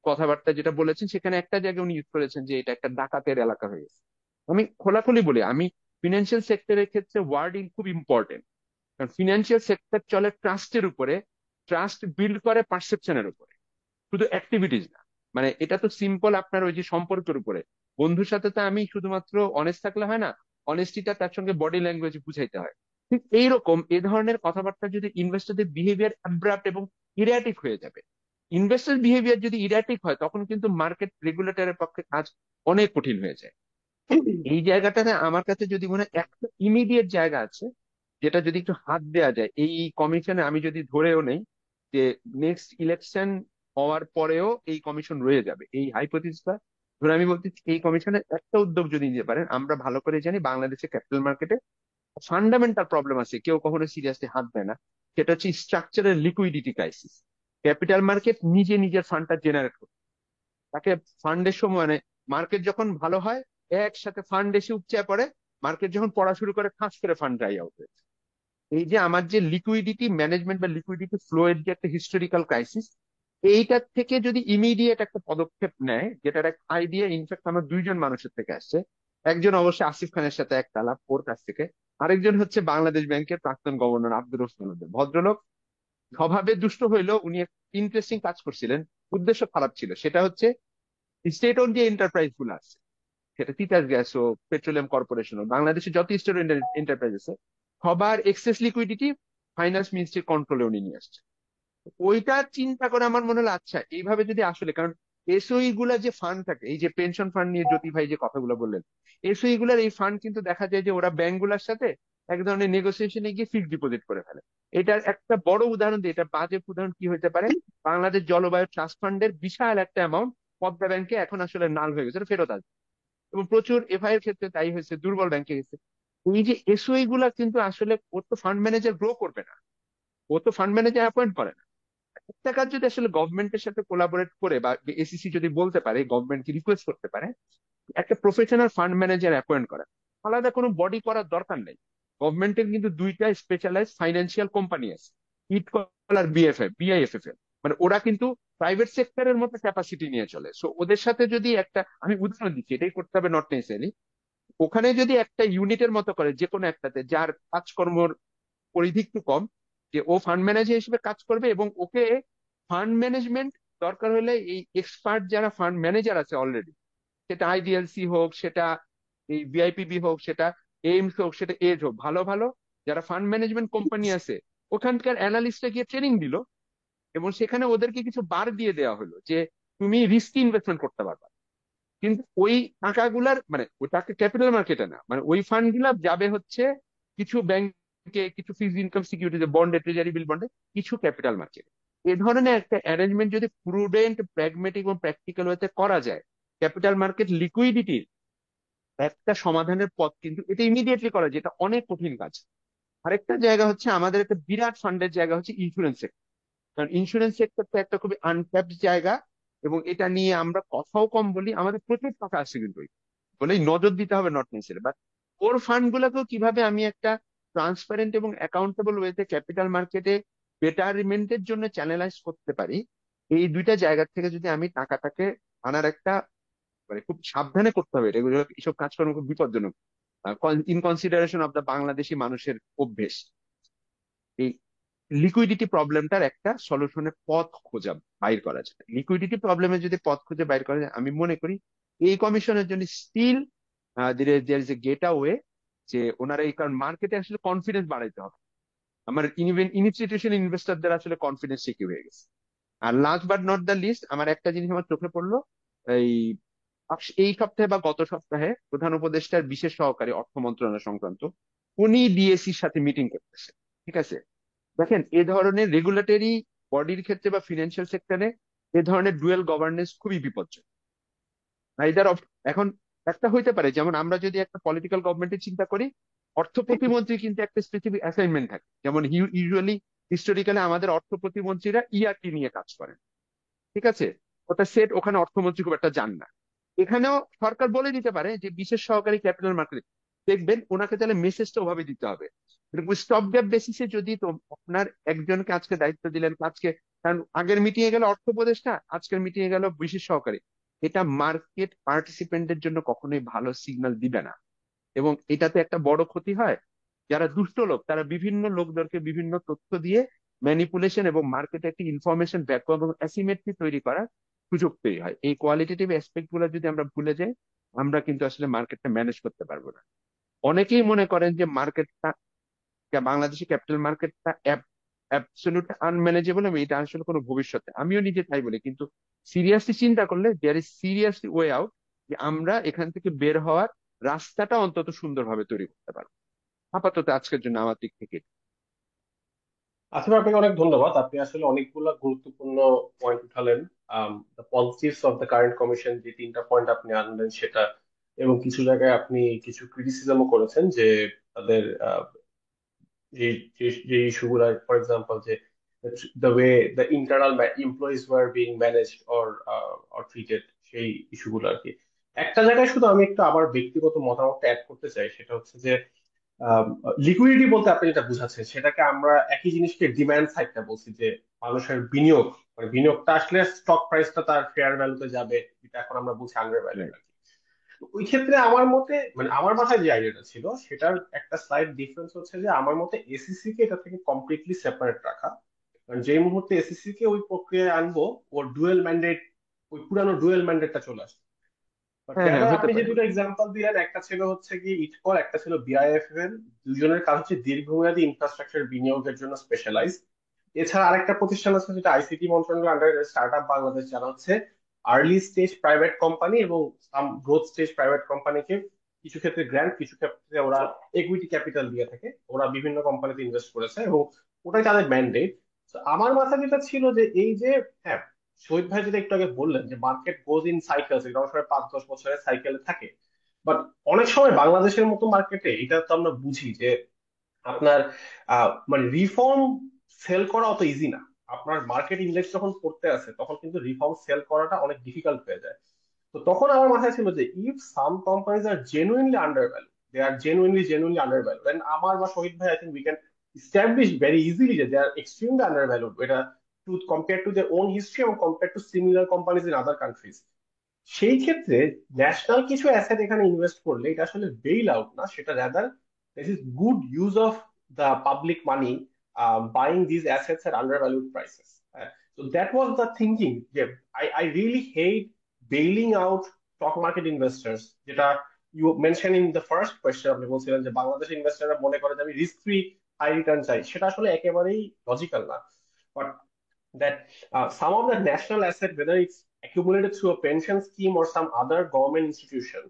কথাবার্তা যেটা বলেছেন, সেখানে একটা জায়গায় উনি ইউজ করেছেন যে এটা একটা ডাকাতের এলাকা হয়ে গেছে। আমি খোলাখুলি বলি, আমি ফিনান্সিয়াল সেক্টরের ক্ষেত্রে ওয়ার্ডিং খুব ইম্পর্টেন্ট। কারণ ফিনান্সিয়াল সেক্টর চলে ট্রাস্টের উপরে, ট্রাস্ট বিল্ড করে পারসেপশনের উপরে, শুধু অ্যাক্টিভিটিস না। মানে এটা তো সিম্পল আপনার ওই যে সম্পর্কের উপরে, বন্ধুর সাথে তো আমি শুধুমাত্র অনেস্ট থাকলে হয় না, অনেস্টিটা তার সঙ্গে বডি ল্যাঙ্গুয়েজ বুঝাইতে হয়। ঠিক এইরকম এ ধরনের কথাবার্তা যদি ইনভেস্টরদের বিহেভিয়ার অ্যাব্রাপ্ট এবং ইরিয়াটিক হয়ে যাবে, ইনভেস্টর বিহেভিয়ার যদি ইরাটিক হয় তখন কিন্তু মার্কেট রেগুলেটরের পক্ষে কাজ অনেক কঠিন হয়ে যায়। এই জায়গাটাতে আমার কাছে যদি মনে হয় একটা ইমিডিয়েট জায়গা আছে, যেটা যদি একটু হাত দেওয়া যায় এই কমিশনে, আমি যদি ধরেও নেই যে নেক্সট ইলেকশন হওয়ার পরেও এই কমিশন রয়ে যাবে, এই হাইপোথিসটা ধরে আমি বলতে এই কমিশনের একটা উদ্যোগ যদি নিতে পারেন, আমরা ভালো করে জানি বাংলাদেশে ক্যাপিটাল মার্কেটে ফান্ডামেন্টাল প্রবলেম আছে, কেউ কখনো সিরিয়াসলি হাত দেয় না। সেটা হচ্ছে structural liquidity crisis. Capital market নিজে নিজের ফান্ডটা জেনারেট করে, তাকে ফান্ডের সময় মানে মার্কেট যখন ভালো হয় একসাথে ফান্ড এসে উপচে পড়ে, মার্কেট যখন পড়া শুরু করে খাস করে ফান্ড ড্রাই আউট হয়ে যায়। এই যে আমার যে লিকুইডিটি ম্যানেজমেন্ট বা লিকুইডিটি ফ্লো এর যে একটা হিস্টোরিক্যাল ক্রাইসিস, এইটার থেকে যদি ইমিডিয়েট একটা পদক্ষেপ নেয়, যেটার একটা আইডিয়া ইনফ্যাক্ট আমার দুইজন মানুষের থেকে আসছে। একজন অবশ্যই আসিফ খানের সাথে একটা আলাপ ওর কাছ থেকে, আরেকজন হচ্ছে বাংলাদেশ ব্যাংকের প্রাক্তন গভর্নর আব্দুর রহমান ভদ্রলোক। স্বভাবে দুষ্ট হইলেও উনি একটা ইন্টারেস্টিং কাজ করছিলেন, উদ্দেশ্য খারাপ ছিল। সেটা হচ্ছে স্টেট ওন যে এন্টারপ্রাইজ গুলো আছে, সেটা তিতাস গ্যাস হোক, পেট্রোলিয়াম কর্পোরেশন হোক, বাংলাদেশে যত স্টেট এন্টারপ্রাইজ আছে সবার এক্সেস লিকুইডিটি ফাইন্যান্স মিনিস্ট্রির কন্ট্রোলে উনি নিয়ে আসছে। ওইটা চিন্তা করে আমার মনে হলো আচ্ছা এইভাবে যদি আসলে, কারণ এসওই গুলা যে ফান্ড থাকে, এই যে পেনশন ফান্ড নিয়ে জ্যোতি ভাই যে কথাগুলো বললেন, এসওই গুলার এই ফান্ড কিন্তু দেখা যায় যে ওরা ব্যাংক গুলার সাথে এক ধরনের নেগোসিয়েশনে গিয়ে ফিক্সড ডিপোজিট করে ফেলে। এটার একটা বড় উদাহরণ দিই, এটা বাজে উদাহরণ কি হতে পারে, বাংলাদেশ জলবায়ু ট্রাস্ট ফান্ডের বিশাল একটা অ্যামাউন্ট পদ্মা ব্যাংকে এখন আসলে নাল হয়ে গেছে, এটা ফেরত আসবে। এবং প্রচুর এফআই এর ক্ষেত্রে তাই হয়েছে, দুর্বল ব্যাংকে গেছে। এই যে এসওই গুলা কিন্তু আসলে ওর তো ফান্ড ম্যানেজার গ্রো করবে না, ও তো ফান্ড ম্যানেজার অ্যাপয়েন্ট করে না। একটা কাজ যদি আসলে গভর্নমেন্টের সাথে কোলাবোরেট করে বা এসিসি যদি বলতে পারে, গভর্নমেন্টকে রিকোয়েস্ট করতে পারে একটা প্রফেশনাল ফান্ড ম্যানেজার অ্যাপয়েন্ট করা, আলাদা কোনো বডি করার দরকার নেই। গভর্নমেন্টের কিন্তু দুইটা স্পেশালাইজ ফাইন্যান্সিয়াল কোম্পানি আছে, ইটকল আর বিআইএফএফ। মানে ওরা কিন্তু প্রাইভেট সেক্টরের মতো ক্যাপাসিটি নিয়ে চলে। সো ওদের সাথে যদি একটা, আমি উদাহরণ দিচ্ছি, এটাই করতে হবে নট নেসেসারি, ওখানে যদি একটা ইউনিটের মতো করে যে কোনো একটাতে, যার কাজকর্মর পরিধি একটু কম, যে ও ফান্ড ম্যানেজার হিসেবে কাজ করবে এবং ওকে ফান্ড ম্যানেজমেন্ট দরকার হলে এই এক্সপার্ট যারা ফান্ড ম্যানেজার আছে অলরেডি, সেটা আইডিএলসি হোক, সেটা এই ভিআইপিবি হোক, সেটা এইমস হোক, সেটা এজ হোক, ভালো ভালো যারা ফান্ড ম্যানেজমেন্ট কোম্পানি আছে ওখানকার অ্যানালিস্টরা গিয়ে ট্রেনিং দিল, এবং সেখানে ওদেরকে কিছু বার দিয়ে দেওয়া হলো যে তুমি রিস্কি ইনভেস্টমেন্ট করতে পারবা। কিন্তু ওই টাকাগুলার মানে ওই টাকা ক্যাপিটাল মার্কেটে না, মানে ওই ফান্ড গুলা যাবে হচ্ছে কিছু ব্যাংকে, কিছু ফিক্সড ইনকাম সিকিউরিটি বন্ডে, ট্রেজারি বিল বন্ডে, কিছু ক্যাপিটাল মার্কেটে। এ ধরনের একটা অ্যারেঞ্জমেন্ট যদি প্রুডেন্ট, প্র্যাগমেটিক এবং প্র্যাকটিক্যাল ওয়েতে করা যায়, ক্যাপিটাল মার্কেট লিকুইডিটির একটা সমাধানের পথ কিন্তু এটা ইমিডিয়েটলি করা যায়, এটা অনেক কঠিন কাজ। আরেকটা জায়গা হচ্ছে আমাদের একটা বিরাট ফান্ডের জায়গা হচ্ছে ইন্স্যুরেন্স সেক্টর। কারণ ইন্স্যুরেন্স সেক্টরটা একটা খুবই আনট্যাপড জায়গা, এবং এটা নিয়ে আমরা কথাও কম বলি, আমাদের প্রচুর টাকা আসছে কিন্তু বলেই নজর দিতে হবে নট নেসেসারি। বাট ওর ফান্ড গুলোকেও কিভাবে আমি একটা ট্রান্সপারেন্ট এবং অ্যাকাউন্টেবল ওয়েতে ক্যাপিটাল মার্কেটে বেটারমেন্টের জন্য চ্যানেলাইজ করতে পারি, এই দুইটা জায়গা থেকে যদি আমি টাকাটাকে আনার একটা, মানে খুব সাবধানে করতে হবে এটা, এগুলো এইসব কাজকর্ম খুব বিপজ্জনক, in consideration of the Bangladeshi মানুষের অভ্যেস। এই লিকুইডিটি প্রবলেমটার একটা সলিউশনের পথ খোঁজা বাইর করা যায়, লিকুইডিটি প্রবলেমের যদি পথ খুঁজে বাইর করা যায়, আমি মনে করি এই কমিশনের জন্য still there is a gateway, যে ওনারা এই, কারণ মার্কেটে আসলে কনফিডেন্স বাড়াইতে হবে। আমার ইভেন ইনস্টিটিউশন ইনভেস্টরদের আসলে কনফিডেন্স সিকিউর হয়ে গেছে। আর last but not the least, আমার একটা জিনিস আমার চোখে পড়লো, এই এই সপ্তাহে বা গত সপ্তাহে প্রধান উপদেষ্টার বিশেষ সহকারী অর্থ মন্ত্রণালয় সংক্রান্ত, উনি ডিএসসির সাথে মিটিং করতেছে। ঠিক আছে, দেখেন এ ধরনের রেগুলেটরি বডির ক্ষেত্রে বা ফিনান্সিয়াল সেক্টরে এ ধরনের ডুয়েল গভর্নেন্স খুবই বিপজ্জনক। আইদার অফ, এখন একটা হইতে পারে, যেমন আমরা যদি একটা পলিটিক্যাল গভর্নমেন্টের চিন্তা করি, অর্থ প্রতিমন্ত্রী কিন্তু একটা স্পেসিফিক অ্যাসাইনমেন্ট থাকে, যেমন ইউজুয়ালি হিস্টোরিক্যালি আমাদের অর্থ প্রতিমন্ত্রীরা ইআরটি নিয়ে কাজ করেন। ঠিক আছে, ওটা সেট, ওখানে অর্থমন্ত্রী খুব একটা যান না। এখানেও সরকার বলে দিতে পারে যে বিশেষ সহকারী ক্যাপিটাল মার্কেট, দেখবেন ওনাকে তাহলে মেসেজটা ওভাবে দিতে হবে। স্টপ গ্যাপ বেসিসে যদি তো আপনার একজনকে আজকে দায়িত্ব দিলেন আজকে, কারণ আগের মিটিং এ গেল অর্থ উপদেষ্টা, আজকের মিটিং এ গেল বিশেষ সহকারী, এটা মার্কেট পার্টিসিপেন্টের জন্য কখনোই ভালো সিগন্যাল দিবে না। এবং এটাতে একটা বড় ক্ষতি হয়, যারা দুষ্ট লোক তারা বিভিন্ন লোকদেরকে বিভিন্ন তথ্য দিয়ে ম্যানিপুলেশন এবং মার্কেটে একটি ইনফরমেশন ভ্যাকুয়াম এবং অ্যাসিমেট্রি তৈরি করার সুযোগ তৈরি হয়। এই কোয়ালিটেটিভ অ্যাসপেক্ট গুলো যদি আমরা ভুলে যাই, আমরা কিন্তু আসলে মার্কেটটা ম্যানেজ করতে পারবো না। অনেকেই মনে করেন যে মার্কেটটা, বাংলাদেশি ক্যাপিটাল মার্কেটটা অ্যাবসলিউট আনম্যানেজেবল এবং এটা আসলে কোনো ভবিষ্যৎ নেই। আমিও নিজে তাই বলি, কিন্তু সিরিয়াসলি চিন্তা করলে there is seriously way out, যে আমরা এখান থেকে বের হওয়ার রাস্তাটা অন্তত সুন্দরভাবে তৈরি করতে পারবো। আপাতত আজকের জন্য আমার দিক থেকে। আসলে আপনাকে অনেক ধন্যবাদ, আপনি আসলে অনেকগুলো গুরুত্বপূর্ণ পয়েন্ট উঠালেন। The positives of the current commission যে তিনটা পয়েন্ট আপনি আনলেন সেটা, এবং কিছু জায়গায় আপনি কিছু ক্রিটিসিজমও করেছেন যে তাদের যে যে ইস্যুগুলা, ফর এক্সাম্পল যে the way the internal employees were being managed or treated, সেই ইস্যুগুলো আর কি। একটা জায়গায় শুধু আমি একটু আমার ব্যক্তিগত মতামতটা অ্যাড করতে চাই, সেটা হচ্ছে যে লিকুইডিটি বলতে আপনি যেটা বুঝাচ্ছেন সেটাকে আমরা একই জিনিসকে ডিমান্ড সাইডটা বলছি, যে মানুষের বিনিয়োগ, মানে বিনিয়োগটা আসলে স্টক প্রাইসটা তার ফেয়ার ভ্যালুতে যাবে, এটা এখন আমরা বলছি আন্ডার ভ্যালু। Right. তো ওই ক্ষেত্রে আমার মতে, মানে আমার মাথায় যে আইডিয়াটা ছিল সেটার একটা স্লাইড ডিফারেন্স হচ্ছে যে আমার মতে এসিসি কে এটা থেকে কমপ্লিটলি সেপারেট রাখা। কারণ যে মুহূর্তে এসিসি কে ওই প্রক্রিয়ায় আনবো, ওর ডুয়েল ম্যান্ডেট, ওই পুরানো ডুয়েল ম্যান্ডেটটা চলে আসবে। বাট হ্যাঁ, হ্যাঁ, দেয়ার হতে আপনি যে পারে। দুটো এক্সাম্পল দিলেন, একটা ছিল হচ্ছে কি ইটকর, একটা ছিল বিআইএফএল, দুজনের কাজ হচ্ছে দীর্ঘমেয়াদী ইনফ্রাস্ট্রাকচার বিনিয়োগের জন্য স্পেশালাইজ। এছাড়া আরেকটা প্রতিষ্ঠান আছে যেটা আইসিটি মন্ত্রণালয়ের আন্ডারে, স্টার্ট আপ বাংলাদেশ, যারা হচ্ছে আর্লি স্টেজ প্রাইভেট কোম্পানি এবং সাম গ্রোথ স্টেজ প্রাইভেট কোম্পানিকে কিছু ক্ষেত্রে গ্র্যান্ট, কিছু ক্ষেত্রে ওরা ইকুইটি ক্যাপিটাল দিয়ে থাকে, ওরা বিভিন্ন কোম্পানিতে ইনভেস্ট করেছে এবং ওটাই তাদের ম্যান্ডেট। আমার মাথায় যেটা ছিল যে এই যে, হ্যাঁ, শহীদ ভাই যেটা একটু আগে বললেন যে মার্কেট গোজ ইন সাইকেলস, এটা অনেক সময় 5-10 বছরের সাইকেলে থাকে। বাট অনেক সময় বাংলাদেশের মতো মার্কেটে এটা তো আমরা বুঝি যে আপনার মানে রিফর্ম সেল করা অত ইজি না। আপনার মার্কেট ইন্ডেক্স যখন পড়তে আছে তখন কিন্তু রিফর্ম সেল করাটা অনেক ডিফিকাল্ট হয়ে যায়। তো তখন আমার মাথায় ছিল যে if some companies are genuinely undervalue, they are genuinely undervalue, then আমার বা শহীদ ভাই I think we can establish very easily যে they are extremely undervalued, এটা to compare to their own history এবং compare to similar companies in other countries. সেই ক্ষেত্রে national কিছু asset এখানে ইনভেস্ট করলে এটা আসলে বেইল আউট না, সেটা rather this is good use of the public money, buying these assets at under valued prices. So that was the thinking যে I really hate bailing out stock market investors, যেটা you mentioned in the first question, আপনি বলছিলেন যে বাংলাদেশ ইনভেস্টররা মনে করে যে আমি রিস্ক ফ্রি হাই রিটার্ন চাই, সেটা আসলে একেবারেই লজিক্যাল না। But that some of the national asset, whether it's accumulated through a pension scheme or some other government institution,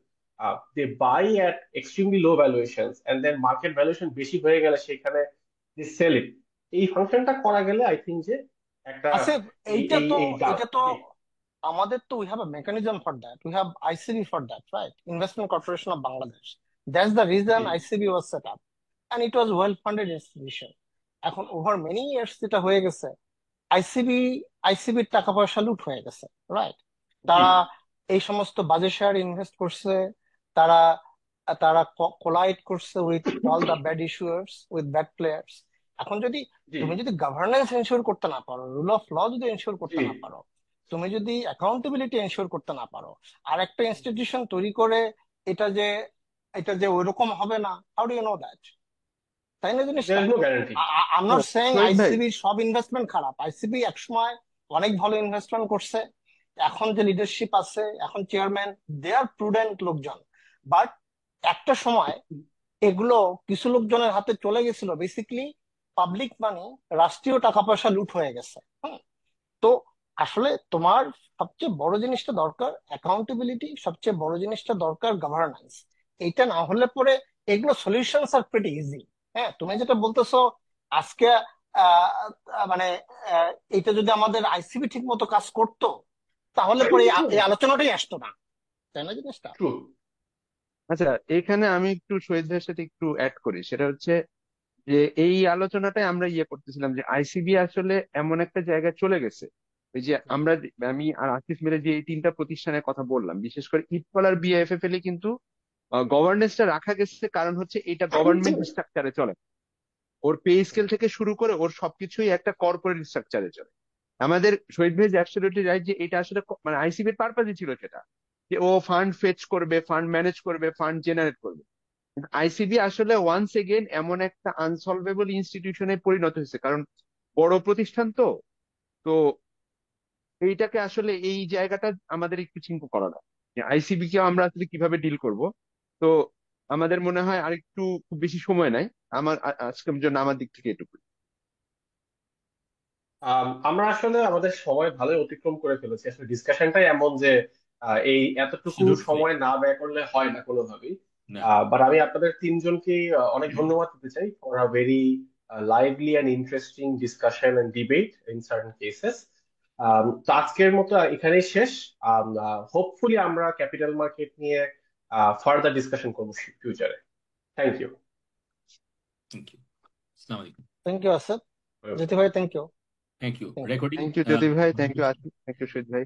they buy at extremely low valuations and then market valuation বেশি হয়ে গেলে সেখানে they sell it। এই ফাংশনটা করা গেলে I think যে একটা আসিফ, এই এইটা এই তো এই এটা তো জি আমাদের তো we have a mechanism for that, we have ICB for that, right? Investment corporation of Bangladesh, that's the reason জি ICB was set up, and it was well funded institution. এখন ওভার মেনি ইয়ার্স যেটা হয়ে গেছে, ICB আইসিবির টাকা পয়সা লুট হয়ে গেছে, রাইট? জি তারা এই সমস্ত বাজে শেয়ার ইনভেস্ট করছে, তারা তারা কোলাইড করছে with all the bad issuers, with bad players. এখন যদি জি তুমি যদি গভর্নেন্স এনশিওর করতে না পারো, রুল অফ ল যদি এনশিওর জি করতে না পারো, তুমি যদি অ্যাকাউন্টেবিলিটি এনশিওর করতে না পারো, আর একটা ইনস্টিটিউশন তৈরি করে এটা যে এটা যে ওইরকম হবে না, how do you know that? তাই না দেয়ার জিনিসটা? Is no guarantee. I am not saying Shahid ভাই, আইসিবির সব ইনভেস্টমেন্ট খারাপ, আইসিবি একসময় অনেক ভালো ইনভেস্টমেন্ট করছে। এখন যে লিডারশিপ আছে, এখন চেয়ারম্যান, দে আর প্রুডেন্ট লোকজন। বাট একটা সময় এগুলো কিছু লোকজনের হাতে চলে গেছিল, বেসিকলি পাবলিক মানি, রাষ্ট্রীয় টাকা পয়সা লুট হয়ে গেছে। হুম। তো আসলে তোমার সবচেয়ে বড় জিনিসটা দরকার অ্যাকাউন্টেবিলিটি, সবচেয়ে বড় জিনিসটা দরকার গভর্নেন্স। এইটা না হলে পরে এগুলো সলিউশনস আর প্রিটি ইজি। হ্যাঁ, তুমি যেটা বলতেছো আজকে, আহ, মানে এটা যদি আমাদের আইসিবি ঠিক মতো কাজ করতো, তাহলে পরে এই আলোচনাটাই আসতো না, তাই না জিনিসটা? ট্রু। আচ্ছা, এখানে আমি একটু শহীদ ভাইয়ের সাথে একটু অ্যাড করি। সেটা হচ্ছে যে এই আলোচনাটাই আমরা করতেছিলাম যে আইসিবি আসলে এমন একটা জায়গায় চলে গেছে। ওই যে আমি আর আসিফ মিলে যে এই তিনটা প্রতিষ্ঠানের কথা বললাম, বিশেষ করে ইটকল আর বিএফএফএল এ কিন্তু গভর্নেন্সটা রাখা গেছে, কারণ হচ্ছে এটা গভর্নমেন্ট স্ট্রাকচারে চলে। ওর পে স্কেল থেকে শুরু করে ওর সবকিছুই একটা কর্পোরেট স্ট্রাকচারে চলে। আমাদের শহীদ ভাই অ্যাবসলিউটলি রাইট যে এটা আসলে মানে আইসিবির পারপাসই ছিল সেটা, যে ও ফান্ড ফেচ করবে, ফান্ড ম্যানেজ করবে, ফান্ড জেনারেট করবে। আইসিবি আসলে ওয়ান্স এগেন এমন একটা আনসলভেবল ইনস্টিটিউশনে পরিণত হয়েছে, কারণ বড় প্রতিষ্ঠান তো। তো এইটাকে আসলে এই জায়গাটা আমাদের একটু চিন্তা করা না, যে আইসিবি কে আমরা আসলে কিভাবে ডিল করব। তো আমাদের মনে হয় আরেকটু খুব বেশি সময় নাই। আজকের জন্য আমার দিক থেকে এটুকু। আমরা আসলে আমাদের সময় ভালোই অতিক্রম করে ফেলেছি, আসলে ডিসকাশনটাই এমন যে এই এতটুকু Absolutely. সময় না ব্যয় করলে হয় না কোনোভাবেই। না। বাট আমি আপনাদের তিনজনকে অনেক ধন্যবাদ দিতে চাই for a very lively and interesting discussion and debate in certain cases. তো আজকের মতো এখানেই শেষ। হোপফুলি আমরা ক্যাপিটাল মার্কেট নিয়ে ফার্দার ডিসকাশন করবো ফিউচারে। Thank you. Thank you. আসসালামু আলাইকুম। Thank you Asif. জ্যোতি ভাই, thank you. Thank you. Thank you. Recording thank you Jyoti ভাই, thank you Asif, thank you Sujit ভাই।